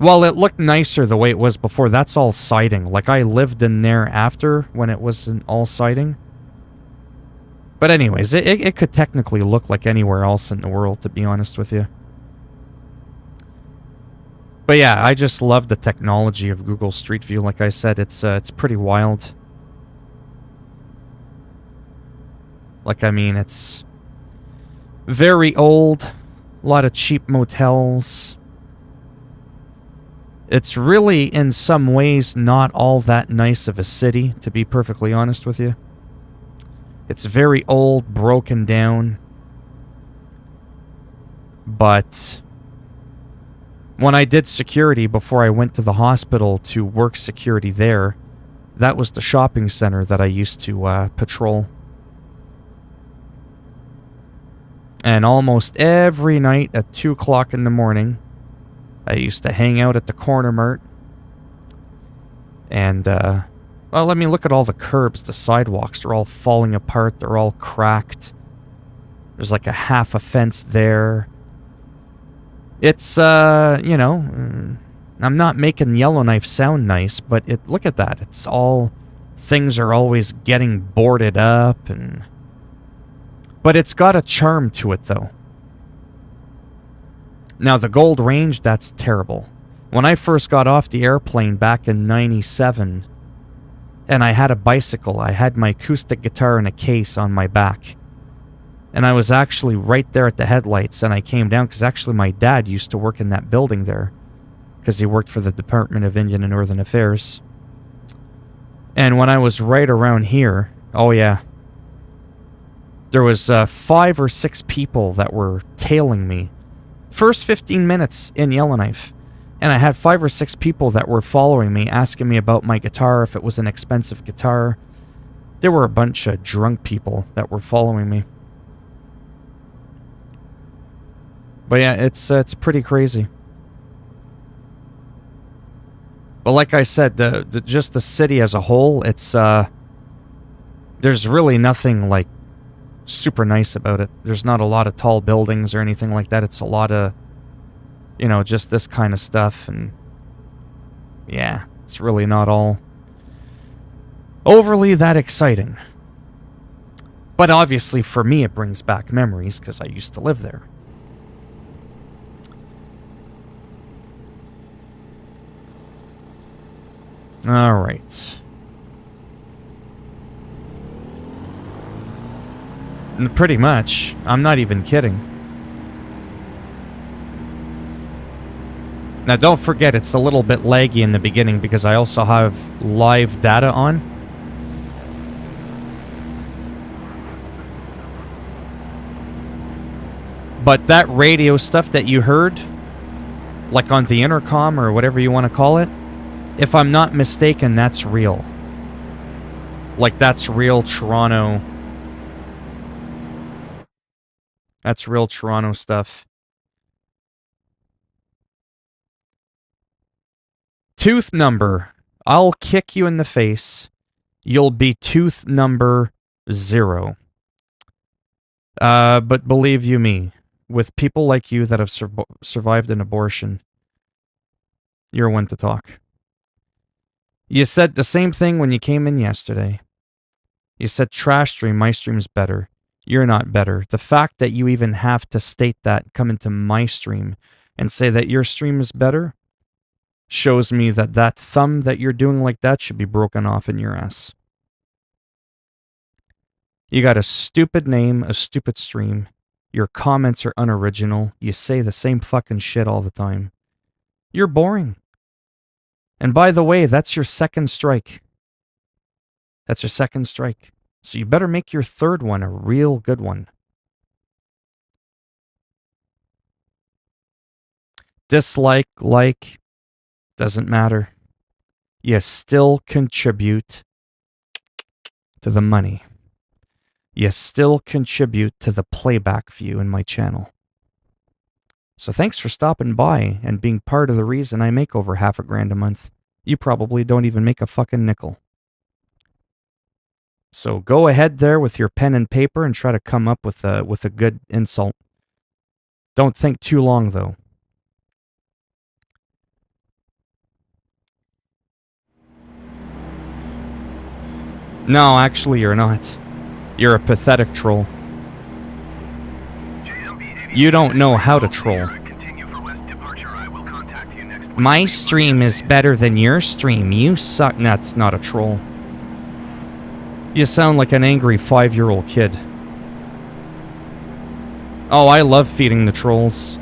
Well, it looked nicer the way it was before. That's all siding. Like, I lived in there after when it wasn't all siding. But anyways, it could technically look like anywhere else in the world, to be honest with you. But yeah, I just love the technology of Google Street View. Like I said, it's pretty wild. Like, I mean, it's very old. A lot of cheap motels. It's really, in some ways, not all that nice of a city, to be perfectly honest with you. It's very old, broken down. But when I did security before I went to the hospital to work security there, that was the shopping center that I used to patrol. And almost every night at 2 o'clock in the morning, I used to hang out at the corner mart. And, well, I mean, look at all the curbs, the sidewalks. They're all falling apart. They're all cracked. There's like a half a fence there. It's, you know, I'm not making Yellowknife sound nice, but look at that. It's all... Things are always getting boarded up and... But it's got a charm to it, though. Now, the Gold Range, that's terrible. When I first got off the airplane back in '97, and I had a bicycle, I had my acoustic guitar in a case on my back. And I was actually right there at the headlights, and I came down, because actually my dad used to work in that building there, because he worked for the Department of Indian and Northern Affairs. And when I was right around here, oh yeah, there was 5 or 6 people that were tailing me. First 15 minutes in Yellowknife. And I had 5 or 6 people that were following me, asking me about my guitar, if it was an expensive guitar. There were a bunch of drunk people that were following me. But yeah, it's pretty crazy. But like I said, just the city as a whole, it's there's really nothing like super nice about it. There's not a lot of tall buildings or anything like that. It's a lot of, you know, just this kind of stuff. And yeah, it's really not all overly that exciting. But obviously for me it brings back memories because I used to live there. All right. Pretty much. I'm not even kidding. Now don't forget, it's a little bit laggy in the beginning because I also have live data on. But that radio stuff that you heard, like on the intercom or whatever you want to call it, if I'm not mistaken, that's real. Like, that's real Toronto. That's real Toronto stuff. Tooth number. I'll kick you in the face. You'll be tooth number 0. But believe you me, with people like you that have survived an abortion, you're one to talk. You said the same thing when you came in yesterday. You said trash stream, my stream's better. You're not better. The fact that you even have to state that, come into my stream, and say that your stream is better, shows me that that thumb that you're doing like that should be broken off in your ass. You got a stupid name, a stupid stream. Your comments are unoriginal. You say the same fucking shit all the time. You're boring. And by the way, that's your second strike. That's your second strike. So you better make your third one a real good one. Dislike, like, doesn't matter. You still contribute to the money. You still contribute to the playback view in my channel. So thanks for stopping by and being part of the reason I make over $50,000 a month. You probably don't even make a fucking nickel. So go ahead there with your pen and paper and try to come up with a good insult. Don't think too long though. No, actually you're not. You're a pathetic troll. You don't know how to troll. My stream is better than your stream. You suck. That's not a troll. You sound like an angry 5-year-old kid. Oh, I love feeding the trolls.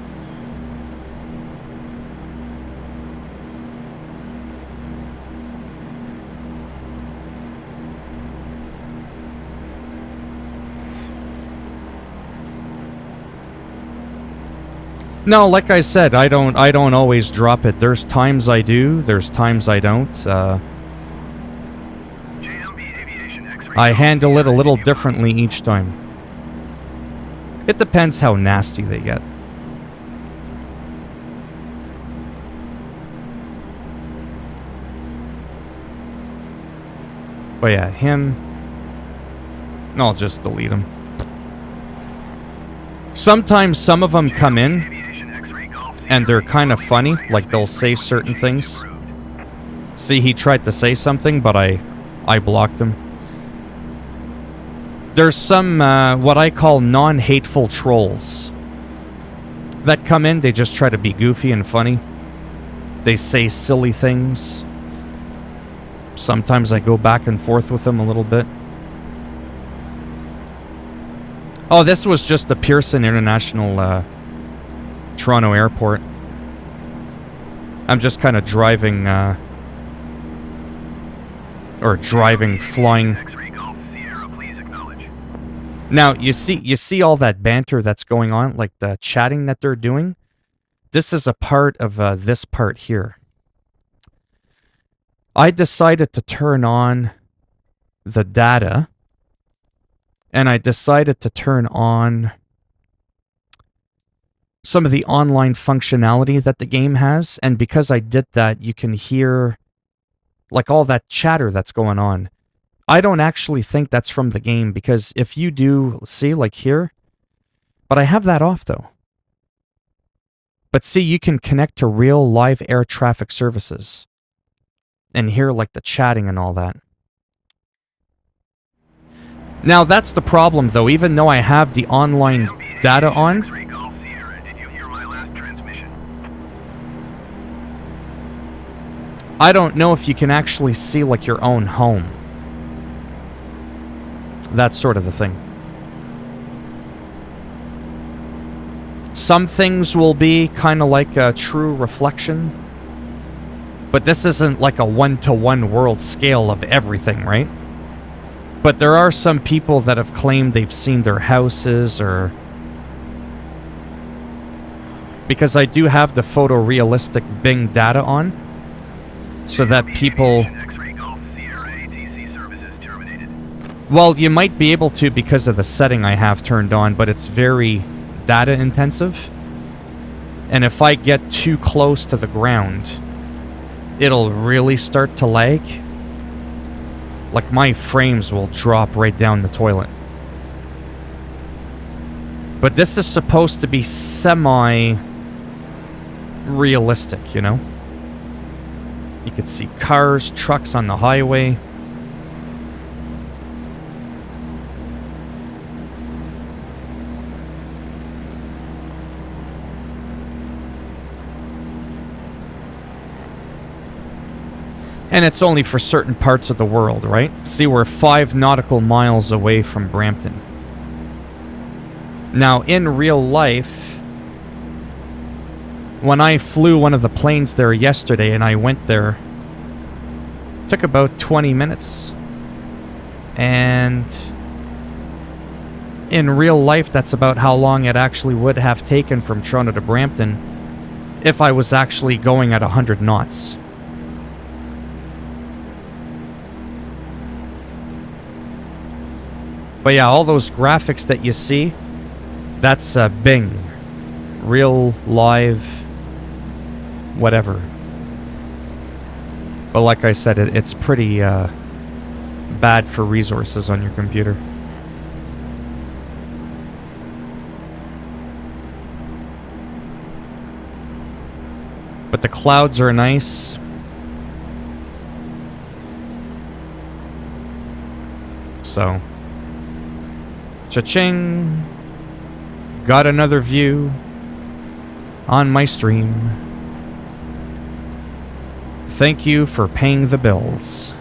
No, like I said, I don't always drop it. There's times I do, there's times I don't. I handle it a little differently each time. It depends how nasty they get. But yeah, him, I'll just delete him. Sometimes some of them come in And they're kind of funny, like they'll say certain things. See, he tried to say something, but I blocked him. There's some, what I call non-hateful trolls that come in, they just try to be goofy and funny. They say silly things. Sometimes I go back and forth with them a little bit. Oh, this was just the Pearson International Toronto Airport. I'm just kind of driving, flying. Now, you see all that banter that's going on, like the chatting that they're doing? This is a part of this part here. I decided to turn on the data, and I decided to turn on some of the online functionality that the game has, and because I did that, you can hear like all that chatter that's going on. I don't actually think that's from the game, because if you do, see, like here, but I have that off though. But see, you can connect to real live air traffic services and hear like the chatting and all that. Now that's the problem though, even though I have the online data on, I don't know if you can actually see like your own home. That's sort of the thing. Some things will be kind of like a true reflection, but this isn't like a one-to-one world scale of everything, right? But there are some people that have claimed they've seen their houses, or... Because I do have the photorealistic Bing data on, so that people... Well, you might be able to because of the setting I have turned on, but it's very data intensive. And if I get too close to the ground, it'll really start to lag. Like my frames will drop right down the toilet. But this is supposed to be semi-realistic, you know? You could see cars, trucks on the highway. And it's only for certain parts of the world, right? See, we're 5 nautical miles away from Brampton. Now, in real life, when I flew one of the planes there yesterday and I went there, it took about 20 minutes. And in real life, that's about how long it actually would have taken from Toronto to Brampton if I was actually going at 100 knots. But yeah, all those graphics that you see, that's Bing. Real, live, whatever. But like I said, it's pretty bad for resources on your computer. But the clouds are nice. So... Cha-ching! Got another view on my stream. Thank you for paying the bills.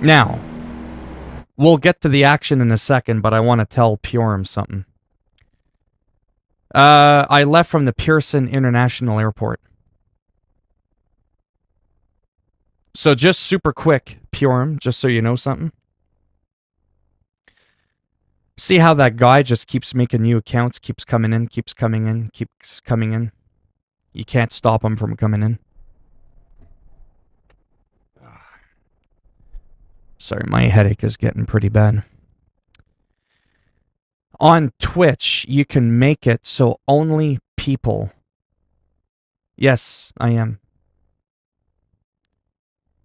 Now, we'll get to the action in a second, but I want to tell Purim something. I left from the Pearson International Airport. So just super quick, Purim, just so you know something. See how that guy just keeps making new accounts, keeps coming in, keeps coming in, keeps coming in. You can't stop him from coming in. Sorry, my headache is getting pretty bad. On Twitch, you can make it so only people... Yes, I am.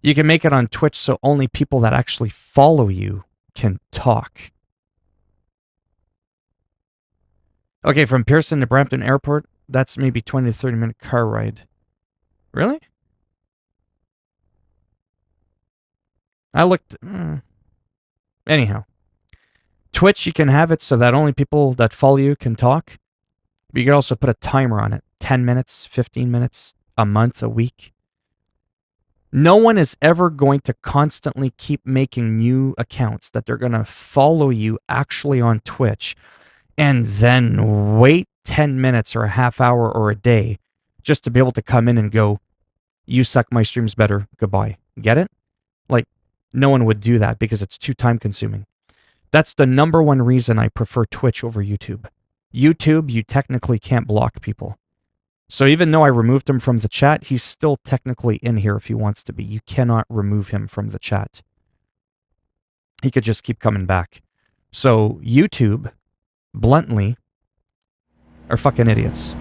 You can make it on Twitch so only people that actually follow you can talk. Okay, from Pearson to Brampton Airport, that's maybe 20 to 30 minute car ride. Really? I looked... Anyhow. Twitch, you can have it so that only people that follow you can talk. But you can also put a timer on it. 10 minutes, 15 minutes, a month, a week. No one is ever going to constantly keep making new accounts that they're going to follow you actually on Twitch and then wait 10 minutes or a half hour or a day just to be able to come in and go, you suck, my stream's better, goodbye. Get it? Like, no one would do that because it's too time consuming. That's the number one reason I prefer Twitch over YouTube. YouTube, you technically can't block people. So even though I removed him from the chat, he's still technically in here if he wants to be. You cannot remove him from the chat. He could just keep coming back. So YouTube, bluntly, are fucking idiots.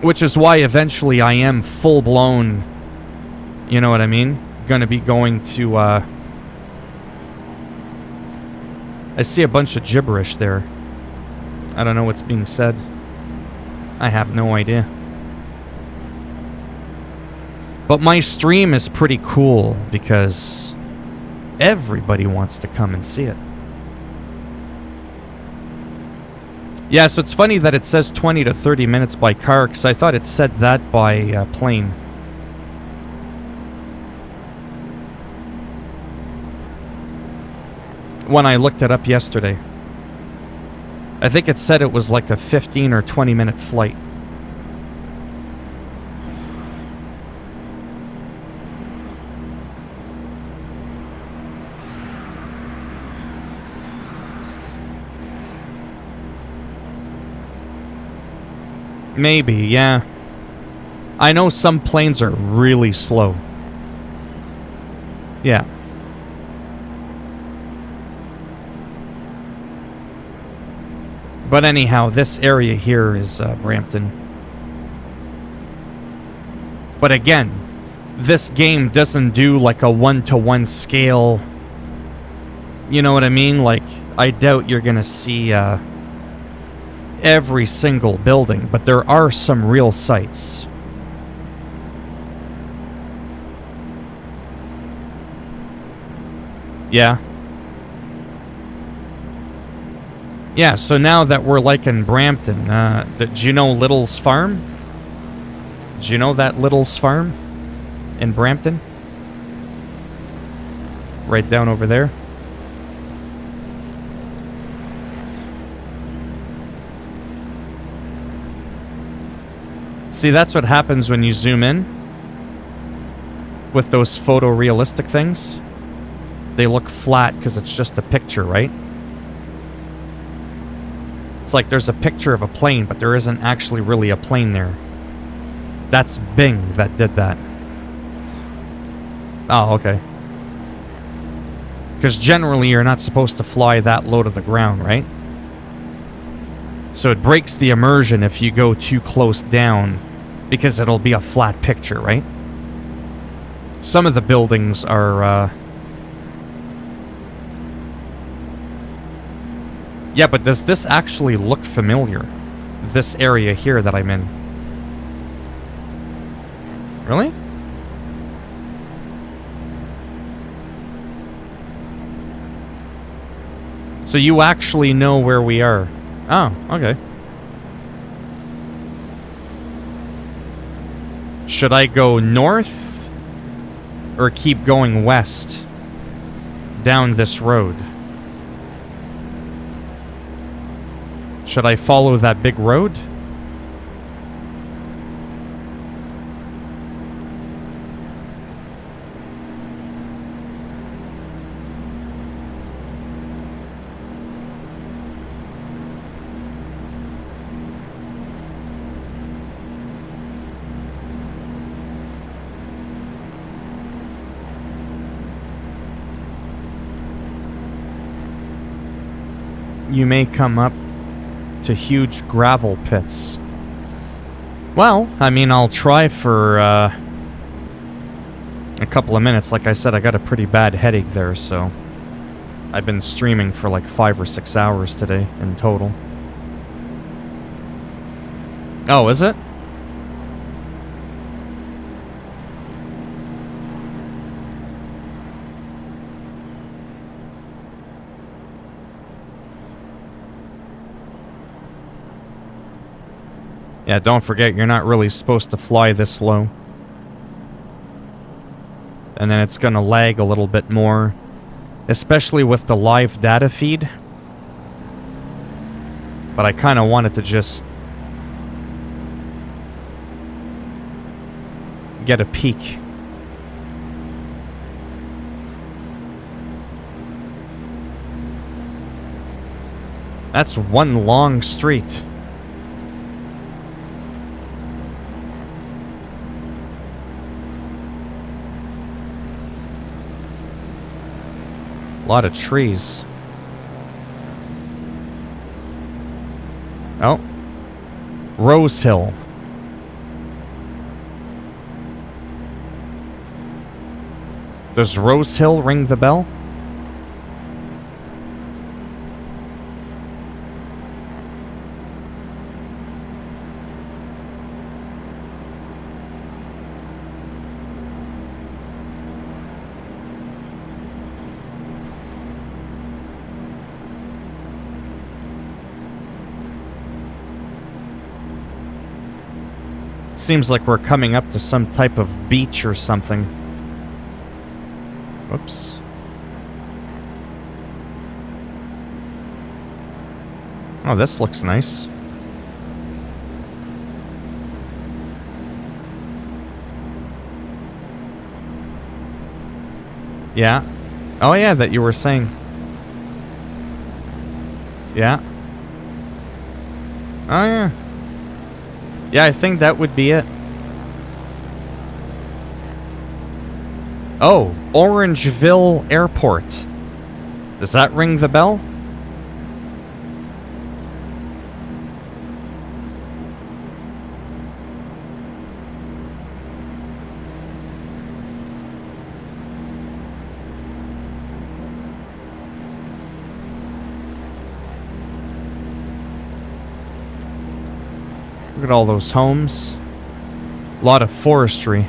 Which is why eventually I am full-blown, you know what I mean? Gonna be going to, I see a bunch of gibberish there. I don't know what's being said. I have no idea. But my stream is pretty cool because everybody wants to come and see it. Yeah, so it's funny that it says 20 to 30 minutes by car, because I thought it said that by plane. When I looked it up yesterday. I think it said it was like a 15 or 20 minute flight. Maybe, yeah. I know some planes are really slow. Yeah. But anyhow, this area here is Brampton. But again, this game doesn't do like a 1-to-1 scale. You know what I mean? Like, I doubt you're gonna see every single building, but there are some real sites. Yeah. Yeah, so now that we're like in Brampton, do you know Little's Farm? Do you know that Little's Farm in Brampton? Right down over there. See, that's what happens when you zoom in with those photorealistic things. They look flat because it's just a picture, right? It's like there's a picture of a plane, but there isn't actually really a plane there. That's Bing that did that. Oh, okay. Because generally you're not supposed to fly that low to the ground, right? So it breaks the immersion if you go too close down, because it'll be a flat picture, right? Some of the buildings are, Yeah, but does this actually look familiar? This area here that I'm in. Really? So you actually know where we are? Oh, okay. Should I go north or keep going west down this road? Should I follow that big road? You may come up to huge gravel pits. Well, I mean, I'll try for a couple of minutes. Like I said, I got a pretty bad headache there, so I've been streaming for like 5 or 6 hours today in total. Oh, is it? Yeah, don't forget, you're not really supposed to fly this low. And then it's gonna lag a little bit more, especially with the live data feed. But I kind of wanted to just get a peek. That's one long street. A lot of trees. Oh. Rose Hill. Does Rose Hill ring the bell? Seems like we're coming up to some type of beach or something. Whoops. Oh, this looks nice. Yeah. Oh yeah, that you were saying. Yeah. Oh yeah. Yeah, I think that would be it. Oh, Orangeville Airport. Does that ring the bell? Look at all those homes. A lot of forestry.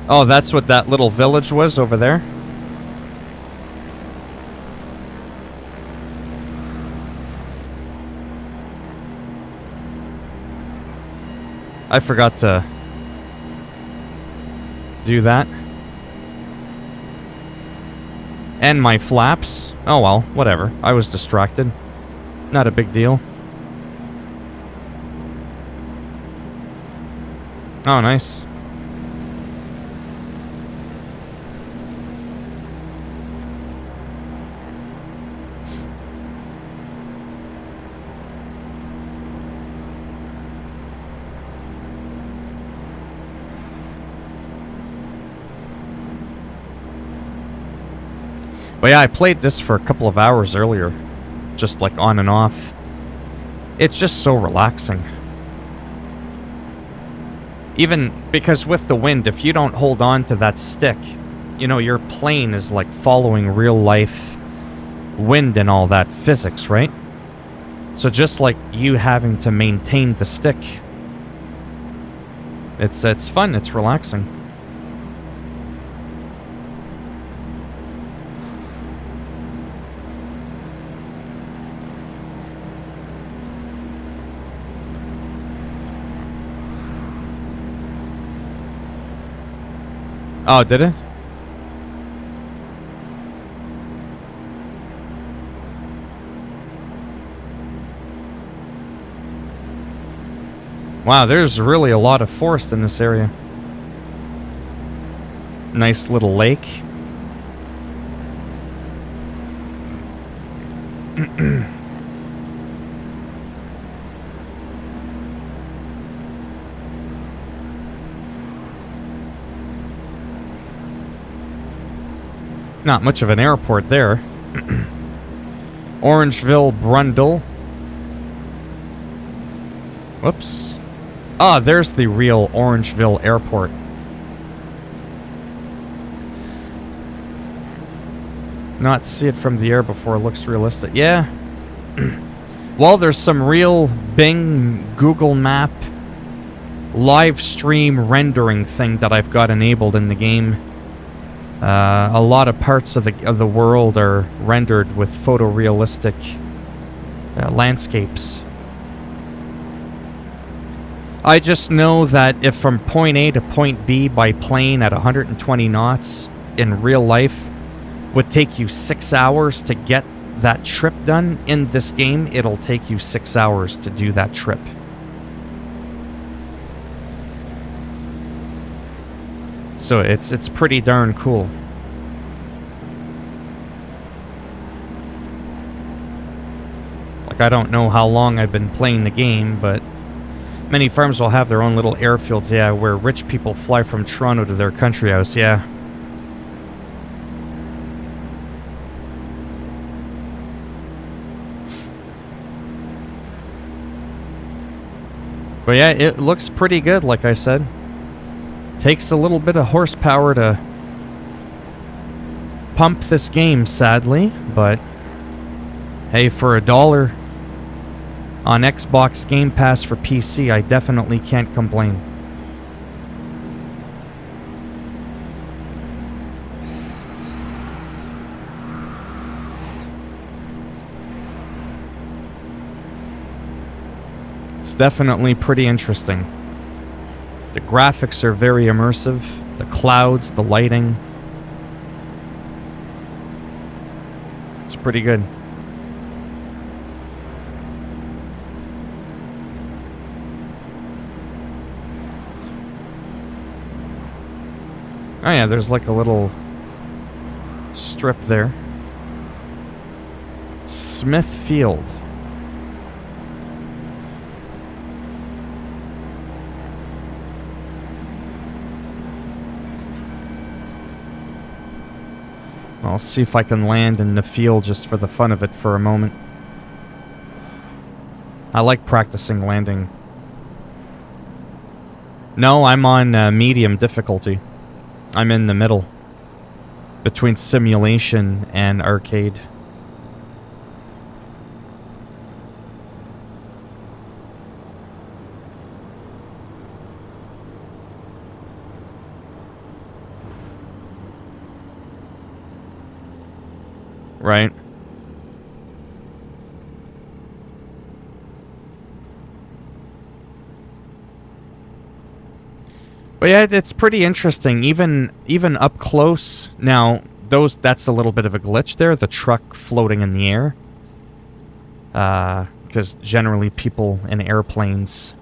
Oh, that's what that little village was over there? I forgot to do that. And my flaps. Oh well, whatever. I was distracted. Not a big deal. Oh, nice. But yeah, I played this for a couple of hours earlier. Just like on and off. It's just so relaxing. Even because with the wind, if you don't hold on to that stick, you know, your plane is like following real life wind and all that physics, right? So just like you having to maintain the stick. It's fun, it's relaxing. Oh, did it? Wow, there's really a lot of forest in this area. Nice little lake. Not much of an airport there. Orangeville, Brundle. Whoops. Ah, there's the real Orangeville Airport. Not see it from the air before it looks realistic. Yeah. Well, there's some real Bing, Google Map, live stream rendering thing that I've got enabled in the game. A lot of parts of the world are rendered with photorealistic landscapes. I just know that if from point A to point B by plane at 120 knots in real life would take you 6 hours to get that trip done, in this game it'll take you 6 hours to do that trip. So it's pretty darn cool. Like, I don't know how long I've been playing the game, but many farms will have their own little airfields, yeah, where rich people fly from Toronto to their country house, yeah. But yeah, it looks pretty good, like I said. Takes a little bit of horsepower to pump this game, sadly, but hey, for $1 on Xbox Game Pass for PC, I definitely can't complain. It's definitely pretty interesting. The graphics are very immersive. The clouds, the lighting. It's pretty good. Oh yeah, there's like a little strip there. Smithfield. I'll see if I can land in the field just for the fun of it for a moment. I like practicing landing. No, I'm on medium difficulty. I'm in the middle. Between simulation and arcade. Right. But yeah, it's pretty interesting, even up close. Now, that's a little bit of a glitch there, the truck floating in the air. Because generally people in airplanes,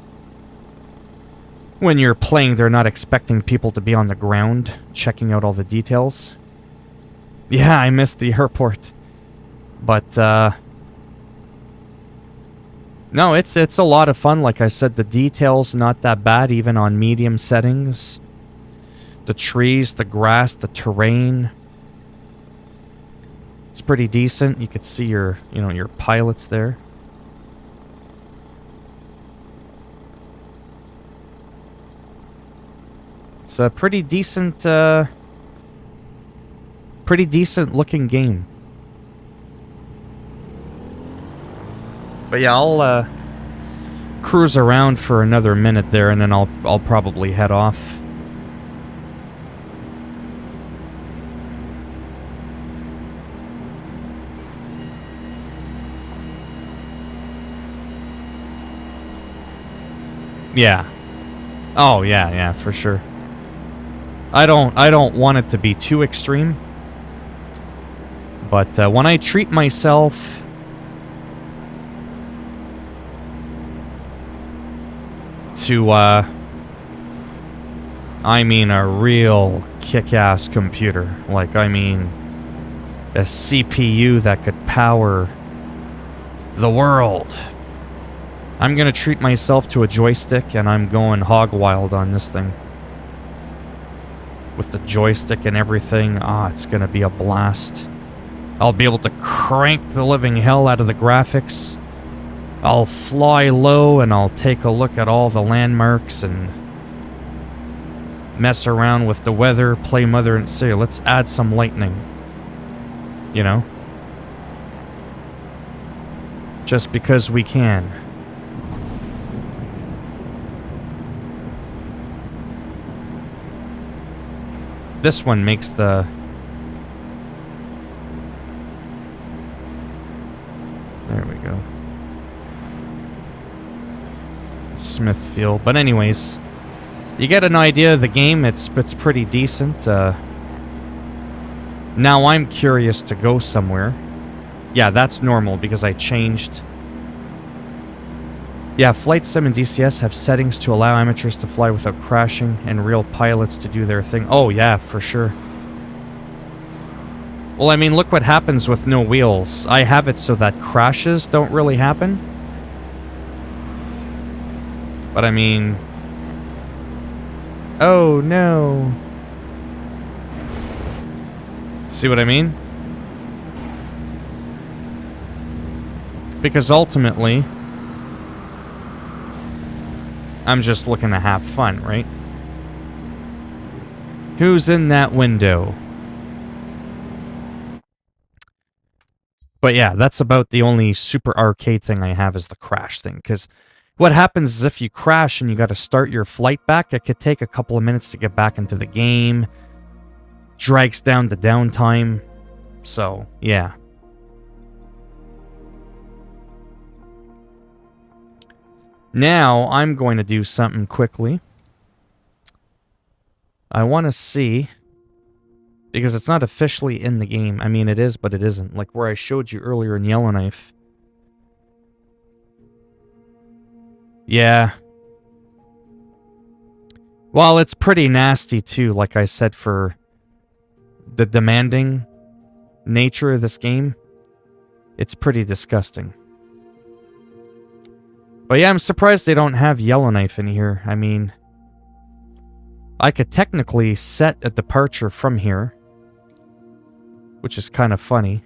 when you're playing, they're not expecting people to be on the ground checking out all the details. Yeah, I missed the airport. But, no, it's a lot of fun. Like I said, the details not that bad, even on medium settings. The trees, the grass, the terrain. It's pretty decent. You could see your pilots there. It's a pretty decent looking game. But yeah, I'll cruise around for another minute there, and then I'll probably head off. Yeah. Oh yeah, for sure. I don't want it to be too extreme. But when I treat myself to, I mean a real kick-ass computer. Like, I mean, a CPU that could power the world. I'm gonna treat myself to a joystick, and I'm going hog wild on this thing. With the joystick and everything, it's gonna be a blast. I'll be able to crank the living hell out of the graphics. I'll fly low and I'll take a look at all the landmarks and mess around with the weather, play Mother and say, let's add some lightning. You know? Just because we can. This one makes the... There we go. Smithfield. But anyways, you get an idea of the game. It's pretty decent. Now I'm curious to go somewhere. Yeah, that's normal because I changed. Yeah, Flight Sim and DCS have settings to allow amateurs to fly without crashing and real pilots to do their thing. Oh yeah, for sure. Well, I mean, look what happens with no wheels. I have it so that crashes don't really happen. But I mean... Oh, no. See what I mean? Because ultimately, I'm just looking to have fun, right? Who's in that window? But yeah, that's about the only super arcade thing I have is the crash thing. Because what happens is if you crash and you got to start your flight back, it could take a couple of minutes to get back into the game. Drags down the downtime. So, yeah. Now, I'm going to do something quickly. I want to see... Because it's not officially in the game. I mean, it is, but it isn't. Like where I showed you earlier in Yellowknife. Yeah. Well, it's pretty nasty, too, like I said, for the demanding nature of this game. It's pretty disgusting. But yeah, I'm surprised they don't have Yellowknife in here. I mean, I could technically set a departure from here. Which is kind of funny.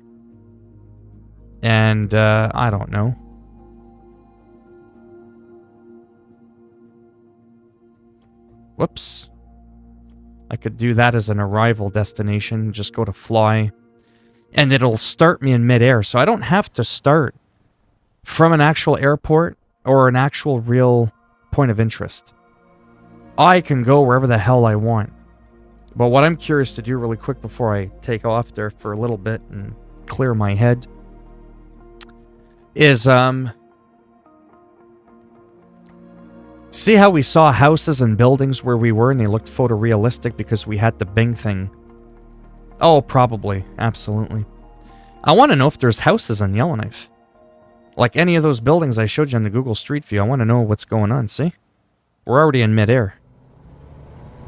And, I don't know. Whoops. I could do that as an arrival destination. Just go to fly. And it'll start me in midair. So I don't have to start from an actual airport or an actual real point of interest. I can go wherever the hell I want. But what I'm curious to do really quick before I take off there for a little bit and clear my head is, see how we saw houses and buildings where we were and they looked photorealistic because we had the Bing thing? Oh, probably. Absolutely. I want to know if there's houses on Yellowknife. Like any of those buildings I showed you on the Google Street View. I want to know what's going on, see? We're already in midair.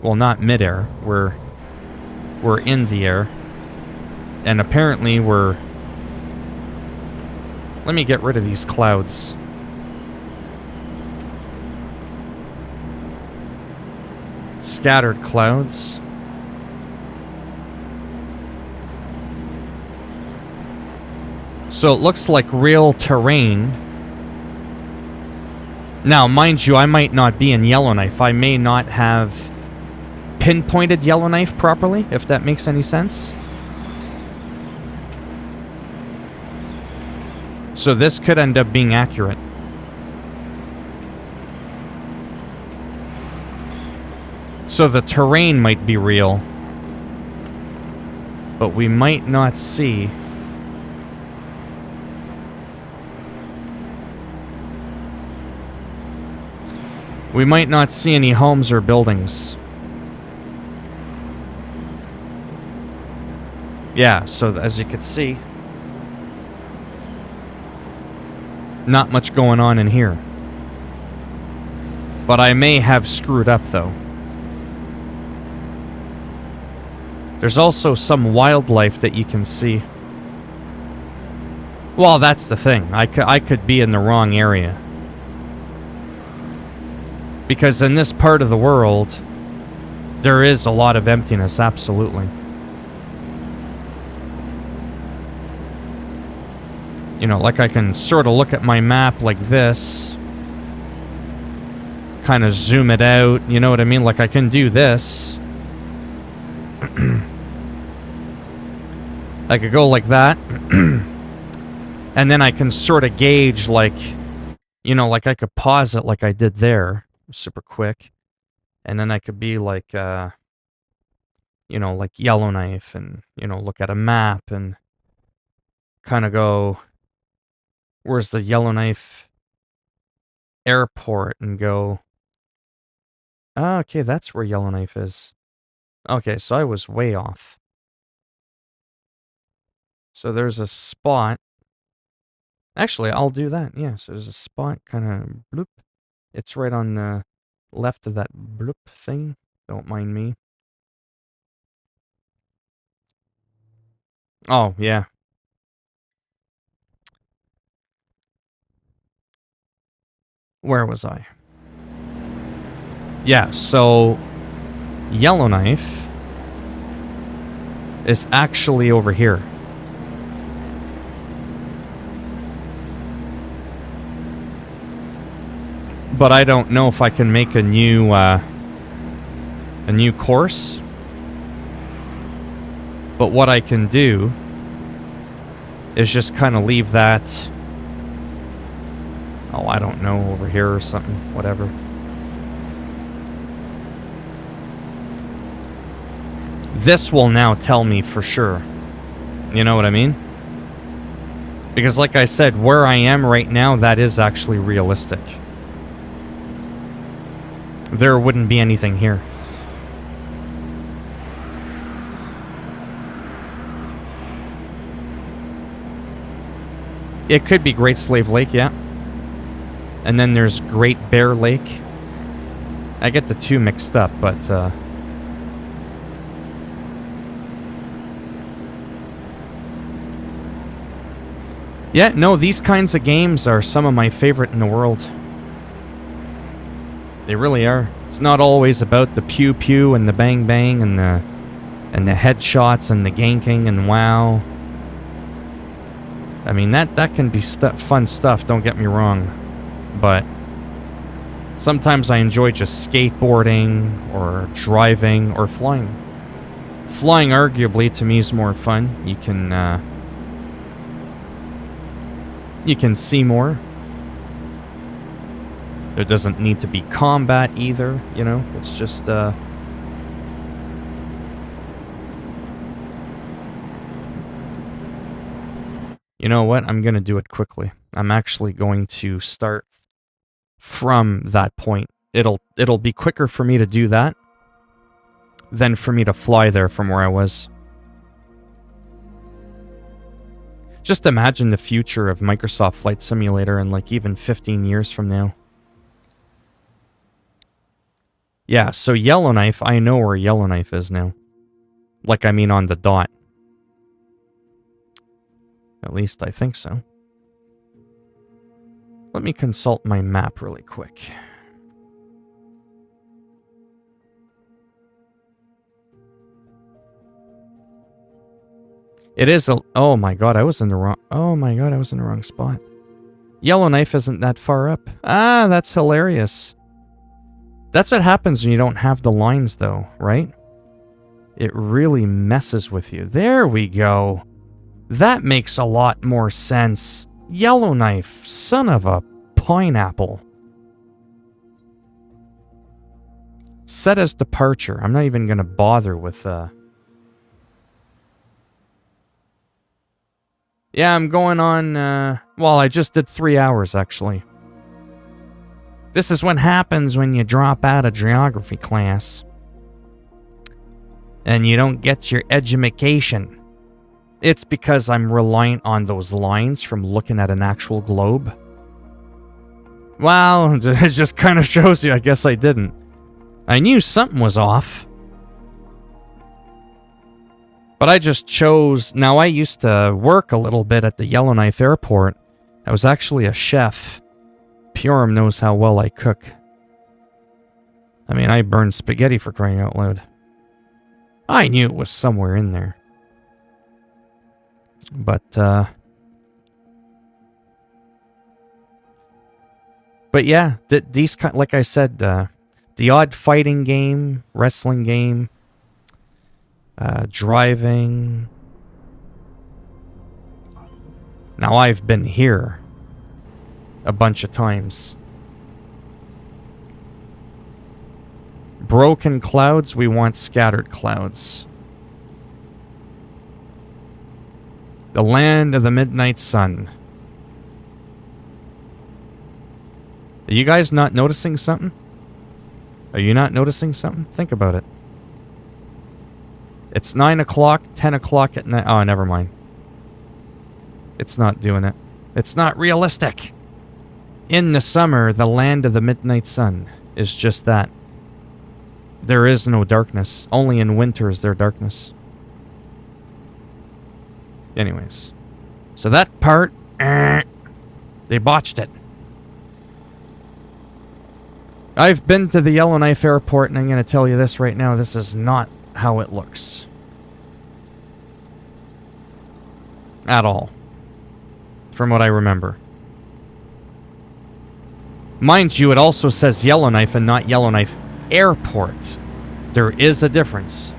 Well, not midair. We're in the air. And apparently we're... Let me get rid of these clouds. Scattered clouds. So it looks like real terrain. Now, mind you, I might not be in Yellowknife. I may not have pinpointed Yellowknife properly, if that makes any sense. So this could end up being accurate. So the terrain might be real, but we might not see... We might not see any homes or buildings. Yeah, so as you can see, not much going on in here. But I may have screwed up, though. There's also some wildlife that you can see. Well, that's the thing. I could be in the wrong area. Because in this part of the world, there is a lot of emptiness, absolutely. You know, like I can sort of look at my map like this. Kind of zoom it out, you know what I mean? Like I can do this. I could go like that. And then I can sort of gauge, like, you know, like I could pause it like I did there. Super quick. And then I could be like, you know, like Yellowknife and, you know, look at a map and kind of go, where's the Yellowknife airport, and go, oh, okay, that's where Yellowknife is. Okay, so I was way off. So there's a spot. Actually, I'll do that. Yeah, so there's a spot kind of bloop. It's right on the left of that bloop thing. Don't mind me. Oh, yeah. Where was I? Yeah, so Yellowknife is actually over here. But I don't know if I can make a new course. But what I can do is just kind of leave that, oh, I don't know, over here or something, whatever. This will now tell me for sure. You know what I mean? Because like I said, where I am right now, that is actually realistic. There wouldn't be anything here. It could be Great Slave Lake, yeah. And then there's Great Bear Lake. I get the two mixed up, but yeah, no, these kinds of games are some of my favorite in the world. They really are. It's not always about the pew pew and the bang bang and the headshots and the ganking and wow. I mean, that can be fun stuff, don't get me wrong. But sometimes I enjoy just skateboarding or driving or flying. Flying, arguably, to me is more fun. You can see more. There doesn't need to be combat either, you know? It's just, you know what? I'm going to do it quickly. I'm actually going to start from that point. It'll be quicker for me to do that than for me to fly there from where I was. Just imagine the future of Microsoft Flight Simulator in like even 15 years from now. Yeah, so Yellowknife, I know where Yellowknife is now. Like, I mean on the dot. At least I think so. Let me consult my map really quick. It is a... Oh my god, I was in the wrong... Oh my god, I was in the wrong spot. Yellowknife isn't that far up. Ah, that's hilarious. That's what happens when you don't have the lines, though, right? It really messes with you. There we go. That makes a lot more sense. Yellowknife, son of a pineapple. Set as departure. I'm not even going to bother with... Yeah, I'm going on... Well, I just did 3 hours, actually. This is what happens when you drop out of geography class. And you don't get your edumacation. It's because I'm reliant on those lines from looking at an actual globe. Well, it just kind of shows you, I guess I didn't. I knew something was off. But I just chose... Now, I used to work a little bit at the Yellowknife Airport. I was actually a chef. Purim knows how well I cook. I mean, I burned spaghetti for crying out loud. I knew it was somewhere in there. But, But yeah, these like I said, the odd fighting game, wrestling game, driving. Now I've been here a bunch of times. Broken clouds, we want scattered clouds. The land of the midnight sun. Are you guys not noticing something? Are you not noticing something? Think about it. It's 9 o'clock, 10 o'clock at night. Oh, never mind. It's not doing it. It's not realistic. In the summer, the land of the midnight sun is just that. There is no darkness. Only in winter is there darkness. Anyways. So that part, they botched it. I've been to the Yellowknife Airport, and I'm going to tell you this right now. This is not how it looks. At all. From what I remember. Mind you, it also says Yellowknife and not Yellowknife Airport. There is a difference.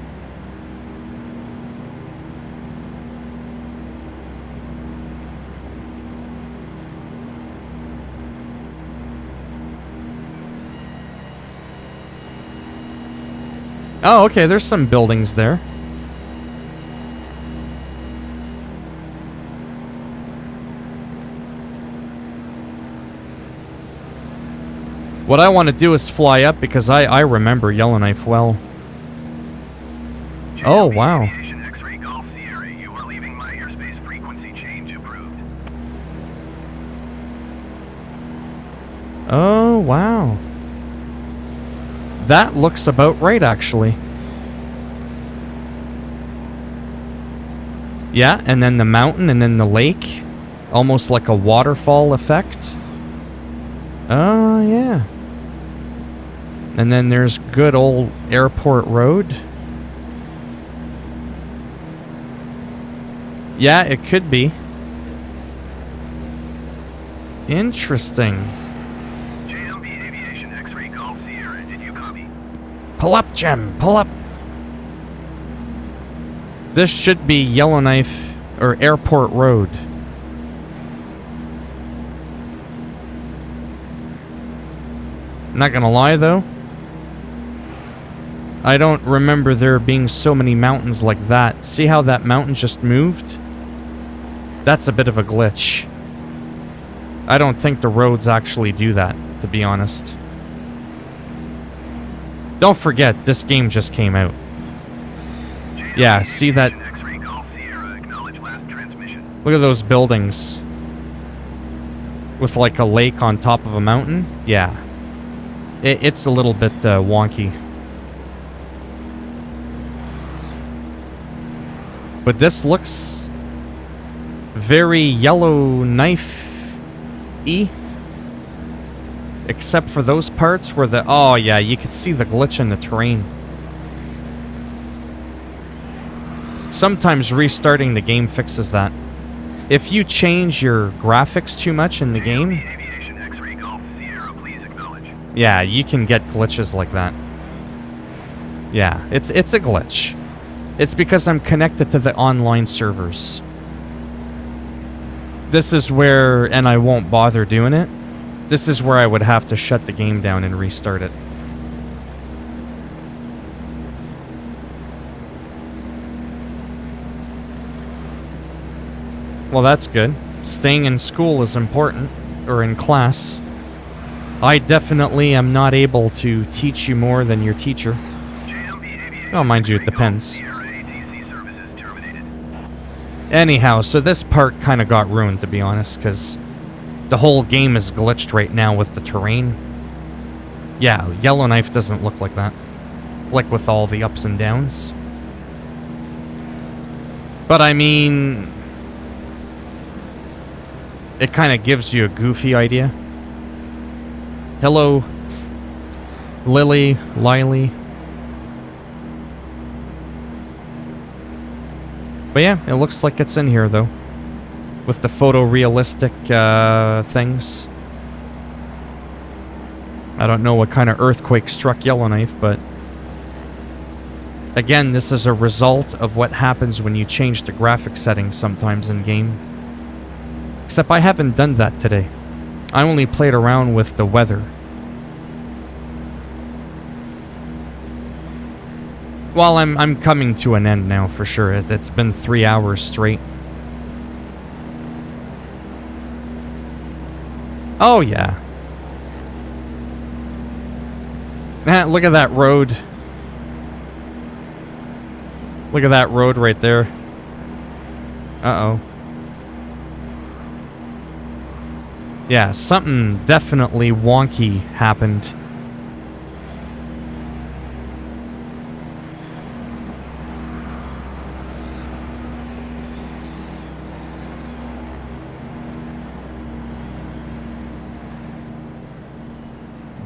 Oh, okay, there's some buildings there. What I want to do is fly up because I remember Yellowknife well. Oh, wow. Oh, wow. That looks about right, actually. Yeah, and then the mountain and then the lake. Almost like a waterfall effect. Oh, yeah. And then there's good old Airport Road. Yeah, it could be. Interesting. JLB Aviation X-Ray Golf Sierra, did you copy? Pull up, Jem, pull up. This should be Yellowknife or Airport Road. Not gonna lie though, I don't remember there being so many mountains like that. See how that mountain just moved? That's a bit of a glitch. I don't think the roads actually do that, to be honest. Don't forget, this game just came out. Yeah, see that? Look at those buildings. With like a lake on top of a mountain? Yeah. It's a little bit wonky. But this looks very Yellowknife-y. Except for those parts where the... Oh, yeah, you could see the glitch in the terrain. Sometimes restarting the game fixes that. If you change your graphics too much in the game... Yeah, you can get glitches like that. Yeah, it's a glitch. It's because I'm connected to the online servers. This is where, and I won't bother doing it, this is where I would have to shut the game down and restart it. Well, that's good. Staying in school is important, or in class. I definitely am not able to teach you more than your teacher. Oh, mind you, it depends. Anyhow, so this part kind of got ruined, to be honest, because the whole game is glitched right now with the terrain. Yeah, Yellowknife doesn't look like that. Like with all the ups and downs. But I mean... it kind of gives you a goofy idea. Hello, Lily. But yeah, it looks like it's in here, though. With the photorealistic things. I don't know what kind of earthquake struck Yellowknife, but again, this is a result of what happens when you change the graphic settings sometimes in game. Except I haven't done that today. I only played around with the weather. Well, I'm coming to an end now for sure. It's been 3 hours straight. Oh yeah. Look at that road. Look at that road right there. Uh-oh. Yeah, something definitely wonky happened.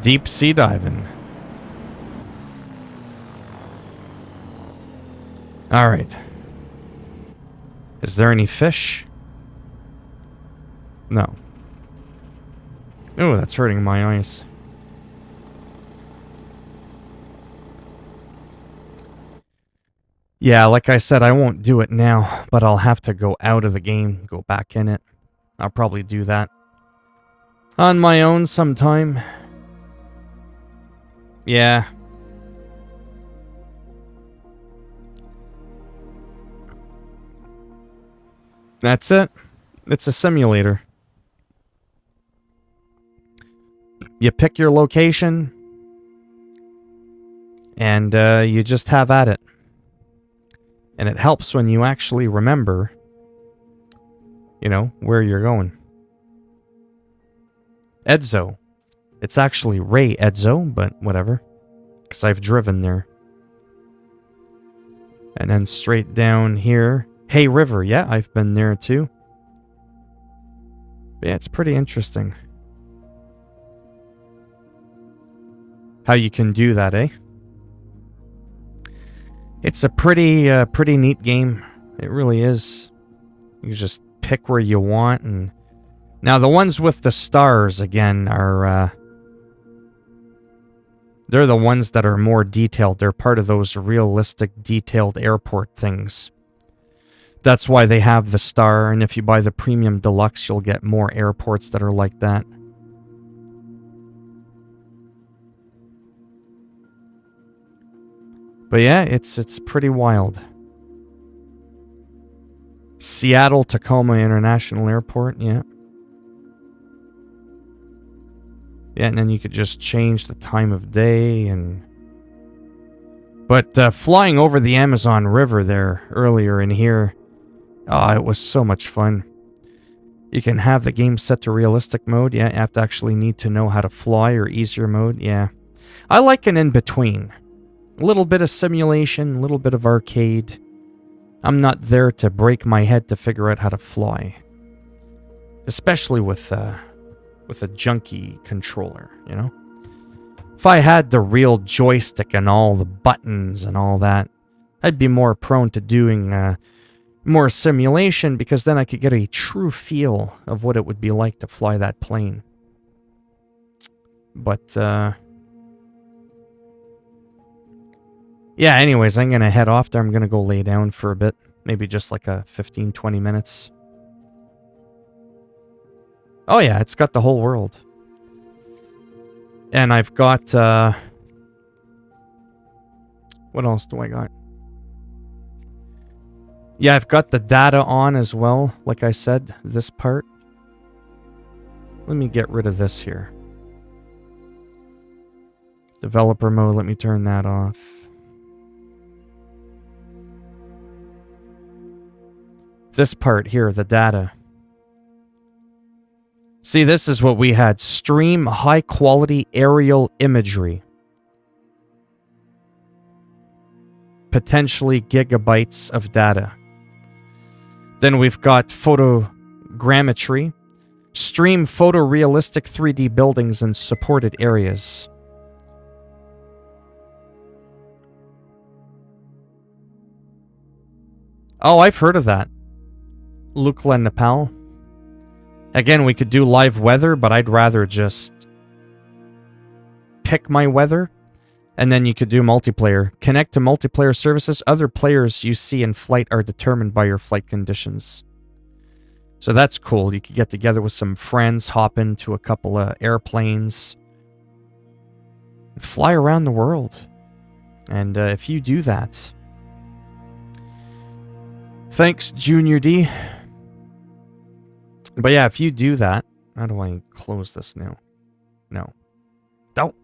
Deep sea diving. All right. Is there any fish? No. Oh, that's hurting my eyes. Yeah, like I said, I won't do it now, but I'll have to go out of the game, go back in it. I'll probably do that on my own sometime. Yeah. That's it. It's a simulator. You pick your location, and you just have at it. And it helps when you actually remember, you know, where you're going. Edzo. It's actually Ray Edzo, but whatever. Because I've driven there. And then straight down here. Hay River. Yeah, I've been there too. But yeah, it's pretty interesting. How you can do that, eh? It's a pretty neat game. It really is. You just pick where you want, and now the ones with the stars again are they're the ones that are more detailed. They're part of those realistic, detailed airport things. That's why they have the star, and if you buy the premium deluxe, you'll get more airports that are like that. But yeah, it's pretty wild. Seattle Tacoma International Airport, yeah. Yeah, and then you could just change the time of day and... But flying over the Amazon River there earlier in here, oh, it was so much fun. You can have the game set to realistic mode, yeah. You have to actually need to know how to fly, or easier mode, yeah. I like an in-between. A little bit of simulation, a little bit of arcade. I'm not there to break my head to figure out how to fly. Especially with a junky controller, you know? If I had the real joystick and all the buttons and all that, I'd be more prone to doing more simulation, because then I could get a true feel of what it would be like to fly that plane. But, yeah, anyways, I'm going to head off there. I'm going to go lay down for a bit. Maybe just like a 15-20 minutes. Oh yeah, it's got the whole world. And I've got, what else do I got? Yeah, I've got the data on as well, like I said, this part. Let me get rid of this here. Developer mode, let me turn that off. This part here, the data. See, this is what we had. Stream high-quality aerial imagery. Potentially gigabytes of data. Then we've got photogrammetry. Stream photorealistic 3D buildings and supported areas. Oh, I've heard of that. Lukla Nepal. Again, we could do live weather, but I'd rather just pick my weather, and then you could do multiplayer. Connect to multiplayer services. Other players you see in flight are determined by your flight conditions. So that's cool. You could get together with some friends, hop into a couple of airplanes, and fly around the world. And if you do that... Thanks, Junior D. But yeah, if you do that... How do I close this now? No. Don't.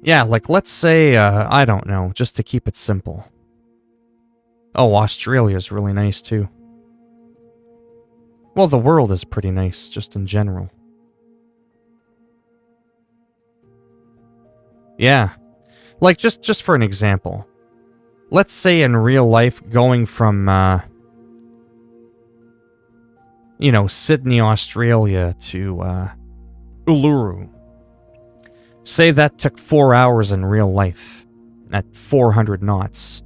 Yeah, like, let's say, I don't know, just to keep it simple. Oh, Australia's really nice, too. Well, the world is pretty nice, just in general. Yeah. Like, just for an example. Let's say in real life, going from, you know, Sydney, Australia to, Uluru. Say that took 4 hours in real life at 400 knots.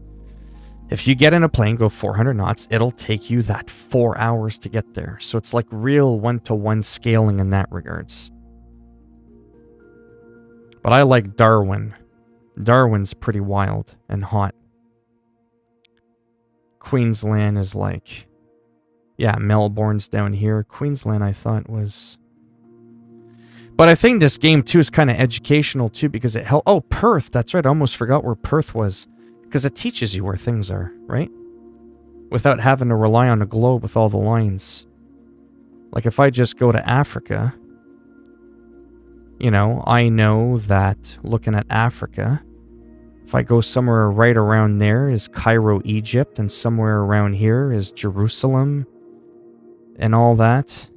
If you get in a plane, go 400 knots, it'll take you that 4 hours to get there. So it's like real one-to-one scaling in that regards. But I like Darwin. Darwin's pretty wild and hot. Queensland is like... Yeah, Melbourne's down here. Queensland, I thought, was... But I think this game, too, is kind of educational, too, because it helps... Oh, Perth! That's right, I almost forgot where Perth was. Because it teaches you where things are, right? Without having to rely on a globe with all the lines. Like, if I just go to Africa... You know, I know that looking at Africa... If I go somewhere right around there is Cairo, Egypt, and somewhere around here is Jerusalem, and all that.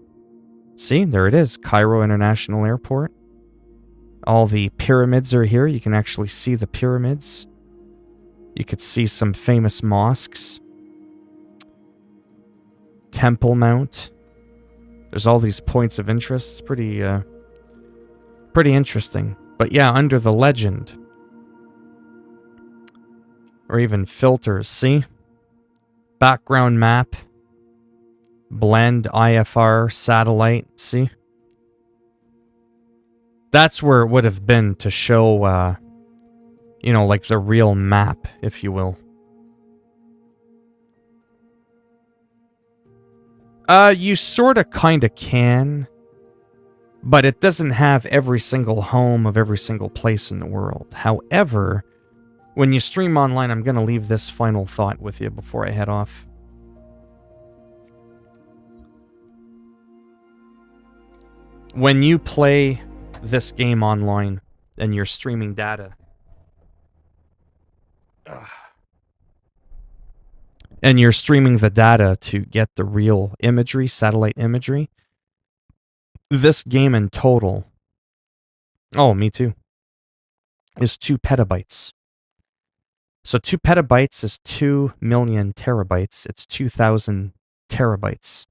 See, there it is, Cairo International Airport. All the pyramids are here. You can actually see the pyramids. You could see some famous mosques. Temple Mount. There's all these points of interest. It's pretty interesting. But yeah, under the legend... Or even filters, see? Background map. Blend, IFR, satellite, see? That's where it would have been to show, you know, like the real map, if you will. You sorta kinda can. But it doesn't have every single home of every single place in the world. However... When you stream online, I'm going to leave this final thought with you before I head off. When you play this game online and you're streaming data, and you're streaming the data to get the real imagery, satellite imagery, this game in total, oh, me too, is 2 petabytes. So 2 petabytes is 2 million terabytes. It's 2,000 terabytes.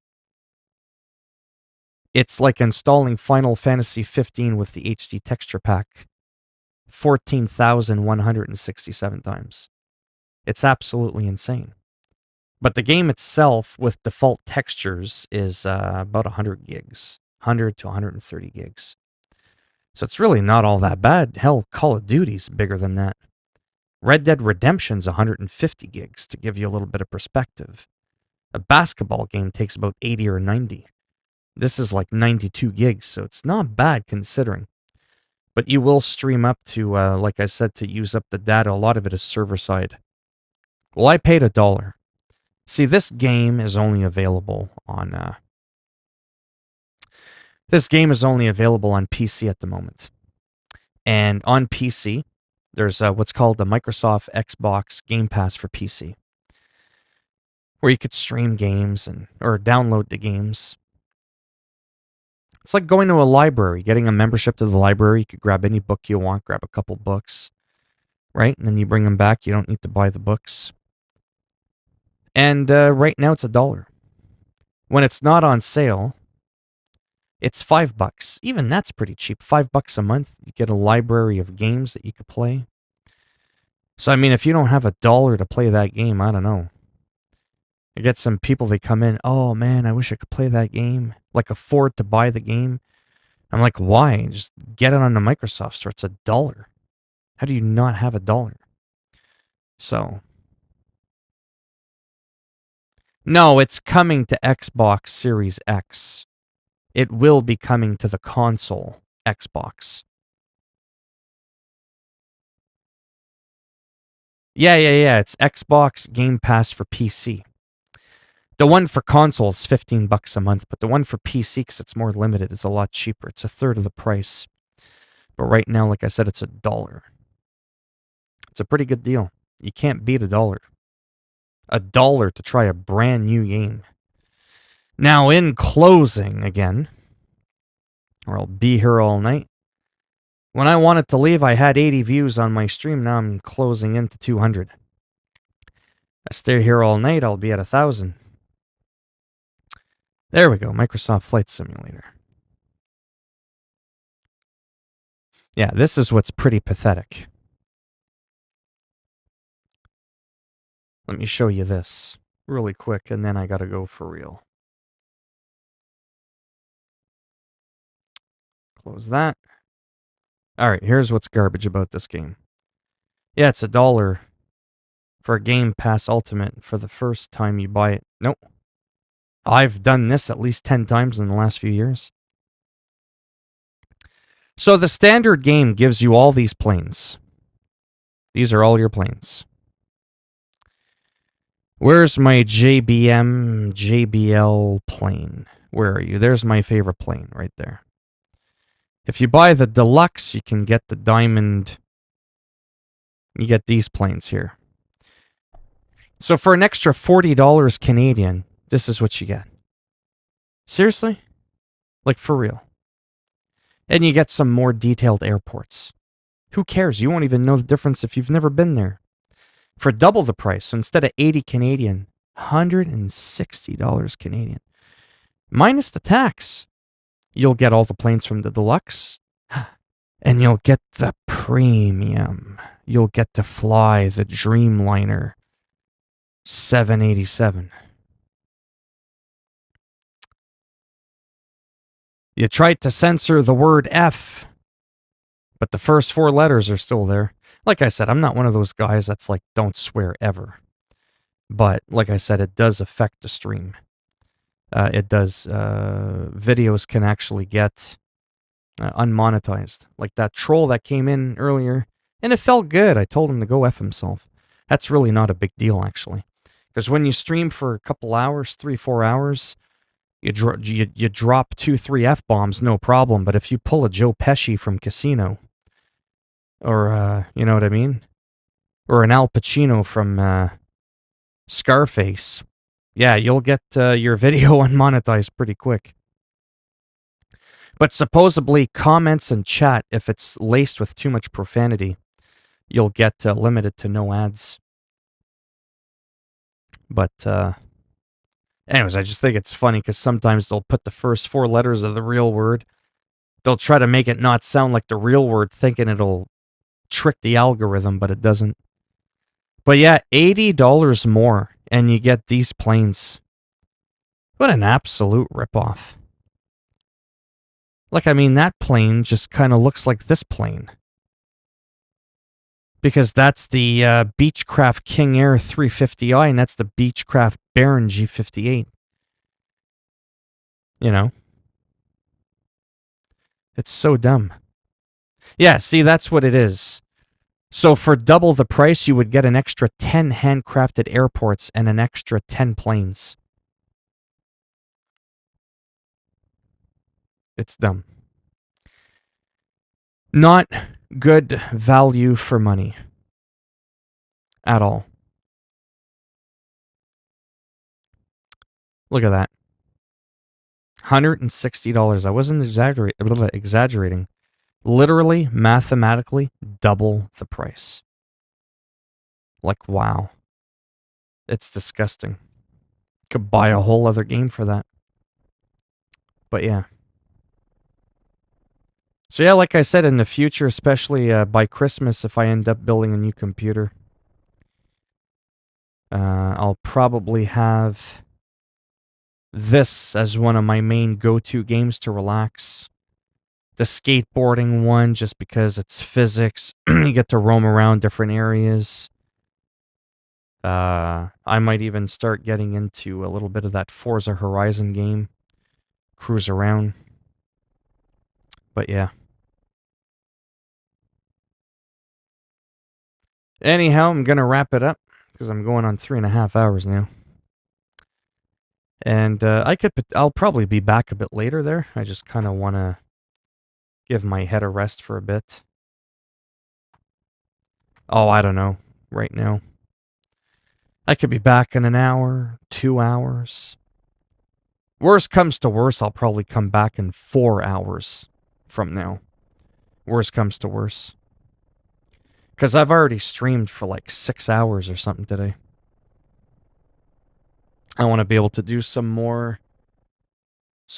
It's like installing Final Fantasy 15 with the HD texture pack 14,167 times. It's absolutely insane. But the game itself with default textures is about 100 gigs. 100 to 130 gigs. So it's really not all that bad. Hell, Call of Duty's bigger than that. Red Dead Redemption's 150 gigs, to give you a little bit of perspective. A basketball game takes about 80 or 90. This is like 92 gigs, so it's not bad considering. But you will stream up to, like I said, to use up the data. A lot of it is server-side. Well, I paid $1. See, this game is only available on... This game is only available on PC at the moment. And on PC... There's what's called the Microsoft Xbox Game Pass for PC, where you could stream games or download the games. It's like going to a library, getting a membership to the library. You could grab any book you want, grab a couple books, right? And then you bring them back. You don't need to buy the books. And right now it's $1. When it's not on sale, it's $5. Even that's pretty cheap. $5 a month. You get a library of games that you could play. So, I mean, if you don't have $1 to play that game, I don't know. You get some people, they come in, oh man, I wish I could play that game. Like afford to buy the game. I'm like, why? Just get it on the Microsoft Store. It's $1. How do you not have $1? So, no, it's coming to Xbox Series X. It will be coming to the console Xbox. Yeah. It's Xbox Game Pass for PC. The one for console is $15 a month, but the one for PC, because it's more limited, is a lot cheaper. It's a third of the price. But right now, like I said, it's $1. It's a pretty good deal. You can't beat $1. $1 to try a brand new game. Now, in closing, again, or I'll be here all night. When I wanted to leave, I had 80 views on my stream. Now I'm closing into 200. I stay here all night, I'll be at 1,000. There we go, Microsoft Flight Simulator. Yeah, this is what's pretty pathetic. Let me show you this really quick, and then I gotta go for real. Close that. Alright, here's what's garbage about this game. Yeah, it's $1 for a Game Pass Ultimate for the first time you buy it. Nope. I've done this at least 10 times in the last few years. So the standard game gives you all these planes. These are all your planes. Where's my JBL plane? Where are you? There's my favorite plane right there. If you buy the deluxe, you can get the diamond. You get these planes here. So for an extra $40 Canadian, this is what you get. Seriously? Like, for real. And you get some more detailed airports. Who cares? You won't even know the difference if you've never been there. For double the price, so instead of 80 Canadian, $160 Canadian. Minus the tax. You'll get all the planes from the deluxe. And you'll get the premium. You'll get to fly the Dreamliner 787. You tried to censor the word F, but the first 4 letters are still there. Like I said, I'm not one of those guys that's like, don't swear ever. But like I said, it does affect the stream. It does. Videos can actually get unmonetized. Like that troll that came in earlier, and it felt good. I told him to go F himself. That's really not a big deal, actually. Because when you stream for a couple hours, 3-4 hours, you drop 2-3 F-bombs, no problem. But if you pull a Joe Pesci from Casino, or, you know what I mean? Or an Al Pacino from Scarface, yeah, you'll get your video unmonetized pretty quick. But supposedly, comments and chat, if it's laced with too much profanity, you'll get limited to no ads. But, anyways, I just think it's funny because sometimes they'll put the first 4 letters of the real word. They'll try to make it not sound like the real word, thinking it'll trick the algorithm, but it doesn't. But yeah, $80 more, and you get these planes. What an absolute ripoff. Like, I mean, that plane just kind of looks like this plane. Because that's the Beechcraft King Air 350i, and that's the Beechcraft Baron G58. You know? It's so dumb. Yeah, see, that's what it is. So for double the price, you would get an extra 10 handcrafted airports and an extra 10 planes. It's dumb. Not good value for money. At all. Look at that. $160. I wasn't exaggerating. Literally, mathematically, double the price. Like, wow. It's disgusting. Could buy a whole other game for that. But yeah. So yeah, like I said, in the future, especially by Christmas, if I end up building a new computer, I'll probably have this as one of my main go-to games to relax. the skateboarding one just because it's physics. You get to roam around different areas. I might even start getting into a little bit of that Forza Horizon game. Cruise around. But yeah. Anyhow, I'm going to wrap it up because I'm going on 3.5 hours now. And I'll probably be back a bit later there. I just kind of want to give my head a rest for a bit. Oh, I don't know. Right now. I could be back in an hour, 2 hours. Worst comes to worst, I'll probably come back in 4 hours from now. Worst comes to worst. Because I've already streamed for like 6 hours or something today. I want to be able to do some more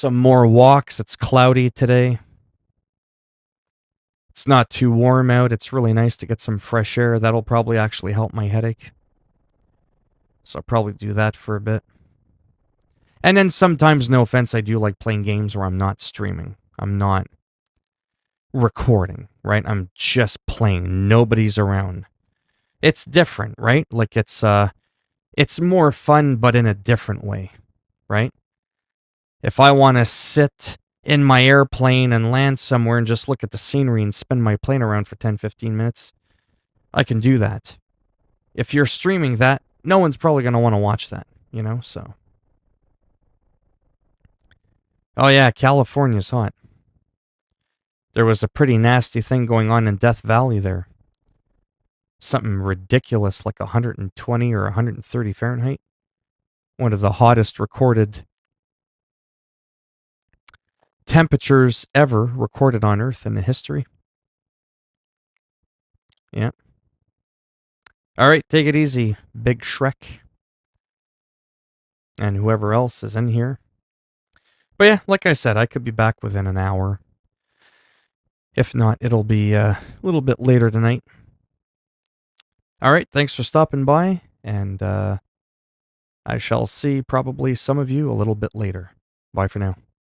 walks. It's cloudy today. It's not too warm out. It's really nice to get some fresh air. That'll probably actually help my headache. So I'll probably do that for a bit. And then sometimes, no offense, I do like playing games where I'm not streaming. I'm not recording, right? I'm just playing. Nobody's around. It's different, right? Like it's more fun, but in a different way, right? If I want to sit in my airplane and land somewhere and just look at the scenery and spin my plane around for 10, 15 minutes, I can do that. If you're streaming that, no one's probably going to want to watch that, you know, so. Oh yeah, California's hot. There was a pretty nasty thing going on in Death Valley there. Something ridiculous, like 120 or 130 Fahrenheit. One of the hottest recorded temperatures ever recorded on Earth in the history. Yeah. All right, take it easy, Big Shrek. And whoever else is in here. But yeah, like I said, I could be back within an hour. If not, it'll be a little bit later tonight. All right, thanks for stopping by, and I shall see probably some of you a little bit later. Bye for now.